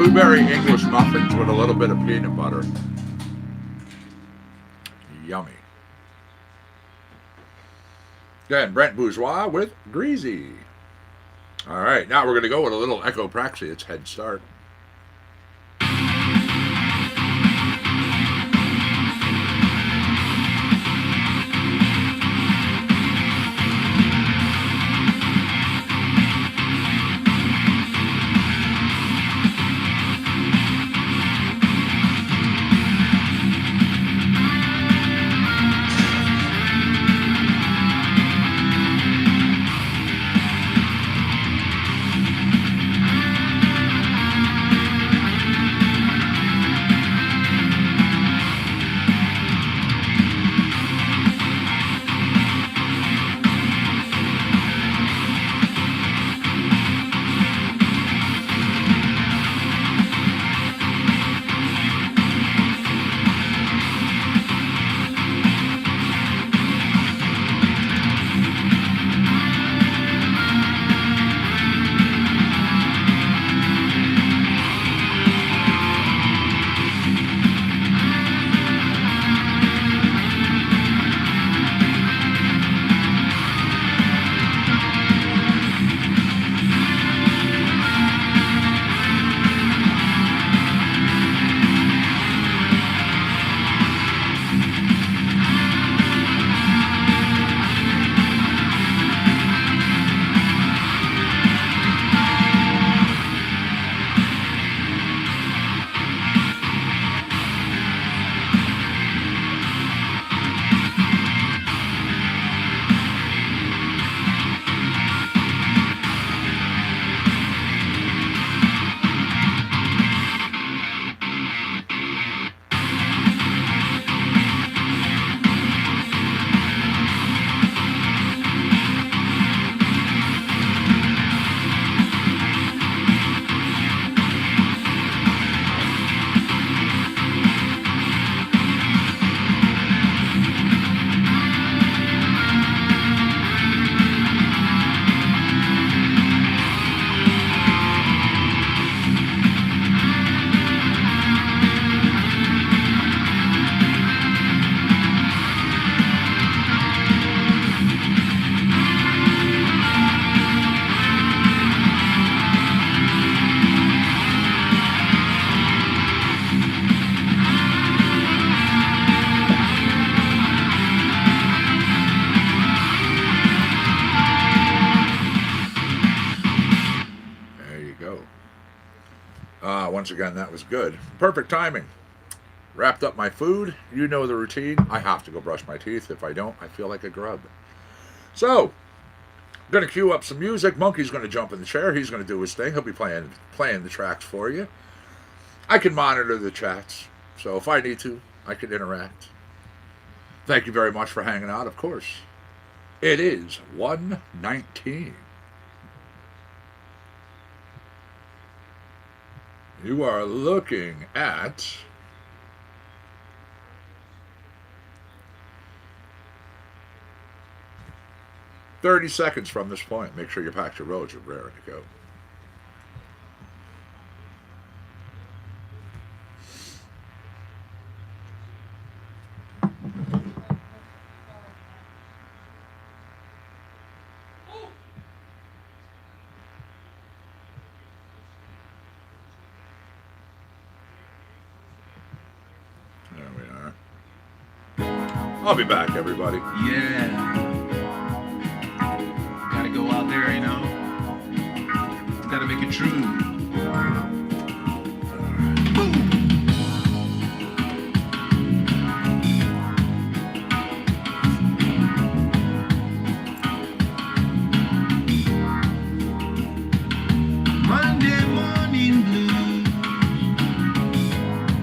Blueberry English muffins with a little bit of peanut butter. Yummy. Again, Brent Bourgeois with Greasy. All right, now we're going to go with a little Echo Praxi. It's Head Start. once again, that was good. Perfect timing. Wrapped up my food. You know the routine. I have to go brush my teeth. If I don't, I feel like a grub. So, I'm going to cue up some music. Monkey's going to jump in the chair. He's going to do his thing. He'll be playing the tracks for you. I can monitor the chats. So if I need to, I can interact. Thank you very much for hanging out, of course. It is 1:19. You are looking at 30 seconds from this point. Make sure you pack your roads. You're raring to go. There we are. I'll be back, everybody. Yeah. Gotta go out there, you know. Gotta make it true. Boom. Monday morning blue.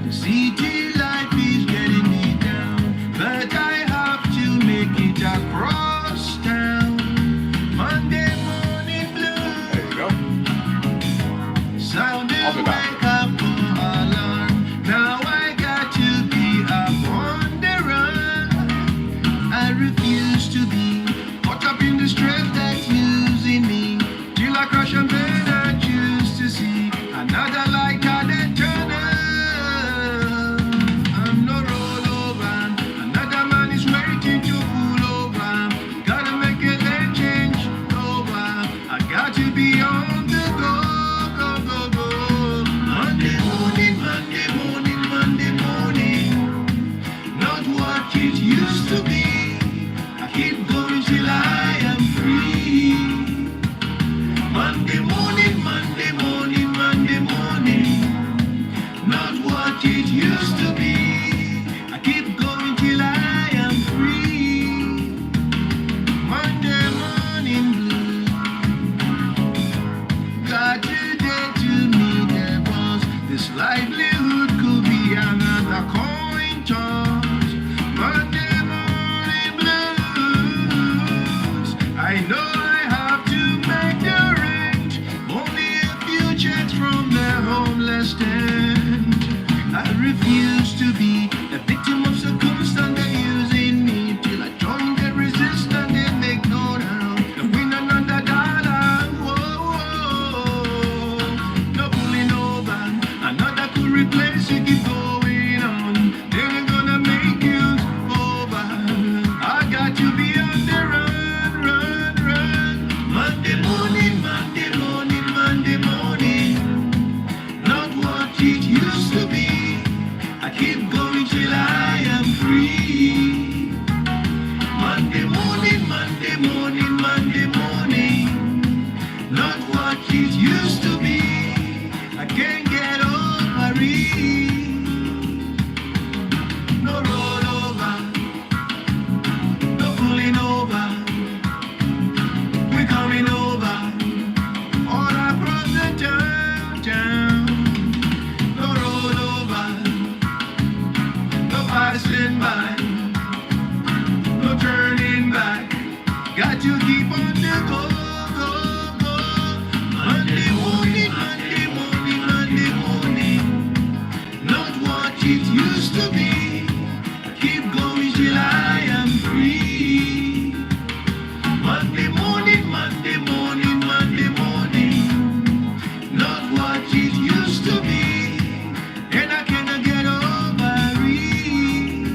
The city life is getting me down, but I have to make it across town. Monday morning blue. There you go. Sounded I'll be back. wake up alarm. Now I got to be up on the run. I refuse to be caught up in the stress that's using me. Till I crash and burn, I choose to see another light at the tunnel. I'm no rollover. Another man is waiting to pull over. Gotta make it and change over. I got to be on the go, go, go, go. Monday morning, Monday morning, Monday morning. Not what it used to be. I keep going till I am free. Monday morning, Monday morning, Monday morning. Not what it used to be. I keep going till I am free. Monday morning blue. Got today to meet the boss. This livelihood could be another coin toss. Monday morning blues. I know I have to make the rent. Only a few checks from the homeless stand. I refuse to be a victim of circumstance they're using me till I join the resistance and make no doubt and win another dollar. Whoa, whoa. No pulling over, another could replace you. Keep going on, they're gonna make you over. I got to be on the run, run, run. Monday morning, Monday morning, Monday morning. Not what it used to be. I keep going till I am free. Monday morning, Monday morning, Monday morning. Not what it used to be. I can't get over it. No rollover, no pulling over. We're coming over all across the town. No rollover, no passing by, no turning back. Got to keep on the go, go, go. Monday morning, Monday morning, Monday morning. Not what it used to be. I keep going till I am free. Monday morning, Monday morning, Monday morning. Not what it used to be. And I cannot get over it.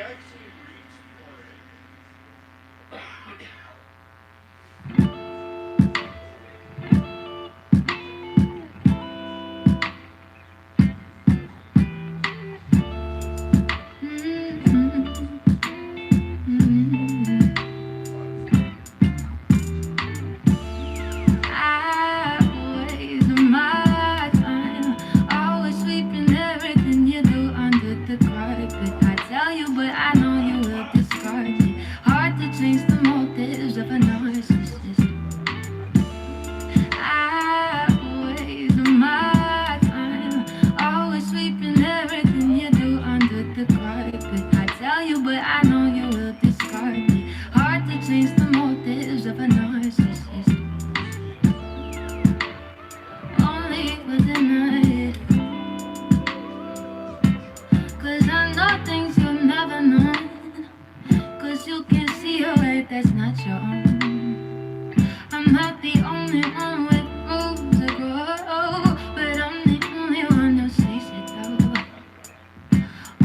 actually reads for it. I waste my time always sweeping everything you do under the carpet. I tell you, but I know you will discard it. Hard to change the motives of a narcissist. I waste my time always sweeping everything you do under the carpet. I tell you, but I know you will discard it. Hard to change the motives of a narcissist. Only within it. 'Cause I know things you'll never know. 'Cause you can see a way that's not your own. I'm not the only one with room to grow, but I'm the only one who sees it though.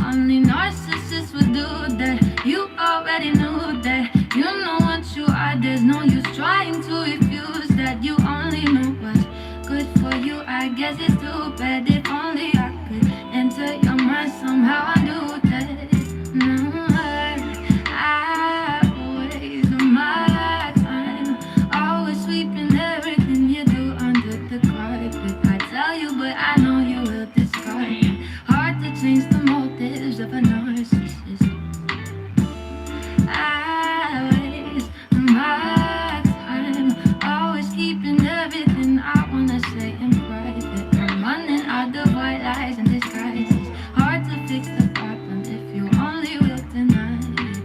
Only narcissists would do that. You already knew that. You know what you are. There's no use trying to refuse that. You only know what's good for you. I guess it's too bad. If only I could enter your mind somehow. I do that. No, I waste my time always sweeping everything you do under the carpet. I tell you, but I know you will discard it. Hard to change the motives of a narcissist. I waste my time always keeping everything I wanna say in private. I'm running out of white lies and disguises. Hard to fix the problem if you only will deny it.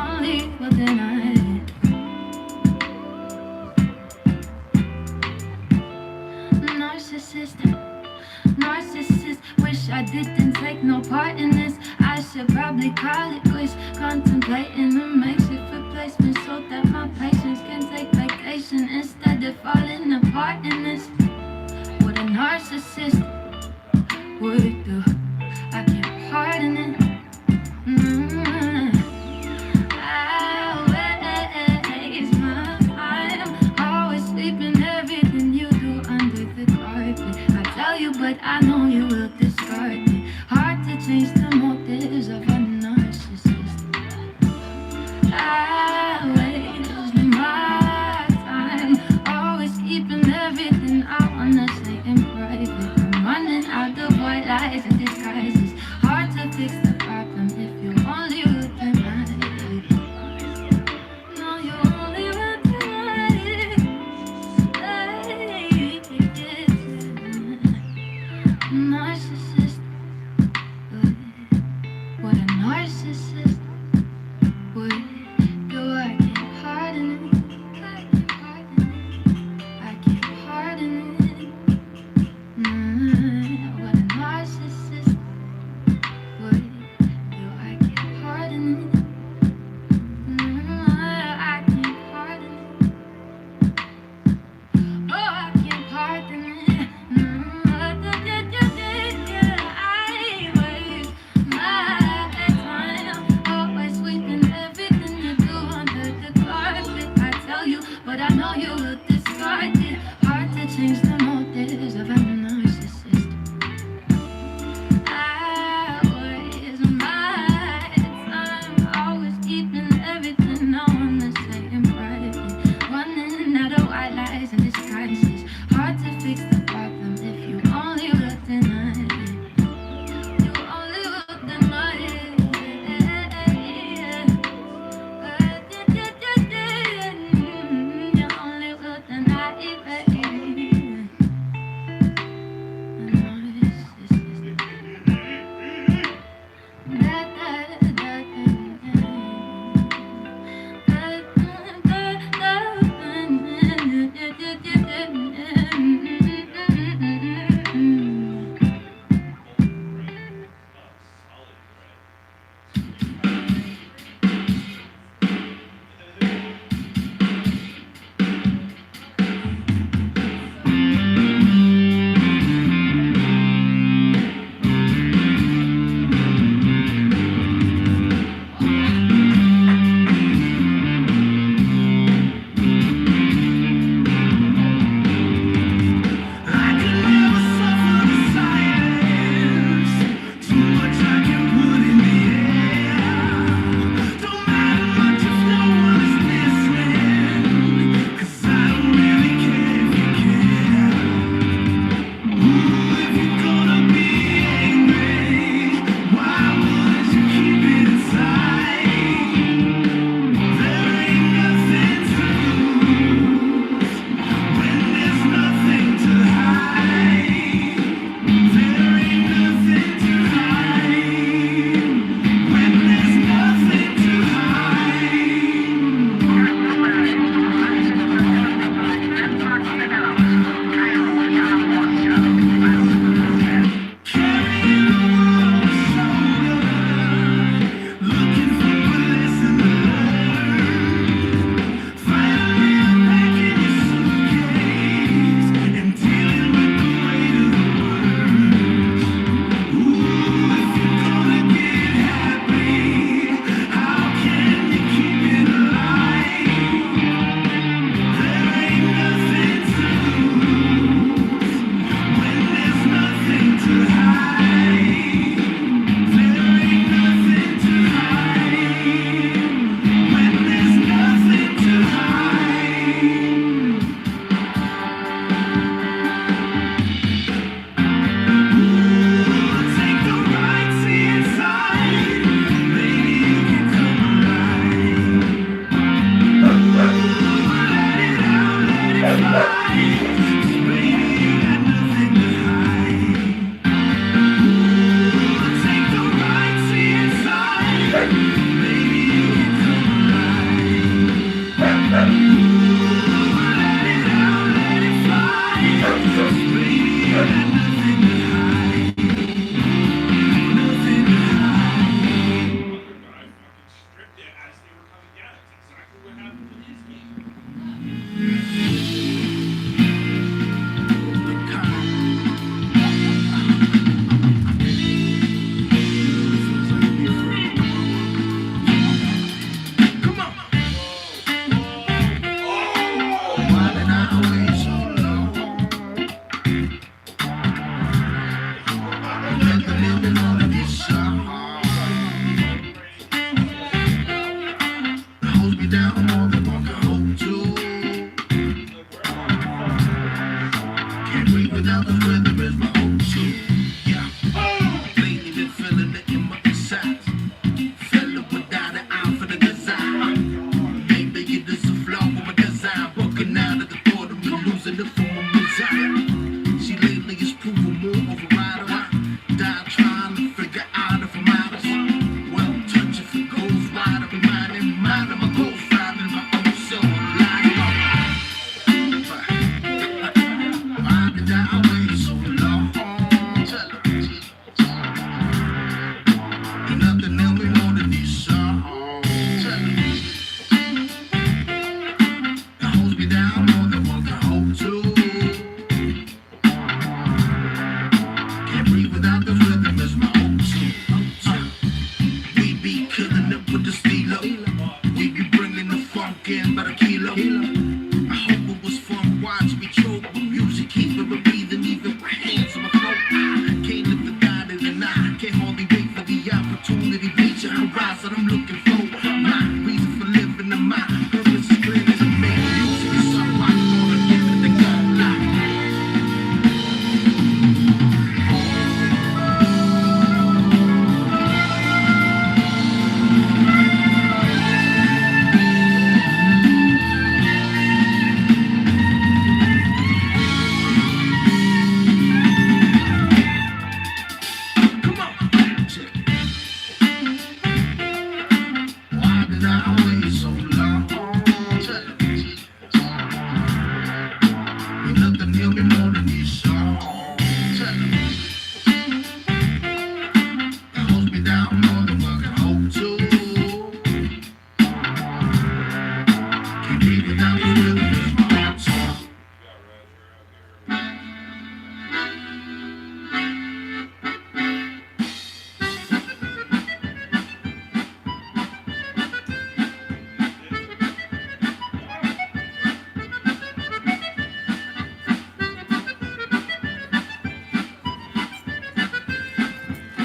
Only will deny it. Narcissist. Narcissist, wish I didn't take no part in this. I should probably call it quits. Contemplating a makeshift replacement so that my patients can take vacation instead of falling apart in this. What a narcissist would do, I can't pardon it. I waste my time always sweeping everything you do under the carpet. I tell you, but I know you will discard me. Hard to change the motives of a narcissist. I waste my time always keeping everything I wanna say in private. I'm running out of white lies and disguises. Hard to fix the problem if you only will deny it. No, you only will deny it. Narcissist. What a narcissist would do. I can't pardon it. I can't pardon it. I can't pardon it. What a narcissist would.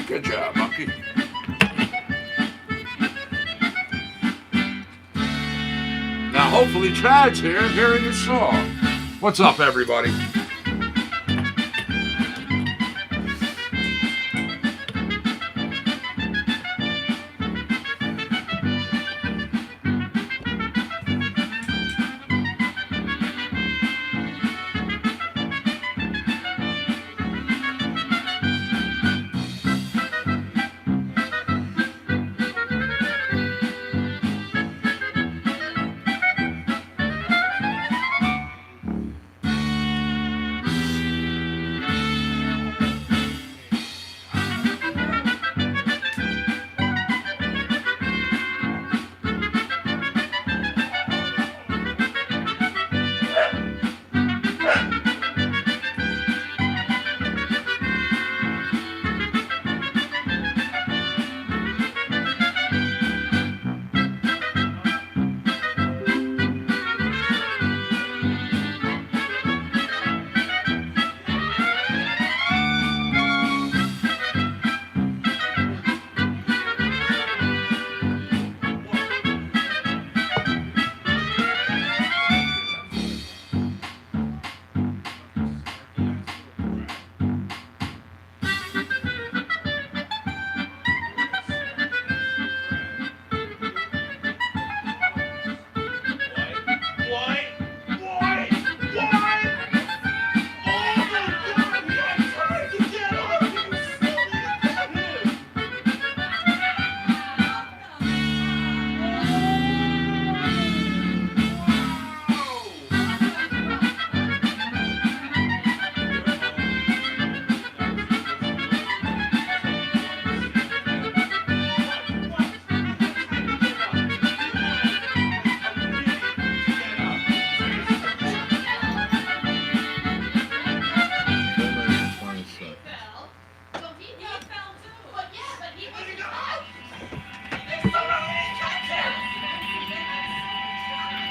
Good job, monkey. Now, hopefully, Chad's here hearing your song. What's up, everybody?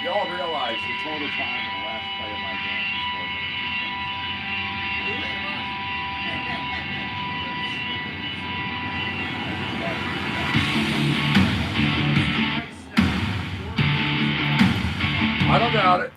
Y'all realize the total time in the last play of my game is 4 minutes. I don't doubt it.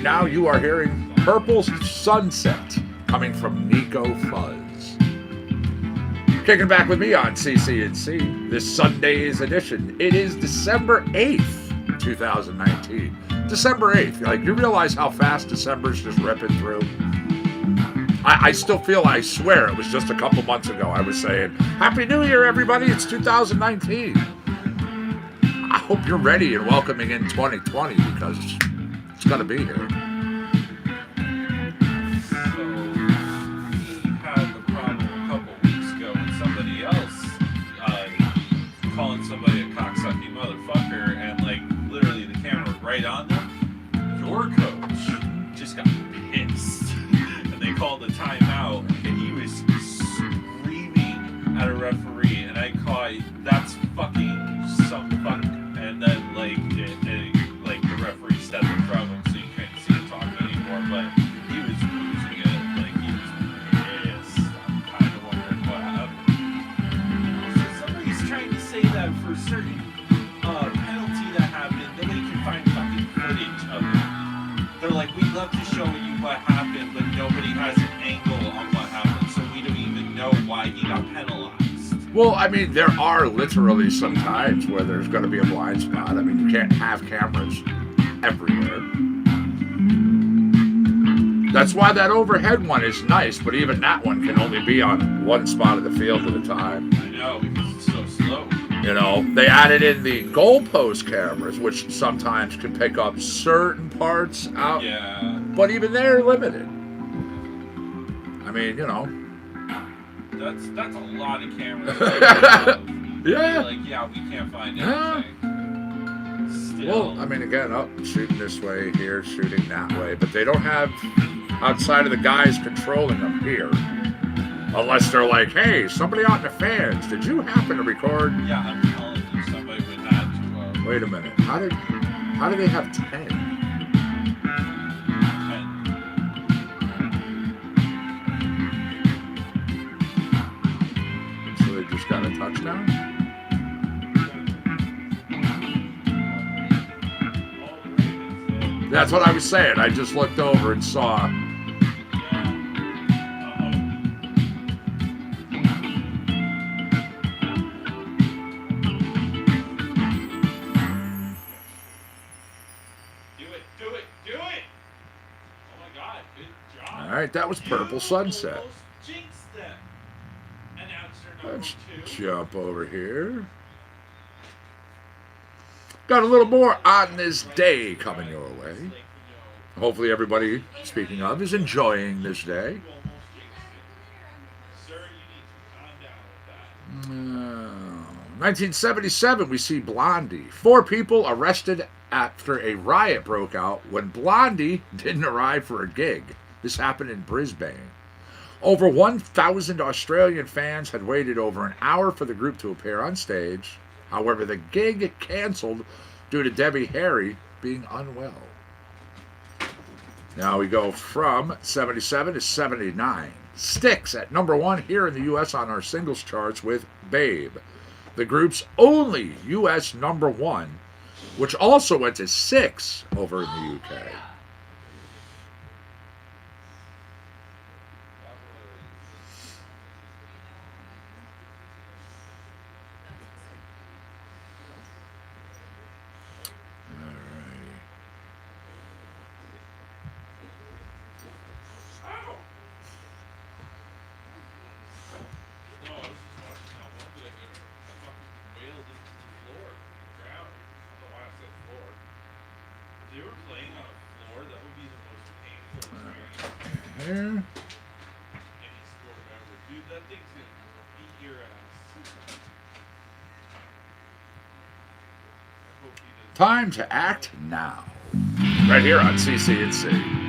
now you are hearing Purple Sunset coming from Nico Fuzz. Kicking back with me on CCNC, this SunDaze edition. It is December 8th, 2019. December 8th. Like, you realize how fast December's just ripping through? I still feel, I swear, it was just a couple months ago I was saying, Happy New Year, everybody, it's 2019. I hope you're ready and welcoming in 2020 because it's going to be here. So, we had the problem a couple weeks ago when somebody else calling somebody a cocksucking motherfucker, and like literally the camera was right on them. Your coach just got pissed, and they called a timeout, and he was screaming at a referee, and I caught, that's fucking some fuck. And then like like the referee stepped in front of him, so you couldn't see him talking anymore. But he was losing it, like he was pissed. I'm kind of wondering what happened. So somebody's trying to say that for a certain penalty that happened, nobody can find fucking footage of it. They're like, we'd love to show you what happened, but nobody has an angle on what happened, so we don't even know why he got penalized. Well, I mean, there are literally some times where there's going to be a blind spot. I mean, you can't have cameras everywhere. That's why that overhead one is nice, but even that one can only be on one spot of the field at a time. I know, because it's so slow. You know, they added in the goalpost cameras, which sometimes can pick up certain parts out. Yeah. But even they're limited. I mean, you know. That's a lot of cameras. Yeah. Like, yeah, we can't find Yeah. anything. Still. Well, I mean, again, shooting this way, here, shooting that way. But they don't have, outside of the guys controlling them here. Unless they're like, hey, somebody out in the fans, did you happen to record? Yeah, I'm telling you, somebody would have to. Wait a minute. How do they have 10? So they just got a touchdown? That's what I was saying. I just looked over and saw. All right, that was Purple Sunset. Let's jump over here. Got a little more on this day coming your way. Hopefully everybody, speaking of, is enjoying this day. 1977, we see Blondie. 4 people arrested after a riot broke out when Blondie didn't arrive for a gig. This happened in Brisbane. Over 1,000 Australian fans had waited over an hour for the group to appear on stage. However, the gig canceled due to Debbie Harry being unwell. Now we go from 77 to 79. Styx at number 1 here in the U.S. on our singles charts with Babe, the group's only U.S. number 1, which also went to 6 over in the UK. Here. Time to act now. Right here on CCNC.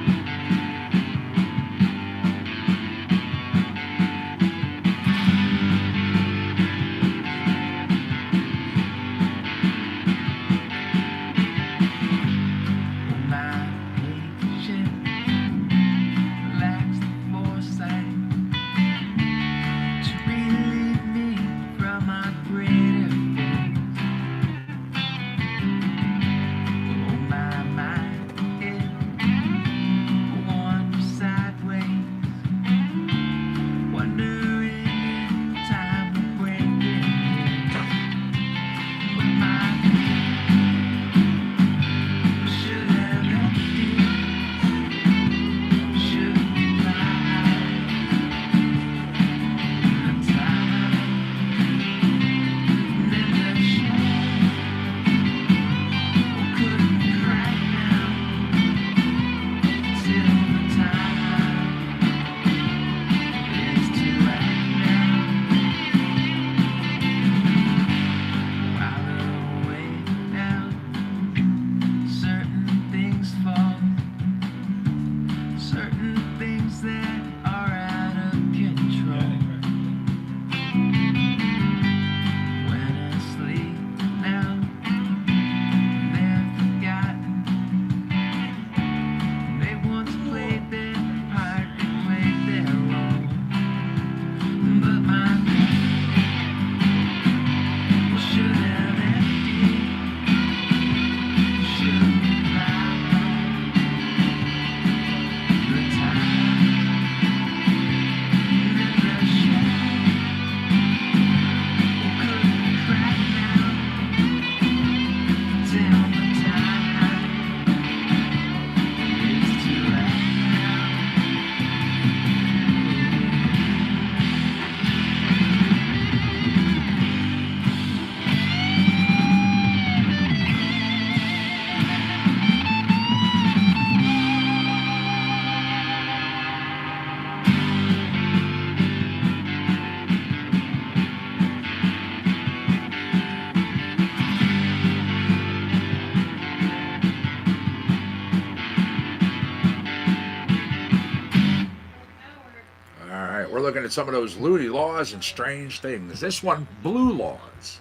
we're looking at some of those loony laws and strange things. This one, blue laws.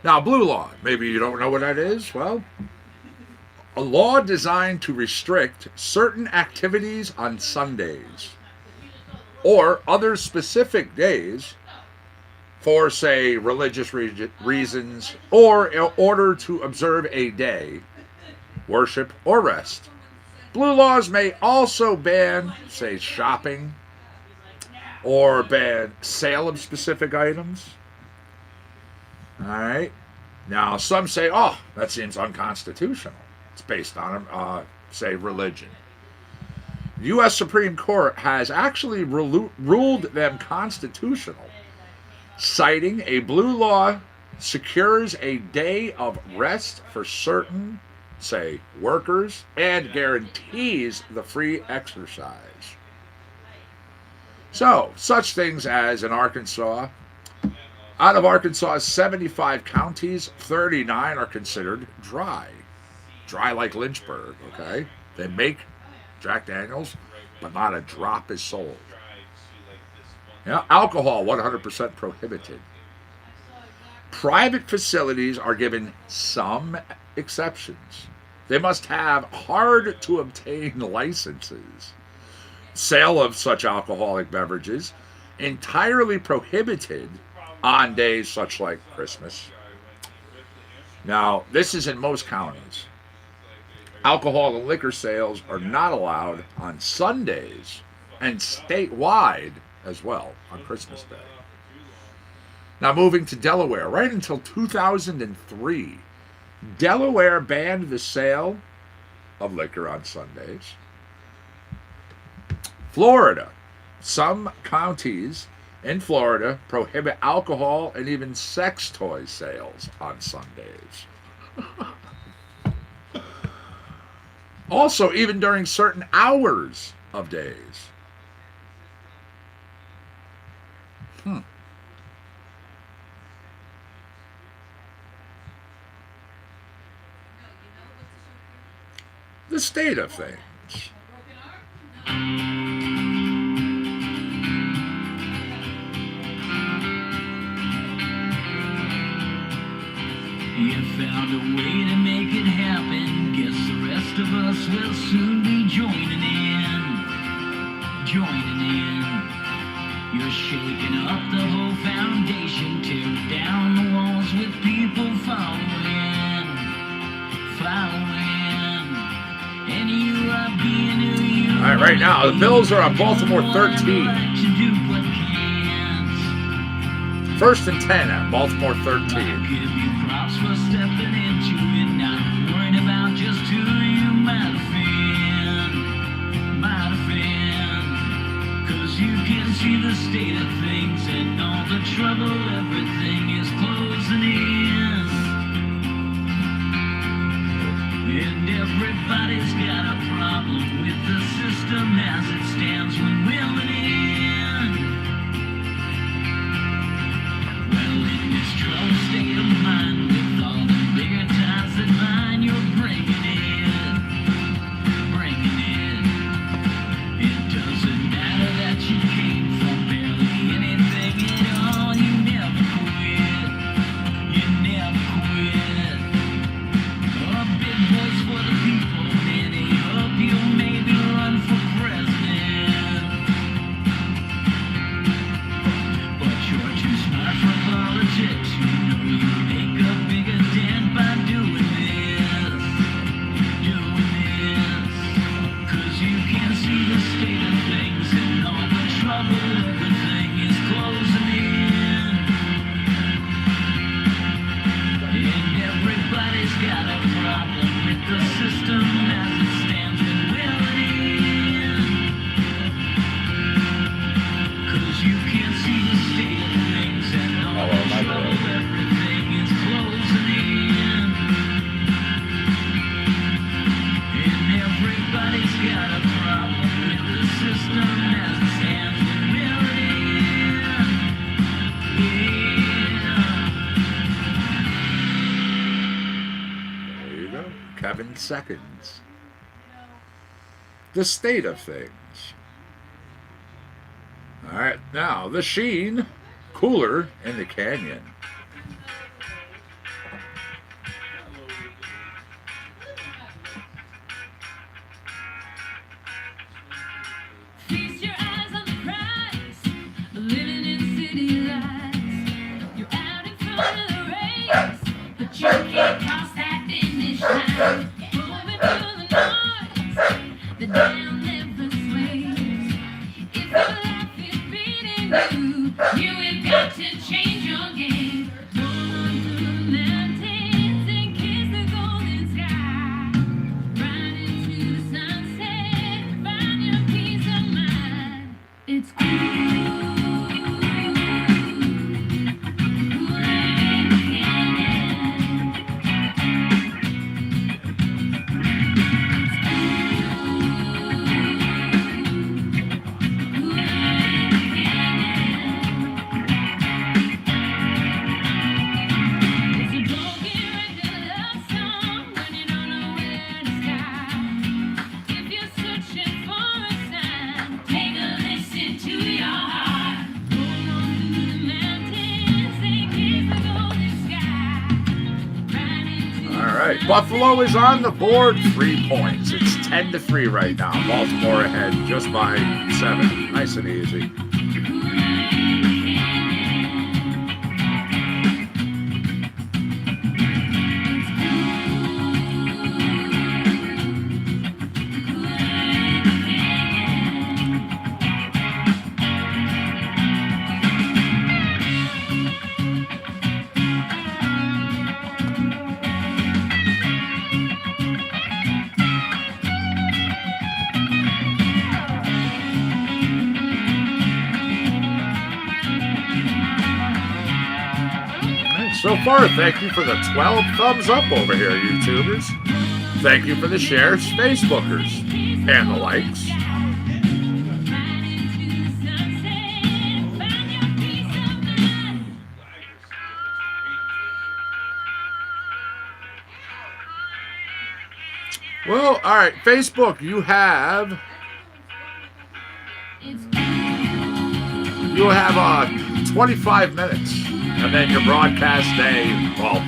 Now, blue law, maybe you don't know what that is. Well, a law designed to restrict certain activities on Sundays or other specific days for, say, religious reasons or in order to observe a day, worship, or rest. Blue laws may also ban, say, shopping or ban sale of specific items. All right. Now, some say, oh, that seems unconstitutional. It's based on, say, religion. The U.S. Supreme Court has actually ruled them constitutional, citing a blue law secures a day of rest for certain, say, workers and guarantees the free exercise. So, such things as in Arkansas, out of Arkansas's 75 counties, 39 are considered dry. Dry like Lynchburg, okay? They make Jack Daniels, but not a drop is sold. Alcohol, 100% prohibited. Private facilities are given some exceptions. They must have hard-to-obtain licenses. Sale of such alcoholic beverages entirely prohibited on days such like Christmas. Now, this is in most counties. Alcohol and liquor sales are not allowed on Sundays and statewide as well on Christmas Day. Now, moving to Delaware, right until 2003, Delaware banned the sale of liquor on Sundays. Florida, some counties in Florida prohibit alcohol and even sex toy sales on Sundays. Also, even during certain hours of days. The state of things. You found a way to make it happen. Guess the rest of us will soon be joining in. Joining in. You're shaking up the whole foundation. Tear down the walls with people following. Following. And you are being who you All right, right now, the Bills are on Baltimore 13. First and 10 at Baltimore 13. Give you props for stepping into it, not worrying about just who you might offend. Might offend. Cause you can see the state of things and all the trouble, everything is closing in. And everybody's got a problem with the system as it stands when willing in. Well, in this troubled state of mind, with all the bigger ties that bind, you're bringing it. Bringing it. It doesn't matter that you came from barely anything at all. You never quit. You never quit. A big voice for the people, many of you maybe run for president. But you're too smart for politics. You know you make a bigger dent by doing this. Doing this. Cause you can see the state of things and all the trouble, everything is closing in. And everybody's got a problem with the system as it stands and willing in. Cause you can't see the state of things and all the trouble, everything is closing in. And everybody's got a problem with the system as it stands and willing in. Yeah. There you go. Kevin Seconds. The state of things. All right, now the Sheen cooler in the canyon. Feast your eyes on the prize, living in city lights. You're out in front of the race, but you can't cross that finish line. Moving through the noise, the dial never sways. If your life is beating you have got to change your game. Roll on through the mountains and kiss the golden sky. Ride into the sunset, find your peace of mind. It's cool. It's a broken record love song when you don't know where to start. If you're searching for a sign, take a listen to your heart. Roll on through the mountains and kiss the golden sky. Ride into All right, Buffalo is on the board, 3 points. It's 10-3 right now. Baltimore ahead just by 7. Nice and easy. So far, thank you for the 12 thumbs up over here, YouTubers. Thank you for the shares, Facebookers, and the likes. Well, all right, Facebook, you have 25 minutes, and then your broadcast day. Well,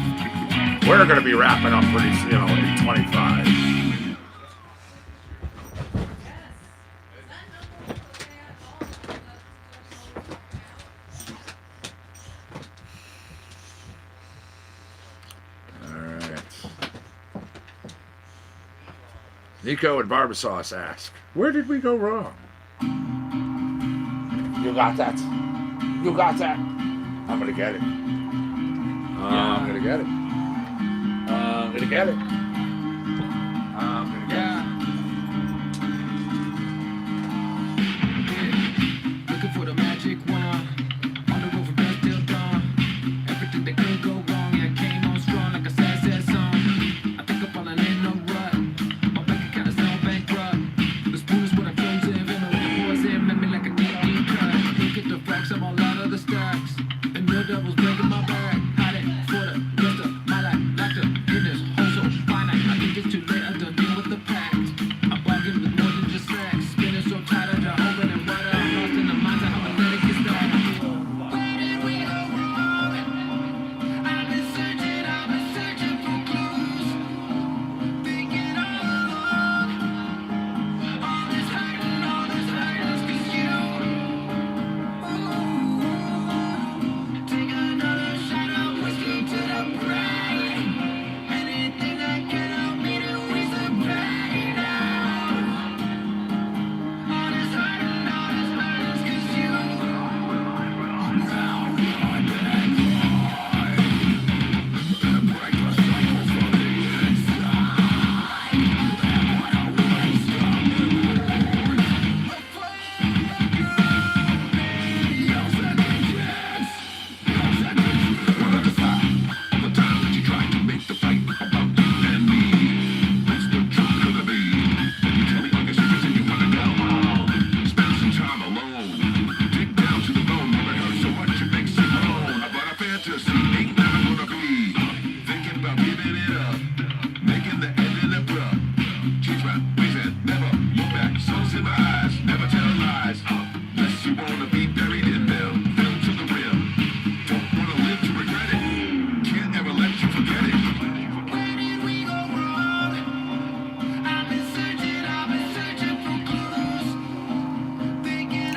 we're going to be wrapping up pretty, in 25. Nico and Barbasauce ask, where did we go wrong? You got that? You got that? I'm gonna get it. I'm gonna get it. I'm gonna get it. I'm gonna get it. Looking for the magic wand. On the road from dusk till dawn. Everything that could go wrong, yeah, came on strong like a sad song. I think I'm falling in a rut. My bank account is now bankrupt. The spoon is what I'm closing. Venom with the poison, met me like a deep cut. Look at the facts, I'm all out of the stacks. And the devil's breaking my back. Had it for the rest of my life. Like to in this hustle, find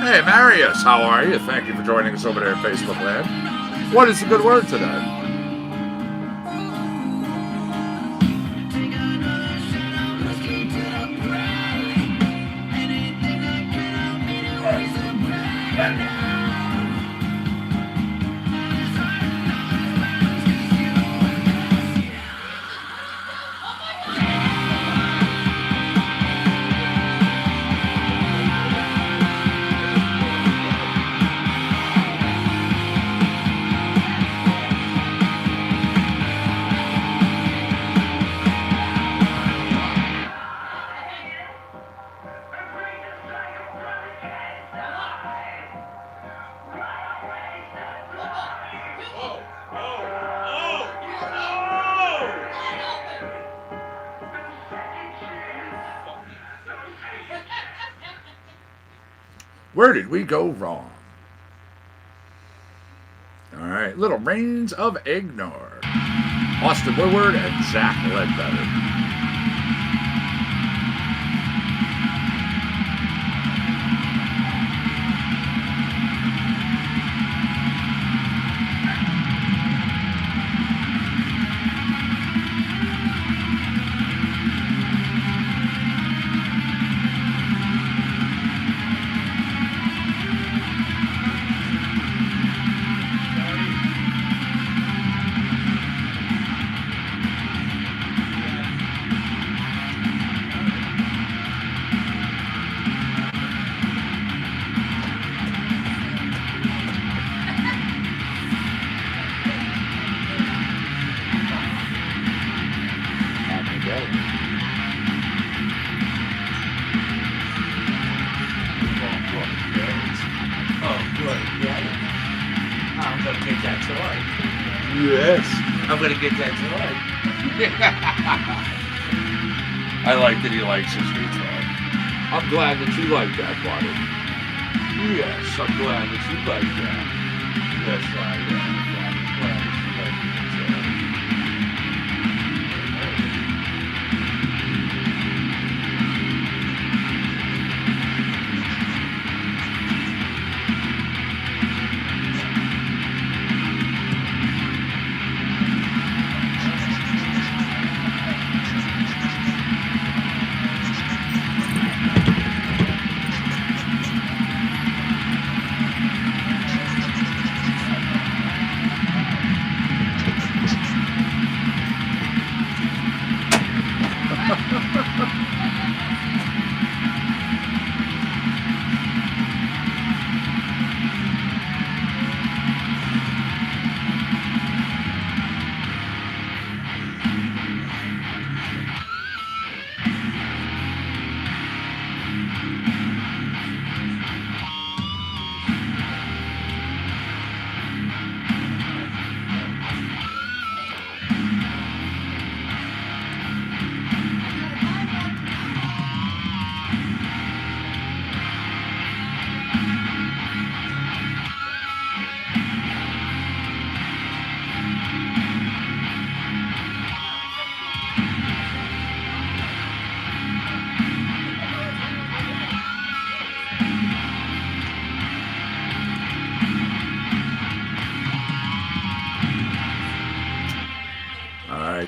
Hey, Marius, how are you? Thank you for joining us over there in Facebook Land. What is the good word today? Where did we go wrong? All right, little Reigns of Ignore. Austin Woodward and Zach Ledbetter. Yes. I'm gonna get that toy. I like that he likes his new toy. I'm glad that you like that, buddy. Yes, I'm glad that you like that. Yes, I am. I'm glad that you like that toy.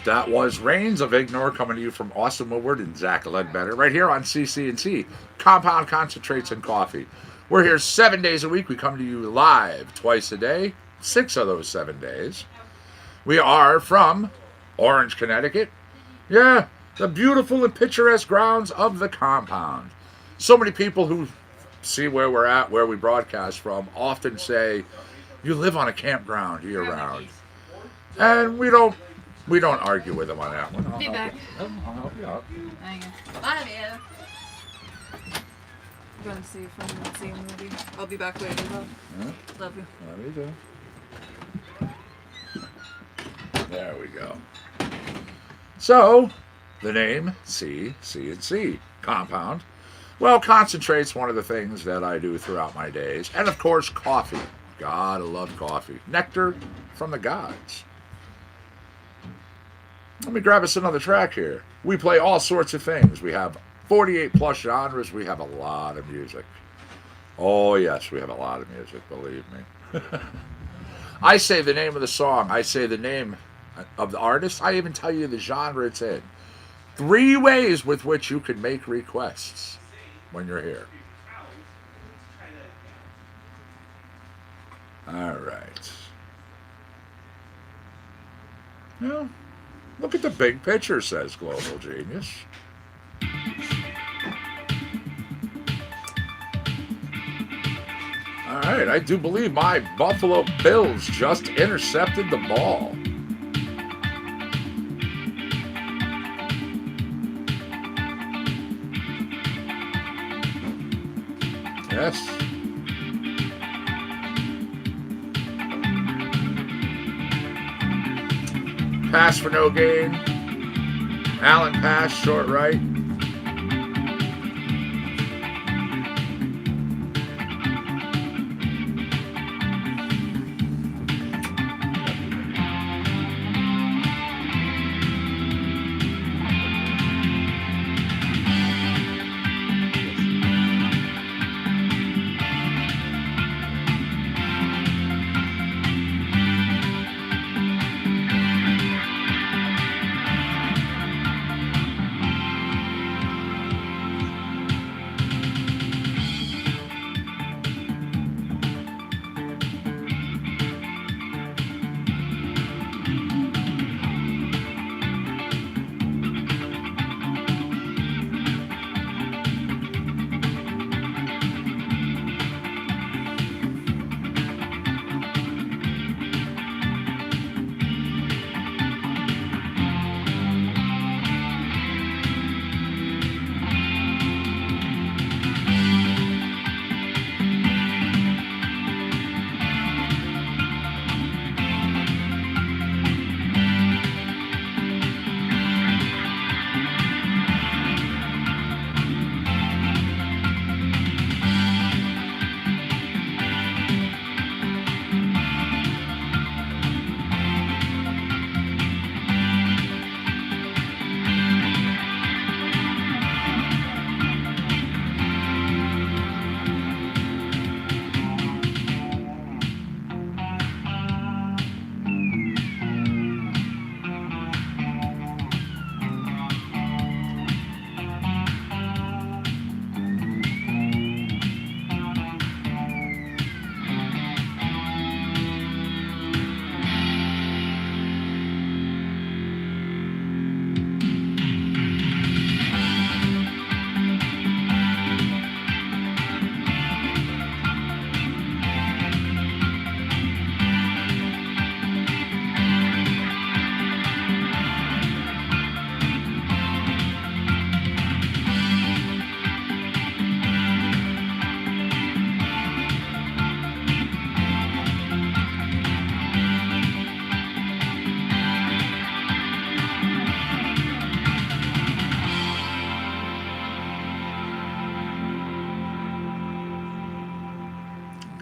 That was Reigns of Ignore coming to you from Austin Woodward and Zach Ledbetter right here on CC&C, Compound Concentrates and Coffee. We're here 7 days a week. We come to you live twice a day, 6 of those 7 days. We are from Orange, Connecticut. Yeah, the beautiful and picturesque grounds of the Compound. So many people who see where we're at, where we broadcast from, often say, you live on a campground year-round. And we don't argue with them on that one. Be back. I'll help you out. Love you. I'm going to see if I'm not seeing the movie. I'll be back later though. Yeah, Love you. love you too. There we go. So, the name C&C, Compound. Well, concentrate's one of the things that I do throughout my days. And of course, coffee. God, I love coffee. Nectar from the gods. Let me grab us another track here. We play all sorts of things. We have 48 plus genres. We have a lot of music. Oh, yes, we have a lot of music, believe me. I say the name of the song. I say the name of the artist. I even tell you the genre it's in. 3 ways with which you can make requests when you're here. All right. Well, look at the big picture, says Global Genius. All right, I do believe my Buffalo Bills just intercepted the ball. Yes. Pass for no gain. Allen pass, short right.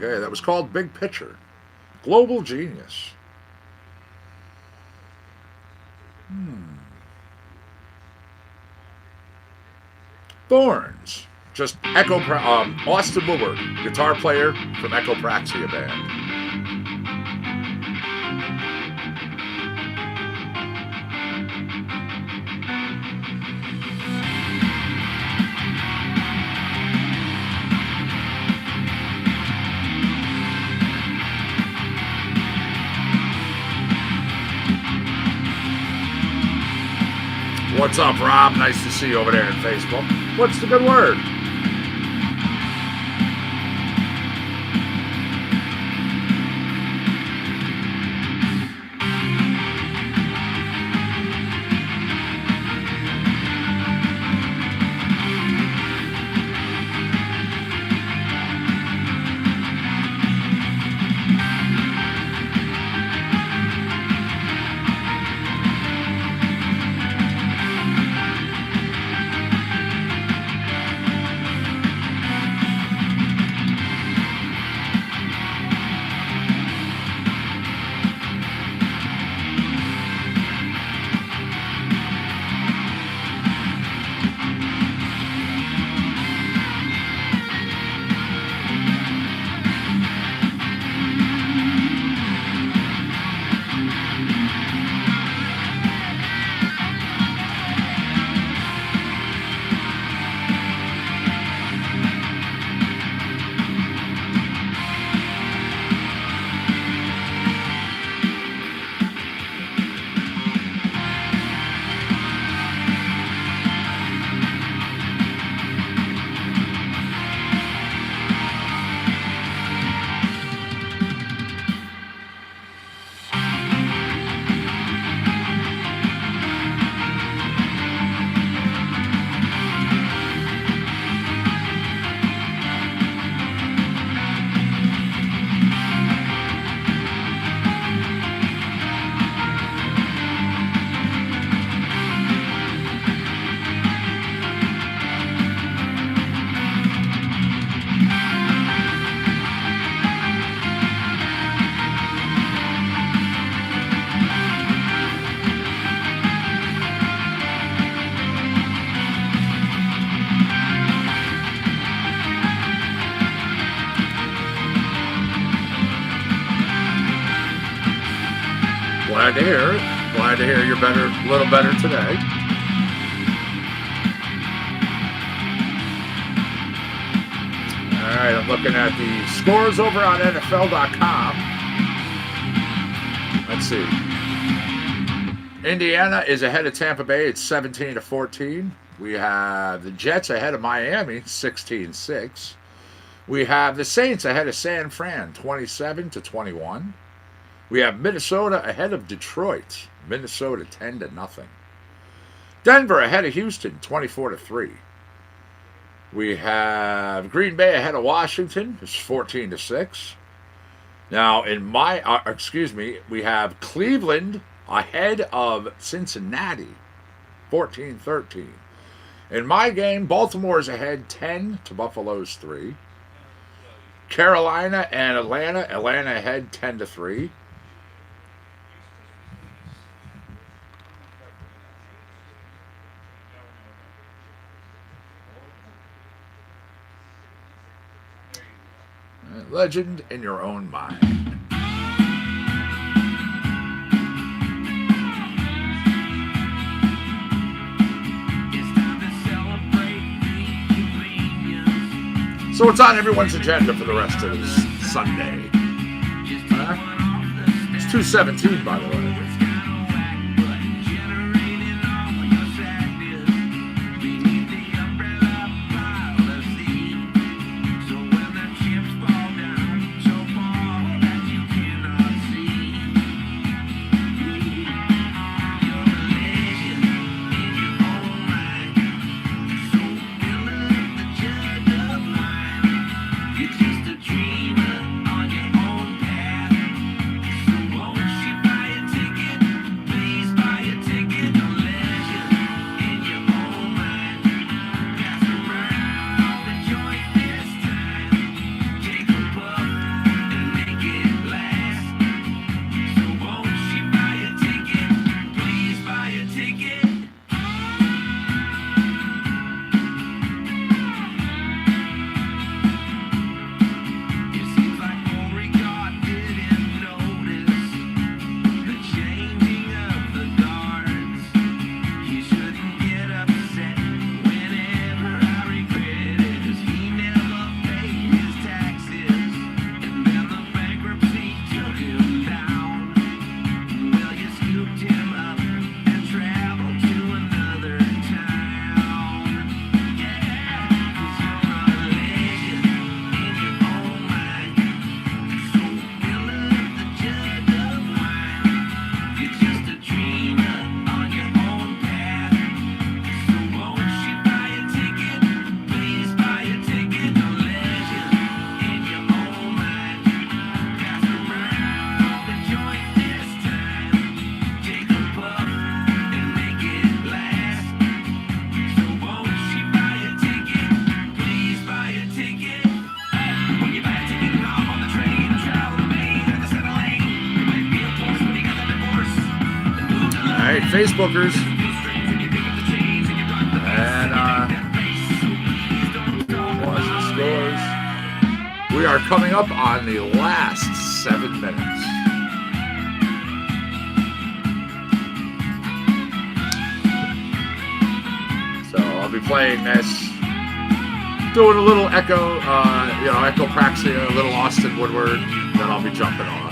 Okay, that was called Big Picture. Global Genius. Thorns. Just Austin Woodward, guitar player from Echopraxia Band. What's up, Rob? Nice to see you over there on Facebook. What's the good word? Glad to hear it. Glad to hear you're better, a little better today. All right, I'm looking at the scores over on NFL.com. Let's see. Indiana is ahead of Tampa Bay. It's 17-14. We have the Jets ahead of Miami, 16-6. We have the Saints ahead of San Fran, 27-21. We have Minnesota ahead of Detroit, Minnesota 10-0. Denver ahead of Houston, 24-3. We have Green Bay ahead of Washington, it's 14-6. Now, we have Cleveland ahead of Cincinnati, 14-13. In my game, Baltimore is ahead 10 to Buffalo's 3. Carolina and Atlanta ahead 10-3. Legend in your own mind. So what's on everyone's agenda for the rest of this Sunday? It's 2:17, by the way. Facebookers. And watch the scores. We are coming up on the last 7 minutes. So I'll be playing this, doing a little echo, echo praxia, a little Austin Woodward, then I'll be jumping off.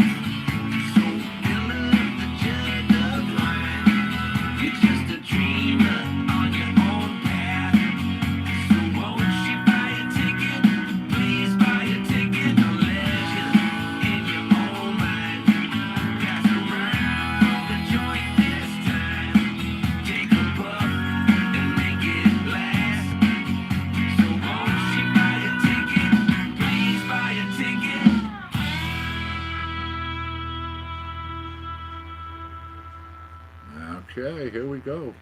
Okay, here we go.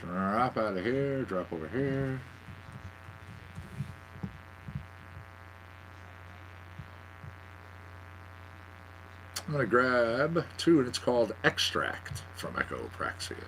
Drop out of here, drop over here. I'm going to grab 2, and it's called Extract from Echo Praxia.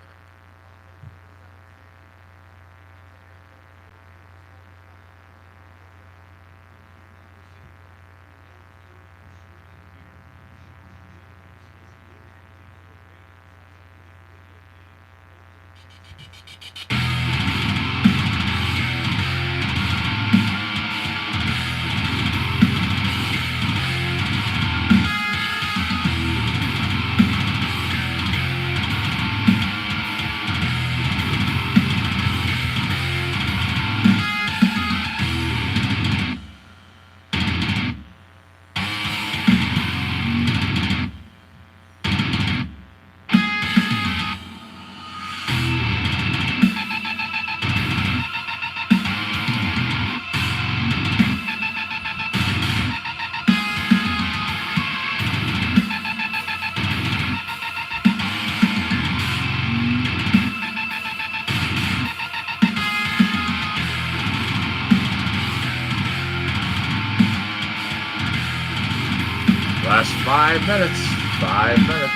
Last 5 minutes. 5 minutes.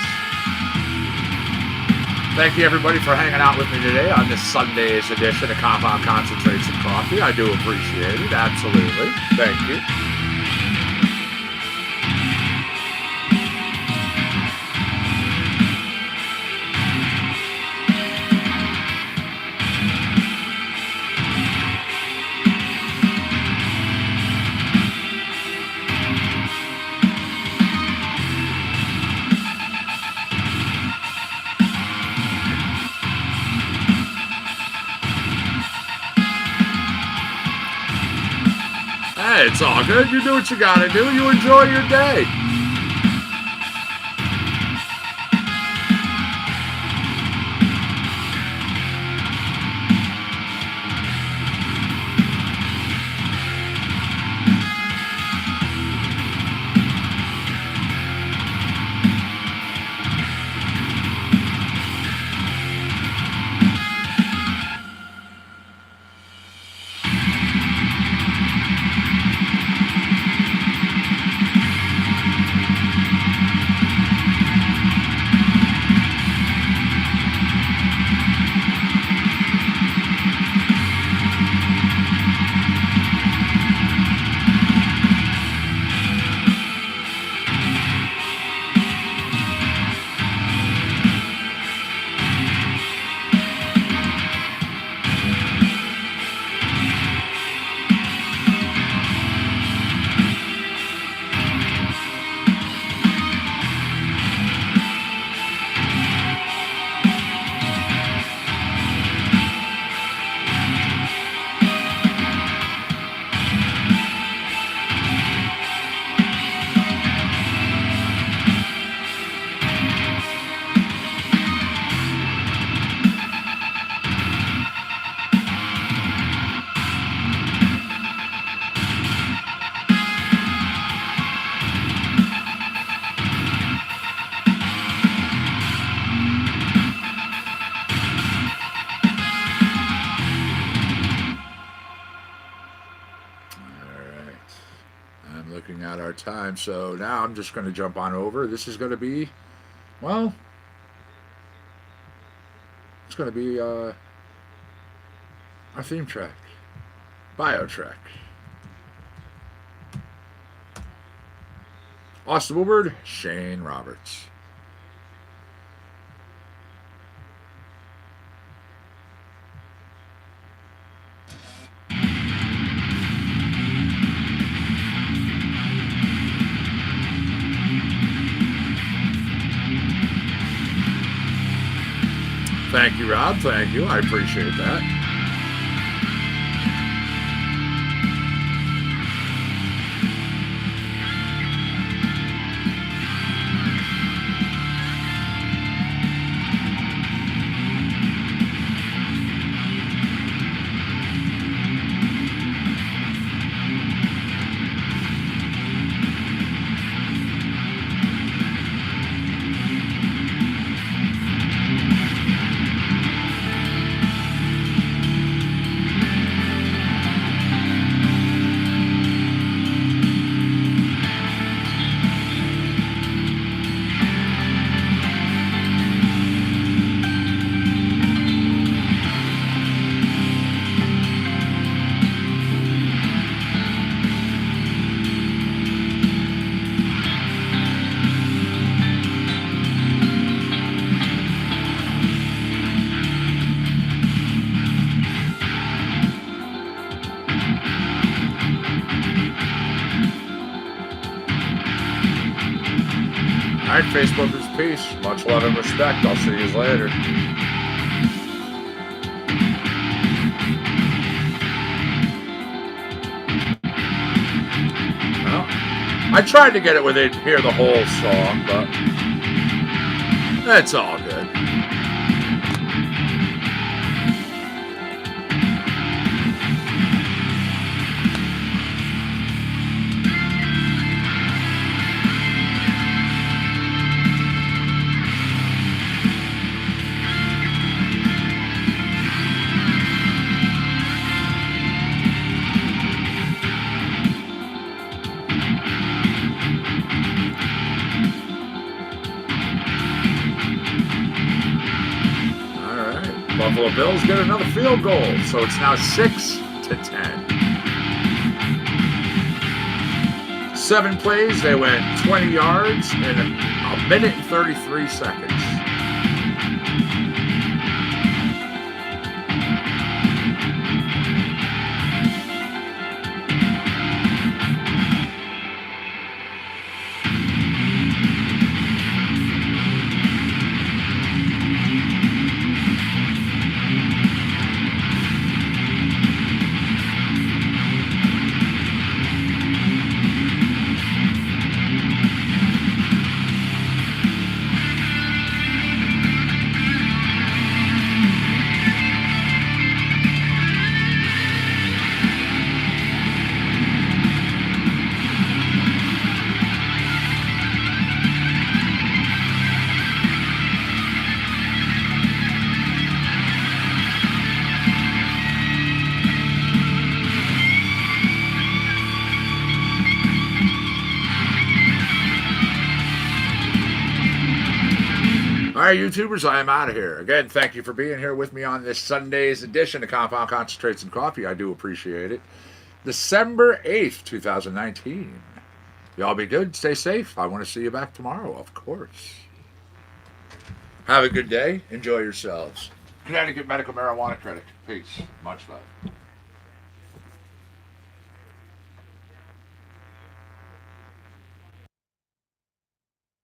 Thank you, everybody, for hanging out with me today on this SunDaze edition of Compound Concentrates and Coffee. I do appreciate it. Absolutely. Thank you. Hey, it's all good. You do what you gotta do. You enjoy your day. Looking at our time, so now I'm just going to jump on over. This is going to be, well, it's going to be our theme track, bio track. Austin Woolbird, Shane Roberts. Thank you, Rob. Thank you. I appreciate that. right, Facebookers, peace. Much love and respect. I'll see you later. Well, I tried to get it where they'd hear the whole song, but that's all good. Buffalo Bills get another field goal, so it's now 6-10. 7 plays, they went 20 yards in a minute and 33 seconds. All right, YouTubers, I am out of here. Again, thank you for being here with me on this SunDaze edition of Compound Concentrates and Coffee. I do appreciate it. December 8th, 2019. Y'all be good. Stay safe. I want to see you back tomorrow, of course. Have a good day. Enjoy yourselves. Connecticut Medical Marijuana Clinic. Peace. Much love.